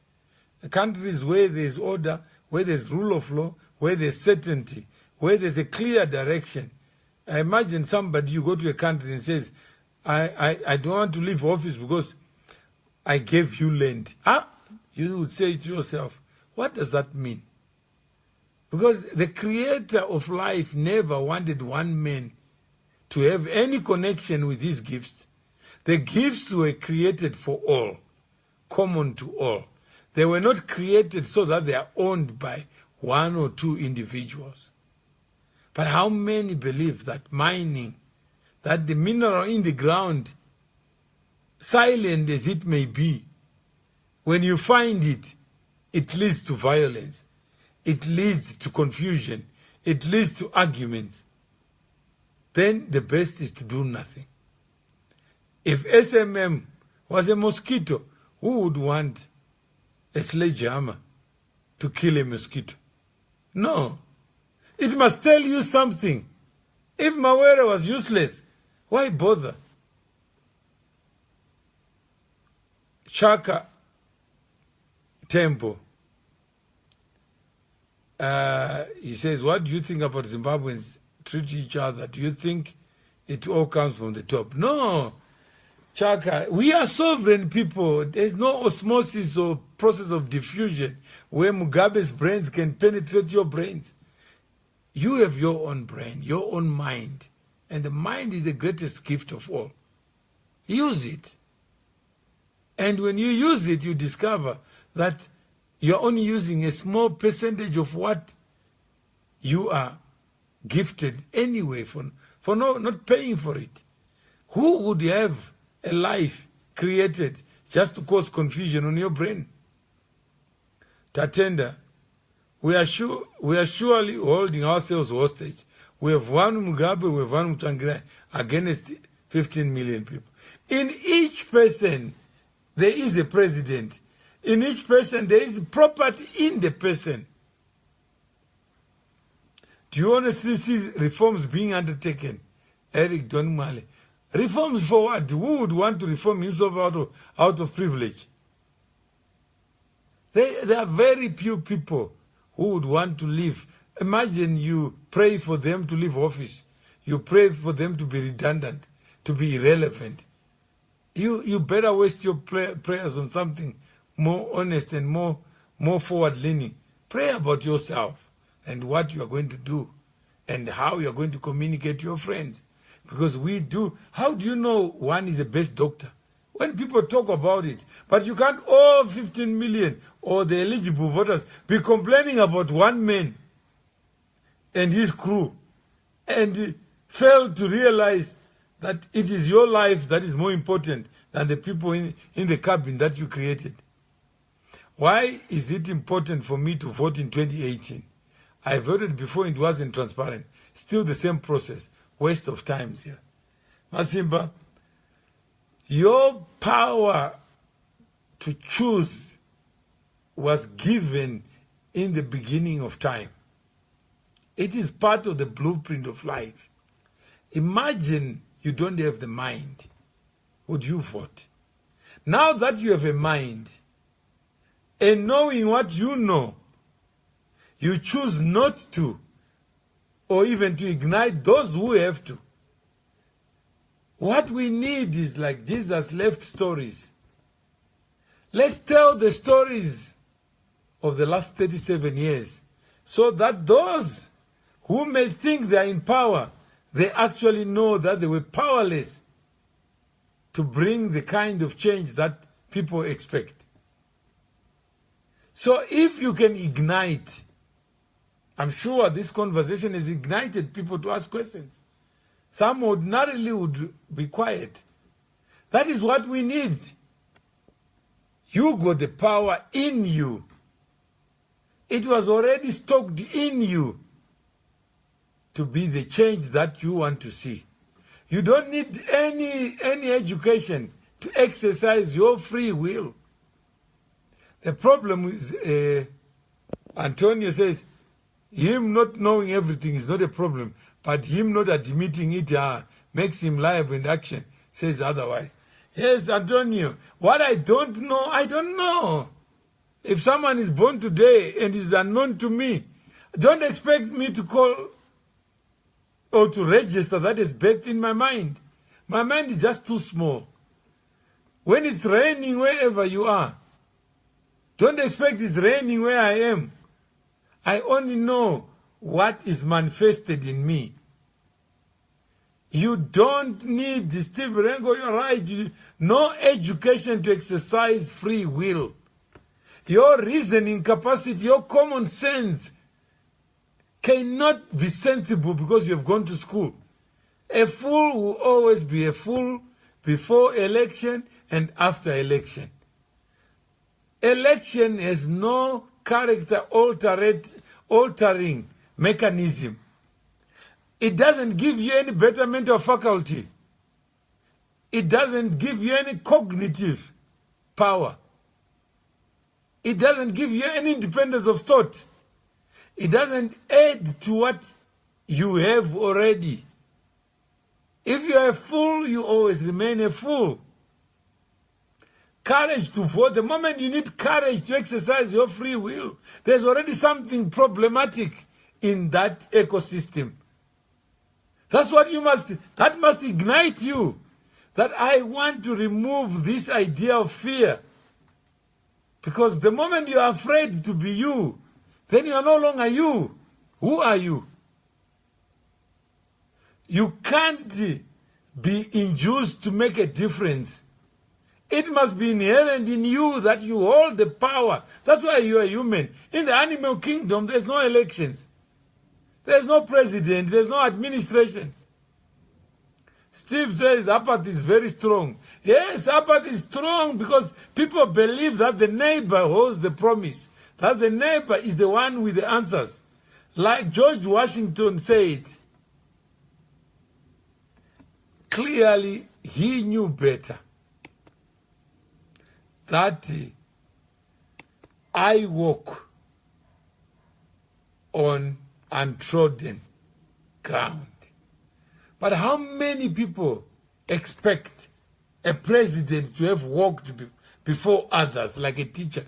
The countries where there's order, where there's rule of law, where there's certainty, where there's a clear direction. I imagine somebody, you go to a country and says, I don't want to leave office because I gave you land. You would say to yourself, what does that mean? Because the creator of life never wanted one man to have any connection with his gifts. The gifts were created for all, common to all. They were not created so that they are owned by one or two individuals. But how many believe that mining, that the mineral in the ground, silent as it may be, when you find it, it leads to violence, it leads to confusion, it leads to arguments. Then the best is to do nothing. If SMM was a mosquito, who would want a sledgehammer to kill a mosquito? No. It must tell you something. If Mawere was useless, why bother? Chaka Temple. He says, what do you think about Zimbabweans treat each other? Do you think it all comes from the top? No. Chaka, we are sovereign people. There's no osmosis or process of diffusion where Mugabe's brains can penetrate your brains. You have your own brain, your own mind. And the mind is the greatest gift of all. Use it. And when you use it, you discover that you're only using a small percentage of what you are gifted anyway for not paying for it. Who would have a life created just to cause confusion on your brain? Tatenda, we are surely holding ourselves hostage. We have one Mugabe, we have one Tsvangirai against 15 million people. In each person, there is a president. In each person, there is property in the person. Do you honestly see reforms being undertaken? Eric Donmale. Reforms for what? Who would want to reform himself out of privilege? There are very few people who would want to live. Imagine you pray for them to leave office. You pray for them to be redundant, to be irrelevant. You better waste your prayers on something more honest and more forward-leaning. Pray about yourself and what you are going to do and how you are going to communicate to your friends. Because we do. How do you know one is the best doctor? When people talk about it, but you can't all 15 million or the eligible voters be complaining about one man and his crew and fail to realize that it is your life that is more important than the people in the cabin that you created. Why is it important for me to vote in 2018? I voted before, it wasn't transparent. Still the same process. Waste of time here. Masimba, your power to choose was given in the beginning of time. It is part of the blueprint of life. Imagine you don't have the mind. Would you vote? Now that you have a mind, and knowing what you know, you choose not to, or even to ignite those who have to. What we need is, like Jesus left stories. Let's tell the stories of the last 37 years so that those who may think they are in power, they actually know that they were powerless to bring the kind of change that people expect. So if you can ignite, I'm sure this conversation has ignited people to ask questions. Some ordinarily would be quiet. That is what we need. You got the power in you. It was already stocked in you to be the change that you want to see. You don't need any education to exercise your free will. The problem is, Antonio says, him not knowing everything is not a problem, but him not admitting it makes him liable in action, says otherwise. Yes, Antonio, what I don't know, I don't know. If someone is born today and is unknown to me, don't expect me to call or to register that is birth in my mind. My mind is just too small. When it's raining wherever you are, don't expect it's raining where I am. I only know what is manifested in me. You don't need, Steve Rengo, you're right. No education to exercise free will. Your reasoning capacity, your common sense cannot be sensible because you have gone to school. A fool will always be a fool before election and after election. Election has no character altering mechanism. It doesn't give you any betterment of faculty. It doesn't give you any cognitive power. It doesn't give you any independence of thought. It doesn't add to what you have already. If you are a fool, you always remain a fool. Courage to vote. The moment you need courage to exercise your free will, there's already something problematic in that ecosystem. That's what you must, that must ignite you. That I want to remove this idea of fear. Because the moment you are afraid to be you, then you are no longer you. Who are you? You can't be induced to make a difference. It must be inherent in you that you hold the power. That's why you are human. In the animal kingdom, there's no elections. There's no president. There's no administration. Steve says apathy is very strong. Yes, apathy is strong because people believe that the neighbor holds the promise. That the neighbor is the one with the answers. Like George Washington said, clearly he knew better. That I walk on untrodden ground. But how many people expect a president to have walked before others like a teacher?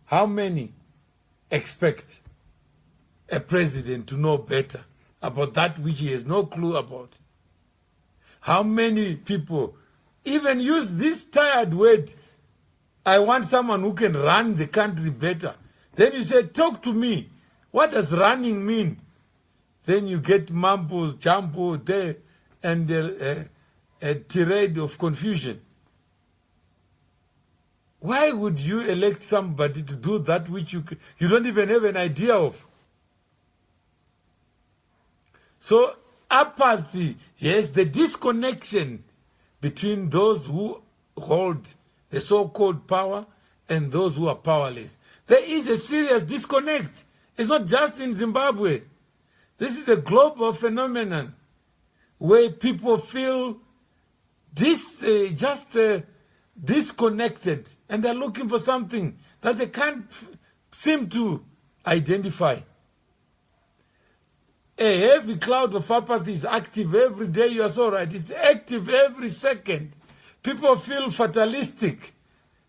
How many expect a president to know better about that which he has no clue about? How many people even use this tired word, I want someone who can run the country better. Then you say, talk to me. What does running mean? Then you get mumbo jumbo there and a tirade of confusion. Why would you elect somebody to do that which you don't even have an idea of? So apathy, yes, the disconnection between those who hold the so-called power and those who are powerless. There is a serious disconnect. It's not just in Zimbabwe. This is a global phenomenon where people feel disconnected and they're looking for something that they can't seem to identify. A heavy cloud of apathy is active every day. You are so right. It's active every second. People feel fatalistic,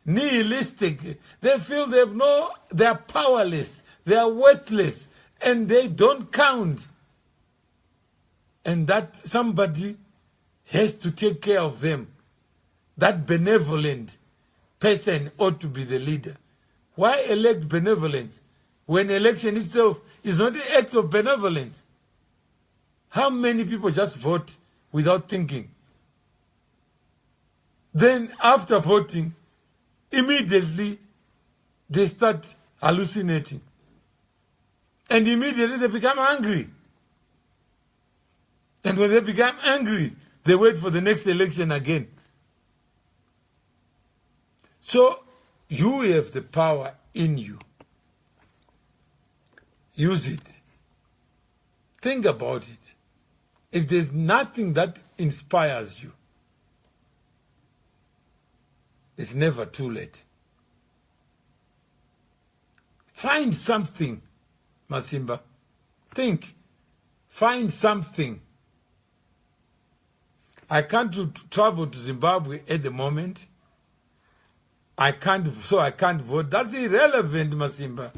nihilistic. They feel they are powerless, they are worthless, and they don't count. And that somebody has to take care of them. That benevolent person ought to be the leader. Why elect benevolence when election itself is not an act of benevolence? How many people just vote without thinking? Then after voting, immediately they start hallucinating. And immediately they become angry. And when they become angry, they wait for the next election again. So you have the power in you. Use it. Think about it. If there's nothing that inspires you, it's never too late. Find something, Masimba. Think. Find something. I can't travel to Zimbabwe at the moment. I can't vote. That's irrelevant, Masimba.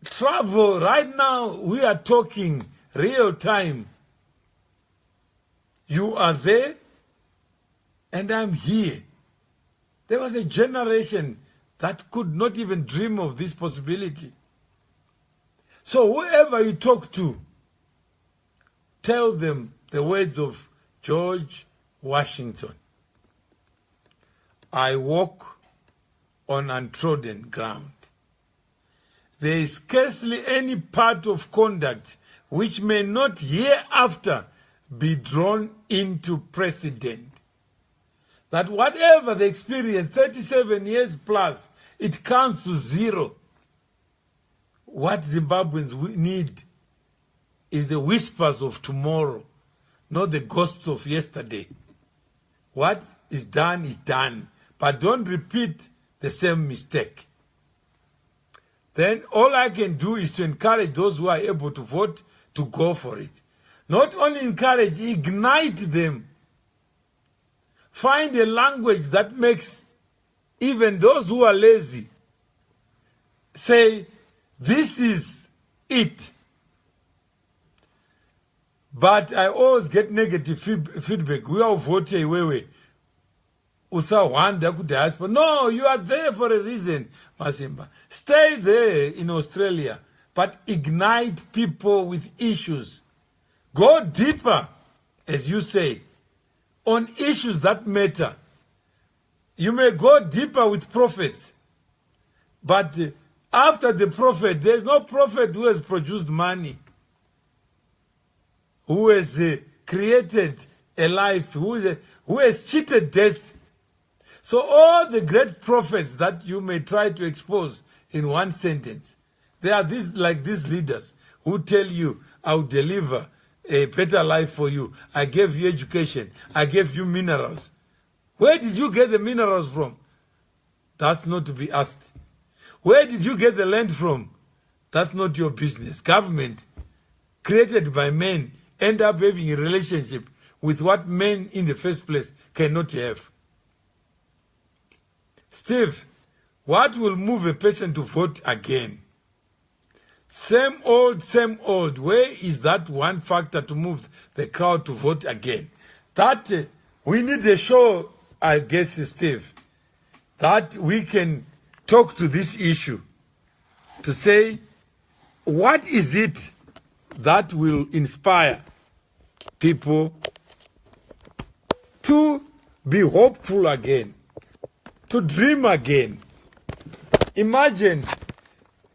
Travel. Right now, we are talking real time. You are there, and I'm here. There was a generation that could not even dream of this possibility. So whoever you talk to, tell them the words of George Washington. I walk on untrodden ground. There is scarcely any part of conduct which may not hereafter be drawn into precedent. That whatever they experience, 37 years plus, it counts to zero. What Zimbabweans need is the whispers of tomorrow, not the ghosts of yesterday. What is done, but don't repeat the same mistake. Then all I can do is to encourage those who are able to vote to go for it. Not only encourage, ignite them. Find a language that makes even those who are lazy say, this is it. But I always get negative feedback. We are voting away. No, you are there for a reason, Masimba. Stay there in Australia, but ignite people with issues. Go deeper, as you say, on issues that matter. You may go deeper with prophets, but after the prophet, there's no prophet who has produced money, who has created a life, who has cheated death. So all the great prophets that you may try to expose in one sentence, they are these leaders who tell you, I'll deliver a better life for you. I gave you education. I gave you minerals. Where did you get the minerals from? That's not to be asked. Where did you get the land from? That's not your business. Government, created by men, end up having a relationship with what men in the first place cannot have. Steve, what will move a person to vote again? Same old. Where is that one factor to move the crowd to vote again? That we need a show, I guess, Steve, that we can talk to this issue to say, what is it that will inspire people to be hopeful again, to dream again? Imagine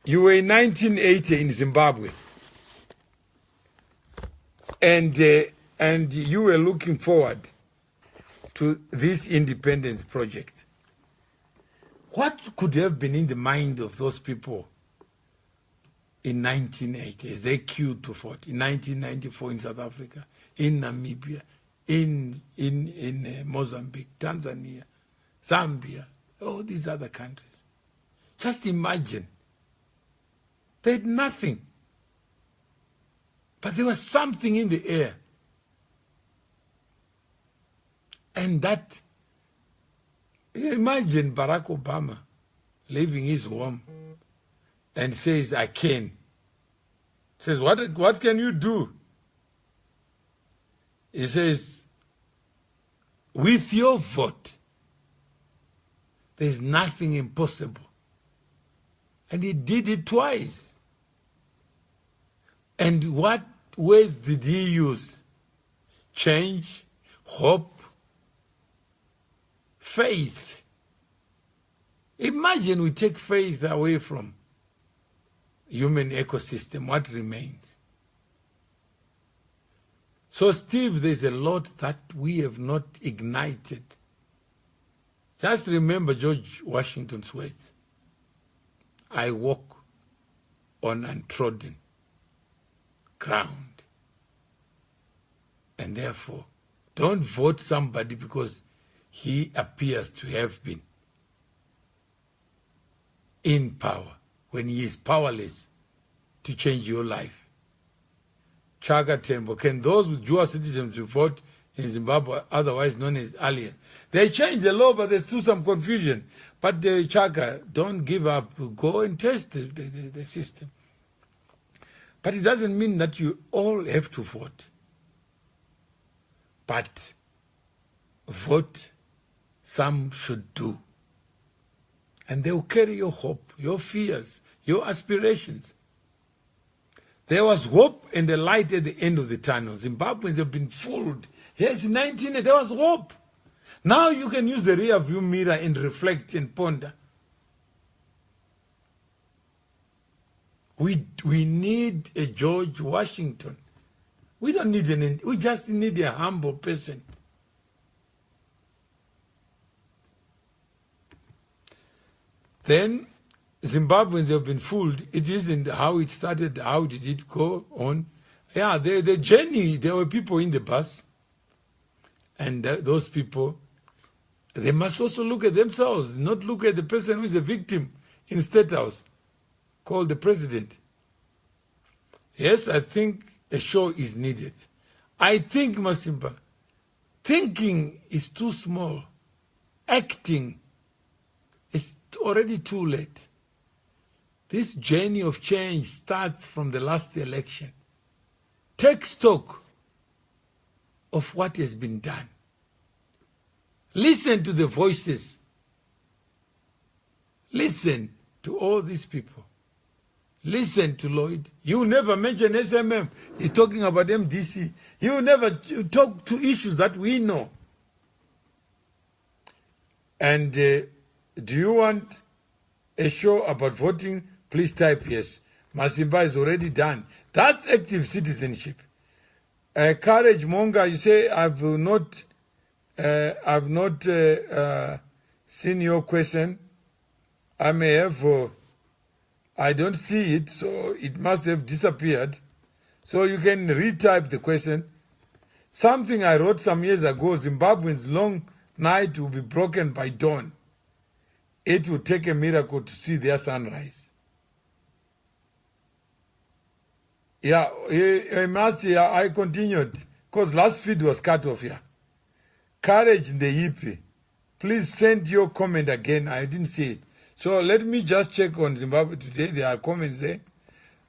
you were in 1980 in Zimbabwe, and you were looking forward to this independence project. What could have been in the mind of those people in 1980 as they queued to vote? In 1994 in South Africa, in Namibia, in Mozambique, Tanzania, Zambia, all these other countries. Just imagine. They had nothing. But there was something in the air. And that, imagine Barack Obama leaving his home and says, I can. Says, what can you do? He says, with your vote, there's nothing impossible. And he did it twice. And what words did he use? Change, hope, faith. Imagine we take faith away from human ecosystem, what remains? So, Steve, there's a lot that we have not ignited. Just remember George Washington's words. I walk on untrodden ground. And therefore, don't vote somebody because he appears to have been in power when he is powerless to change your life. Chaga Tembo, can those with dual citizenship vote in Zimbabwe, otherwise known as aliens? They changed the law, but there's still some confusion. But the Chaga, don't give up. Go and test the system. But it doesn't mean that you all have to vote. But vote, some should do. And they will carry your hope, your fears, your aspirations. There was hope and a light at the end of the tunnel. Zimbabweans have been fooled. Yes, in 1980, there was hope. Now you can use the rear view mirror and reflect and ponder. We need a George Washington. We don't need we just need a humble person. Then Zimbabweans have been fooled. It isn't how it started, how did it go on. Yeah, the journey, there were people in the bus. And those people, they must also look at themselves, not look at the person who is a victim in State House, called the president. Yes, I think a show is needed. I think, Msipa, thinking is too small. Acting is already too late. This journey of change starts from the last election. Take stock of what has been done. Listen to the voices. Listen to all these people. Listen to Lloyd. You never mention SMM. He's talking about MDC. You never talk to issues that we know. And do you want a show about voting? Please type yes. Msipa is already done. That's active citizenship. Courage Monga, you say I've not seen your question. I may have. I don't see it, so it must have disappeared. So you can retype the question. Something I wrote some years ago: Zimbabweans' long night will be broken by dawn. It will take a miracle to see their sunrise. Yeah, I continued because last feed was cut off here. Courage in the hippie. Please send your comment again. I didn't see it. So let me just check on Zimbabwe today. There are comments there.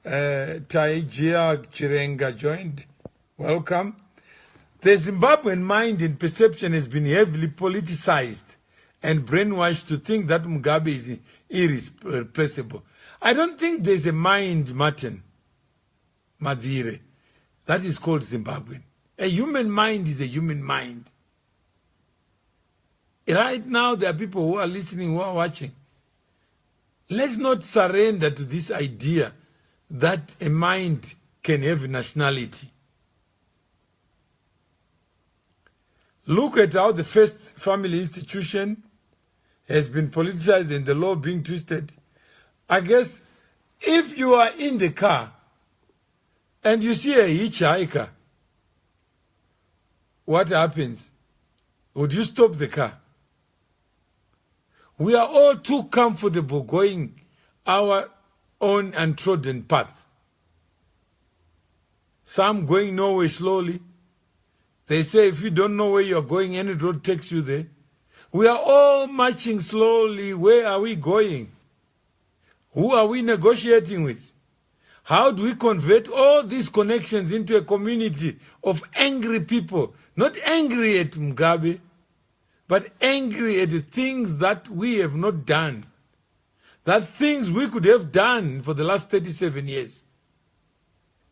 Taijia Chirenga joined. Welcome. The Zimbabwean mind and perception has been heavily politicized and brainwashed to think that Mugabe is irreplaceable. I don't think there's a mind, Martin Madzire, that is called Zimbabwean. A human mind is a human mind. Right now, there are people who are listening, who are watching. Let's not surrender to this idea that a mind can have nationality. Look at how the first family institution has been politicized and the law being twisted. I guess if you are in the car and you see a hitchhiker, what happens? Would you stop the car? We are all too comfortable going our own untrodden path. Some going nowhere slowly. They say if you don't know where you're going, any road takes you there. We are all marching slowly. Where are we going? Who are we negotiating with? How do we convert all these connections into a community of angry people? Not angry at Mugabe, but angry at the things that we have not done. That things we could have done for the last 37 years.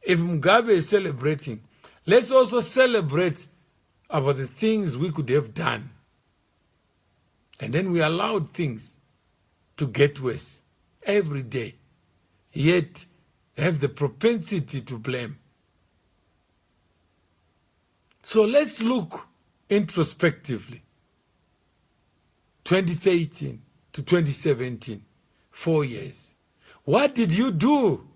If Mugabe is celebrating, let's also celebrate about the things we could have done. And then we allowed things to get worse every day, yet have the propensity to blame. So let's look introspectively. 2013 to 2017, 4 years. What did you do?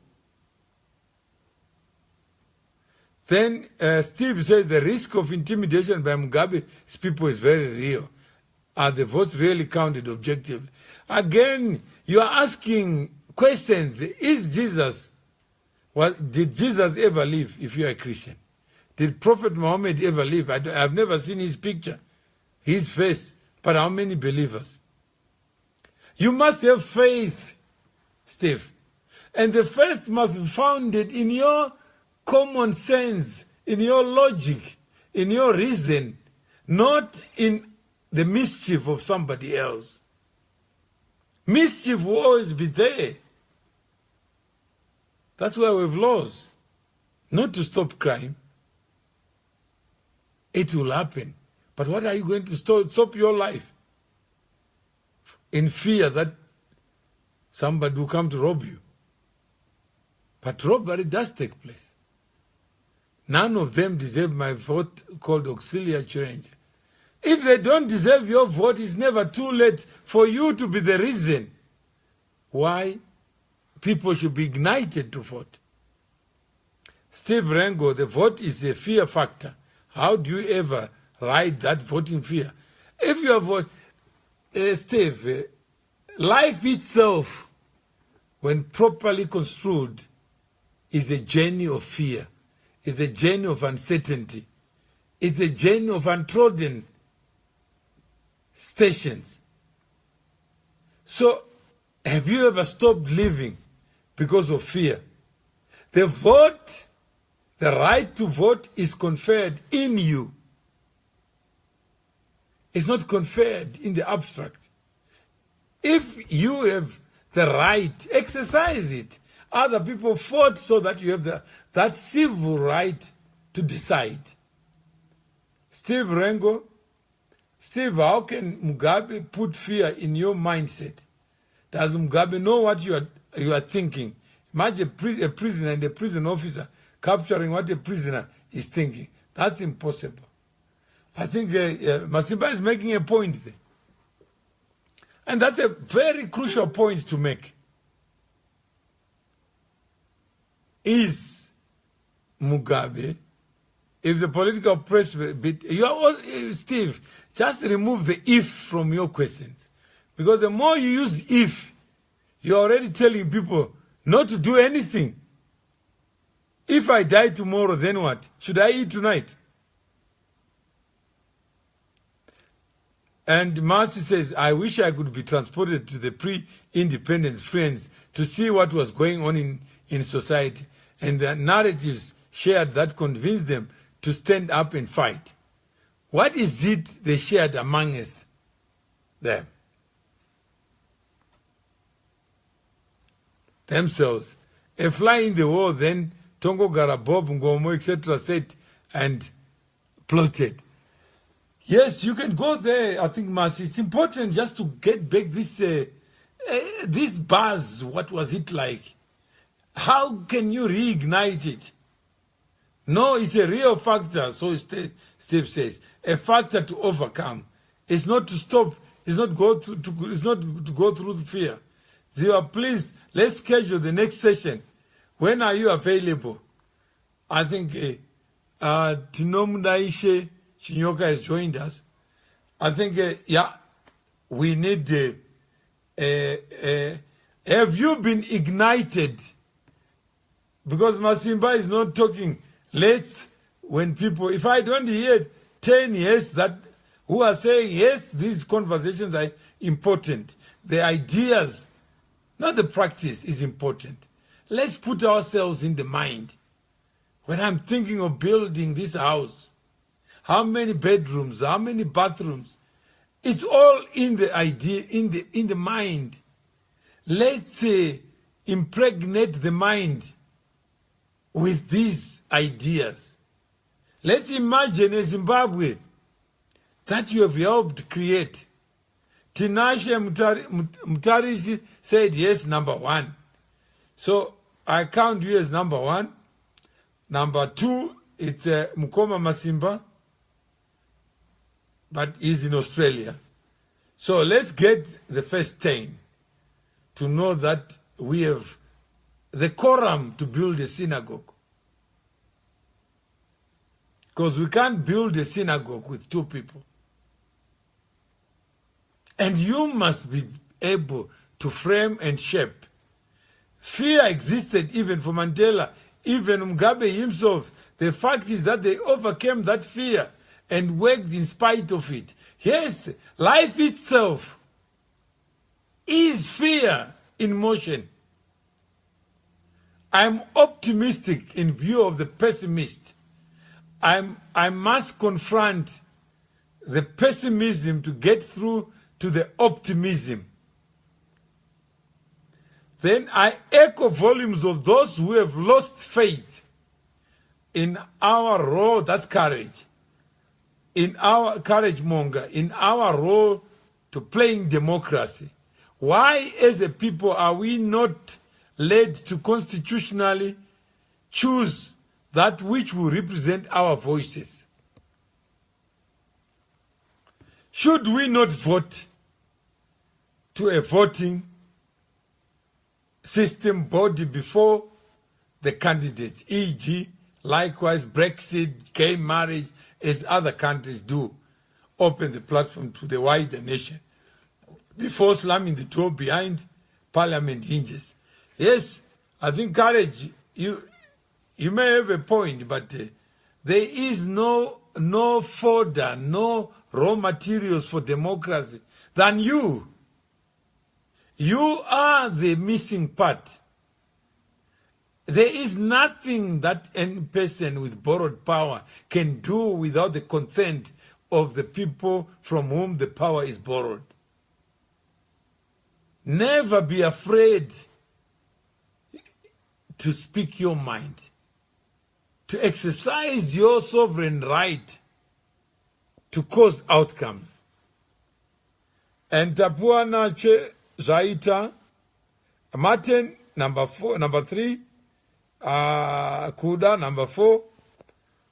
Then Steve says the risk of intimidation by Mugabe's people is very real. Are the votes really counted objectively? Again, you are asking questions. Is Jesus, did Jesus ever live if you are a Christian? Did Prophet Muhammad ever live? I've never seen his picture, his face, but how many believers? You must have faith, Steve. And the faith must be founded in your common sense, in your logic, in your reason, not in the mischief of somebody else. Mischief will always be there. That's why we've laws. Not to stop crime. It will happen. But what are you going to stop your life? In fear that somebody will come to rob you. But robbery does take place. None of them deserve my vote called auxiliary change. If they don't deserve your vote, it's never too late for you to be the reason why people should be ignited to vote. Steve Rengo, the vote is a fear factor. How do you ever ride that voting fear? If you vote, Steve, life itself, when properly construed, is a journey of fear. It's a journey of uncertainty. It's a journey of untrodden stations. So, have you ever stopped living because of fear? The vote, the right to vote is conferred in you. It's not conferred in the abstract. If you have the right, exercise it. Other people fought so that you have that civil right to decide. Steve Rengo, Steve, how can Mugabe put fear in your mindset? Does Mugabe know what you are thinking? Imagine a prisoner and a prison officer capturing what a prisoner is thinking. That's impossible. I think Msipa is making a point there. And that's a very crucial point to make. Is Mugabe, if the political press bit, you are all, Steve, just remove the if from your questions. Because the more you use if, you're already telling people not to do anything. If I die tomorrow, then what? Should I eat tonight? And Marcy says, I wish I could be transported to the pre-independence friends to see what was going on in society and the narratives shared that convinced them to stand up and fight. What is it they shared amongst them? Themselves. A fly in the wall, then Tongo Garabob, Ngomo, etc. said and plotted. Yes, you can go there, I think, Marcy. It's important just to get back this buzz. What was it like? How can you reignite it? No, it's a real factor, so Steve says. A factor to overcome. It's not to stop. It's not it's not to go through the fear. Ziwa, please, let's schedule the next session. When are you available? I think Tinomdaishe Shinyoka has joined us. I think, yeah, we need... have you been ignited? Because Masimba is not talking late when people... If I don't hear 10 yes that who are saying, yes, these conversations are important. The ideas, not the practice, is important. Let's put ourselves in the mind. When I'm thinking of building this house, how many bedrooms, how many bathrooms? It's all in the idea, in the mind. Let's impregnate the mind with these ideas. Let's imagine a Zimbabwe that you have helped create. Tinashe Mutarisi said yes, number 1. So I count you as number 1. Number 2, it's Mukoma Masimba, but he's in Australia. So let's get the first 10 to know that we have the quorum to build a synagogue. Because we can't build a synagogue with 2 people. And you must be able to frame and shape. Fear existed even for Mandela, even Mugabe himself. The fact is that they overcame that fear and worked in spite of it. Yes, life itself is fear in motion. I'm optimistic in view of the pessimist. I must confront the pessimism to get through to the optimism. Then I echo volumes of those who have lost faith in our role, that's courage, in our courage monger, in our role to playing democracy. Why as a people are we not led to constitutionally choose that which will represent our voices? Should we not vote to a voting system body before the candidates, e.g., likewise Brexit, gay marriage, as other countries do, open the platform to the wider nation before slamming the door behind parliament hinges? Yes, I think courage, you may have a point, but there is no fodder, no raw materials for democracy than you. You are the missing part. There is nothing that any person with borrowed power can do without the consent of the people from whom the power is borrowed. Never be afraid to speak your mind, to exercise your sovereign right to cause outcomes. And Tapuana Che Zaita, Martin, number 3, Kuda, number 4.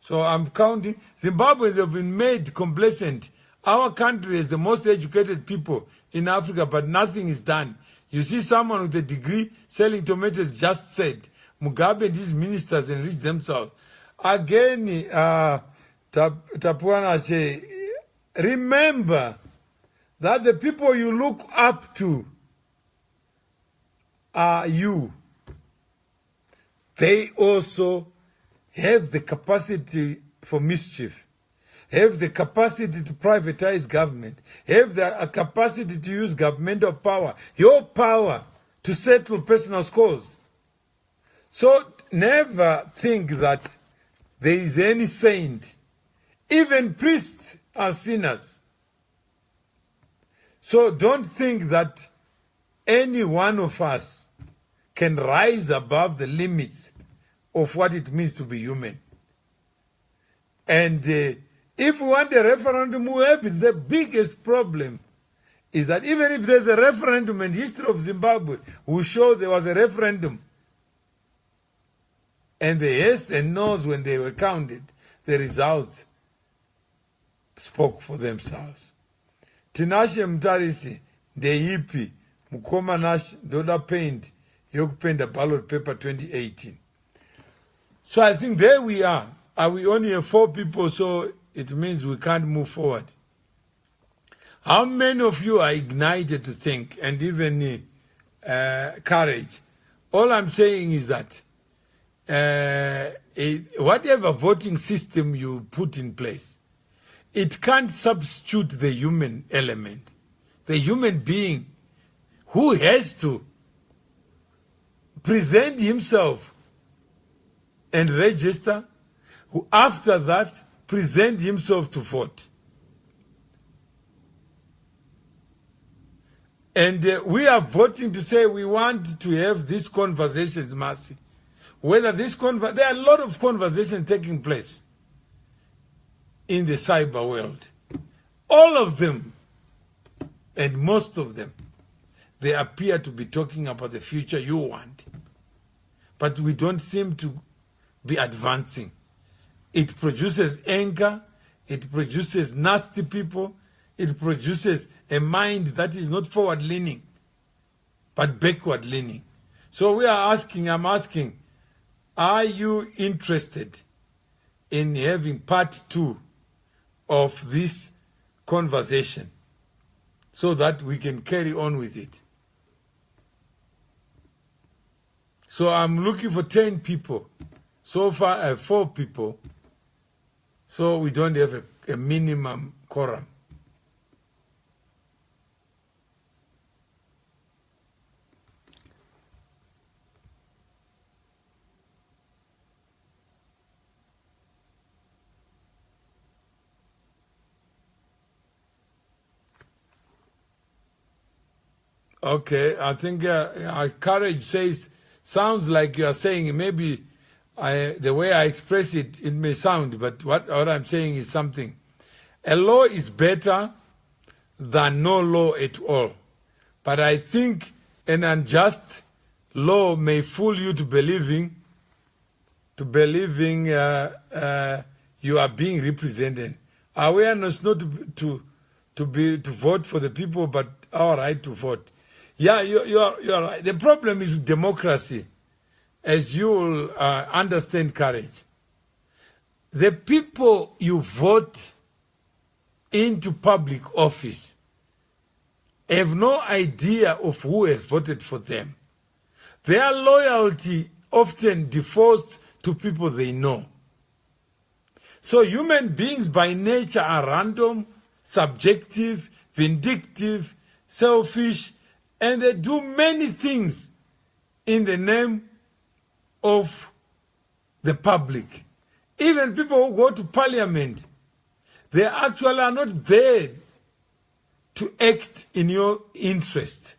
So I'm counting. Zimbabweans have been made complacent. Our country is the most educated people in Africa, but nothing is done. You see someone with a degree selling tomatoes just said, Mugabe and his ministers enrich themselves. Again, Tapuana Che, remember that the people you look up to are you. They also have the capacity for mischief, have the capacity to privatize government, have the capacity to use governmental power, your power to settle personal scores. So never think that there is any saint. Even priests are sinners. So don't think that any one of us can rise above the limits of what it means to be human. And if we want a referendum, we have it. The biggest problem is that even if there's a referendum in the history of Zimbabwe, we show there was a referendum. And the yes and no's, when they were counted, the results spoke for themselves. Tinashe Mutarisi, the hippie, Mukoma Nash, Doda Paint, Yokupenda Ballot Paper 2018. So I think there we are. We only have 4 people, so it means we can't move forward. How many of you are ignited to think and even courage? All I'm saying is that whatever voting system you put in place, it can't substitute the human element, the human being who has to present himself and register, who after that present himself to vote. And we are voting to say we want to have these conversations, Mercy. Whether this there are a lot of conversations taking place in the cyber world. All of them And most of them, they appear to be talking about the future you want. But we don't seem to be advancing. It produces anger, it produces nasty people, it produces a mind that is not forward-leaning, but backward-leaning. So I'm asking, are you interested in having part 2 of this conversation so that we can carry on with it? So I'm looking for 10 people. So far I have 4 people. So we don't have a minimum quorum. Okay, I think Courage says, sounds like you are saying, maybe the way I express it, it may sound, but what I'm saying is something. A law is better than no law at all. But I think an unjust law may fool you to believing you are being represented. Awareness not to vote for the people, but our right to vote. Yeah, you are right. The problem is democracy, as you will understand, Courage. The people you vote into public office have no idea of who has voted for them. Their loyalty often defaults to people they know. So human beings by nature are random, subjective, vindictive, selfish, and they do many things in the name of the public. Even people who go to parliament, they actually are not there to act in your interest.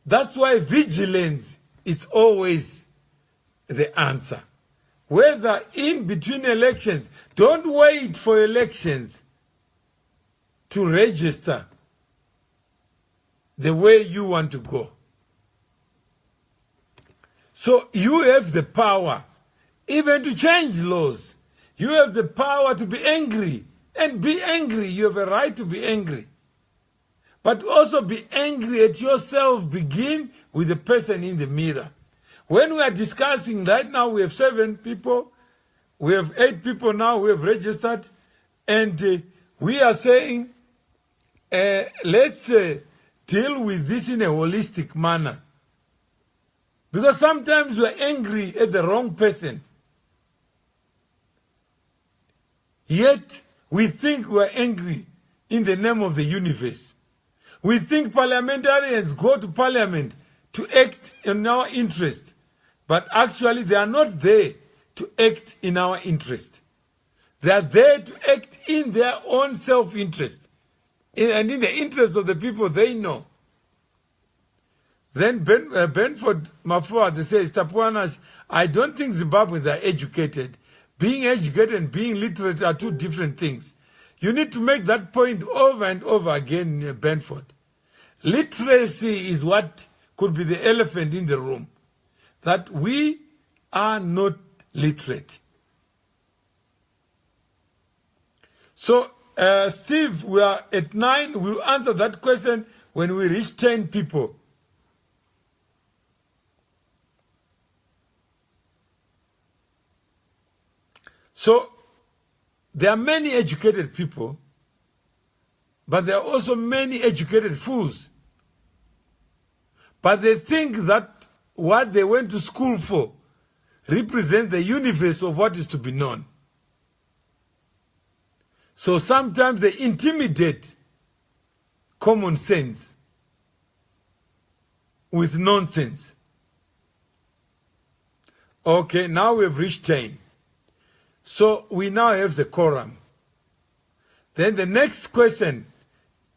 That's why vigilance is always the answer. Whether in between elections, don't wait for elections to register the way you want to go. So you have the power even to change laws. You have the power to be angry, and be angry. You have a right to be angry. But also be angry at yourself. Begin with the person in the mirror. When we are discussing right now, we have 7 people. We have 8 people now who have registered. And we are saying, let's deal with this in a holistic manner. Because sometimes we're angry at the wrong person. Yet we think we're angry in the name of the universe. We think parliamentarians go to parliament to act in our interest. But actually they are not there to act in our interest. They are there to act in their own self-interest. And in the interest of the people they know. Then Benford Mafua says, Tapuanas, I don't think Zimbabweans are educated. Being educated and being literate are 2 different things. You need to make that point over and over again, Benford. Literacy is what could be the elephant in the room. That we are not literate. So, Steve, we are at 9. We'll answer that question when we reach 10 people. So, there are many educated people, but there are also many educated fools. But they think that what they went to school for represents the universe of what is to be known. So sometimes they intimidate common sense with nonsense. Okay, now we have reached 10. So we now have the quorum. Then the next question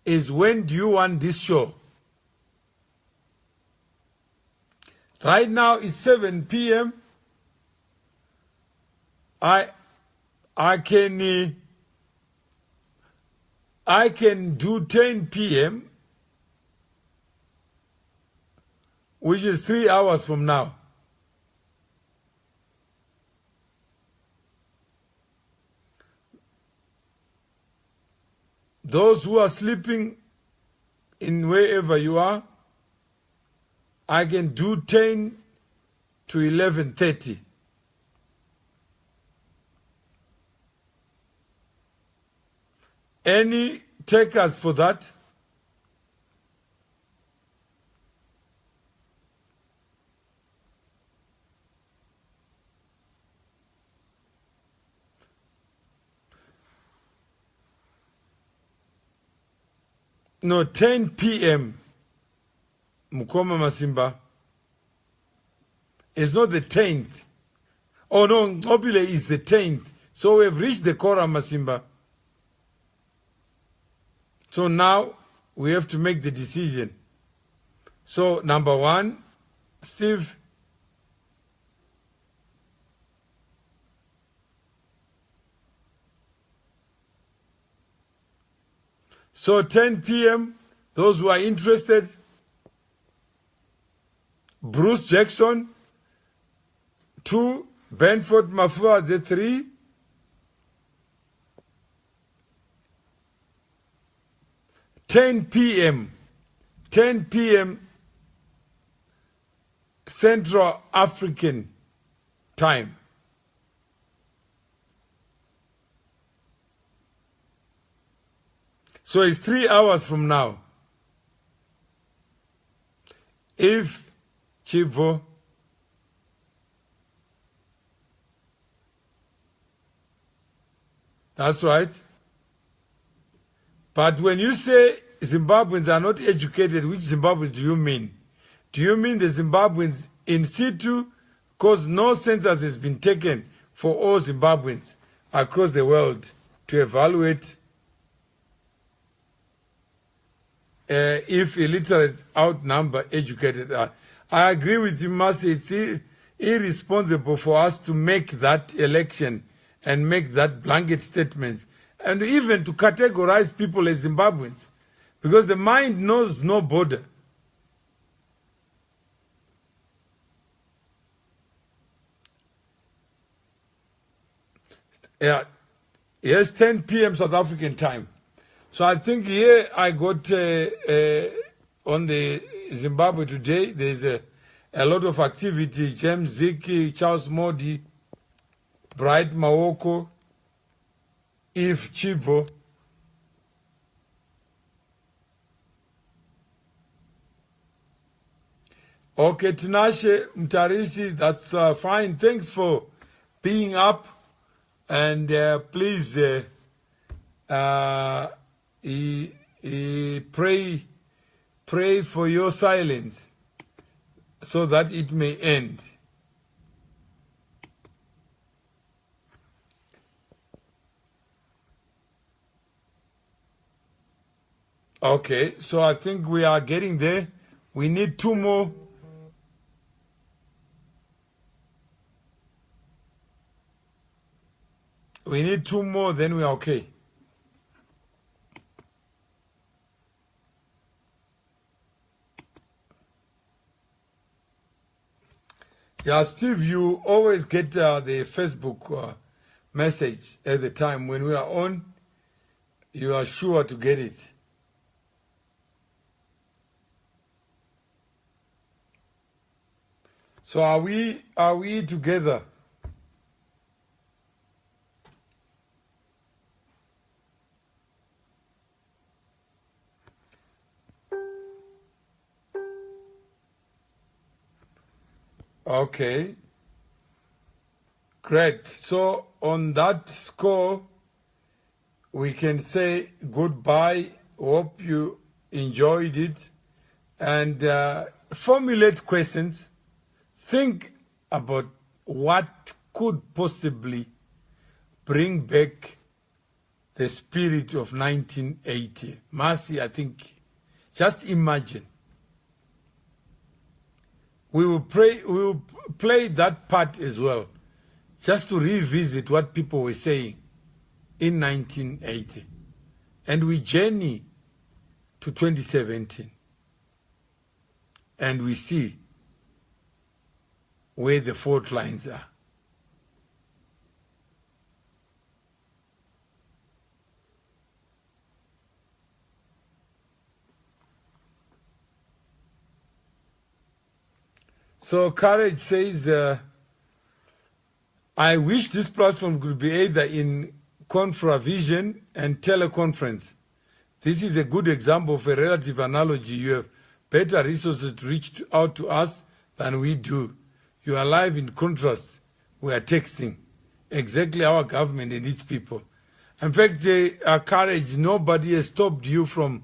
is, when do you want this show? Right now it's 7 p.m. I can do 10 p.m. which is 3 hours from now. Those who are sleeping in wherever you are, I can do 10 to 11:30. Any takers for that? No, 10 p.m. Mukoma Masimba. It's not the 10th. Oh no, Obile is the 10th. So we've reached the Quorum, Masimba. So now we have to make the decision. So number one, Steve. So 10 p.m., those who are interested, Bruce Jackson, 2, Benford Mafua, the 3, $10 p.m., 10 p.m. Central African time. So it's 3 hours from now. If Chivo that's right. But when you say Zimbabweans are not educated, which Zimbabweans do you mean? Do you mean the Zimbabweans in situ? Because no census has been taken for all Zimbabweans across the world to evaluate if illiterate outnumber educated are. I agree with you, Mercy. It's irresponsible for us to make that election and make that blanket statement and even to categorize people as Zimbabweans, because the mind knows no border. Yeah, yes, 10 p.m. South African time. So I think here I got on the Zimbabwe today, there's a lot of activity. James Ziki, Charles Modi, Bright Maoko, Eve Chivo. Okay, Tinashe Mtarisi, that's fine. Thanks for being up. And please pray for your silence so that it may end. Okay, so I think we are getting there. We need 2 more. We need 2 more, then we are okay. Yeah, Steve, you always get the Facebook message at the time when we are on. You are sure to get it. So are we together? Okay. Great. So on that score, we can say goodbye. Hope you enjoyed it. And formulate questions. Think about what could possibly bring back the spirit of 1980. Mercy, I think, just imagine. We will play that part as well, just to revisit what people were saying in 1980. And we journey to 2017. And we see where the fault lines are. So Courage says, I wish this platform could be either in Confravision and teleconference. This is a good example of a relative analogy. You have better resources to reach out to us than we do. You are live. In contrast, we are texting. Exactly our government and its people. In fact, Courage, nobody has stopped you from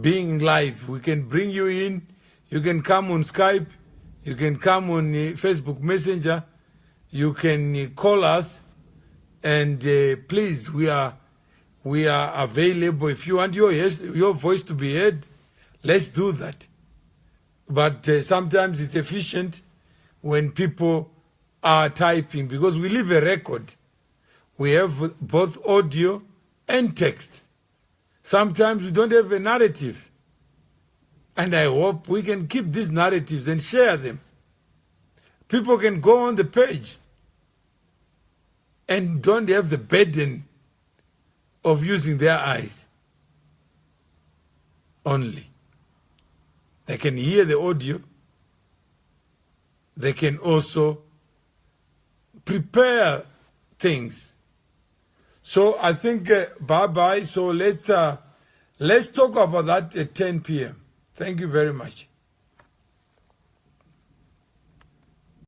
being live. We can bring you in. You can come on Skype. You can come on Facebook Messenger. You can call us. And please, we are available. If you want your voice to be heard, let's do that. But sometimes it's efficient when people are typing, because we leave a record. We have both audio and text. Sometimes we don't have a narrative. And I hope we can keep these narratives and share them. People can go on the page and don't have the burden of using their eyes only. They can hear the audio. They can also prepare things. So I think bye-bye. So let's talk about that at 10 p.m. Thank you very much.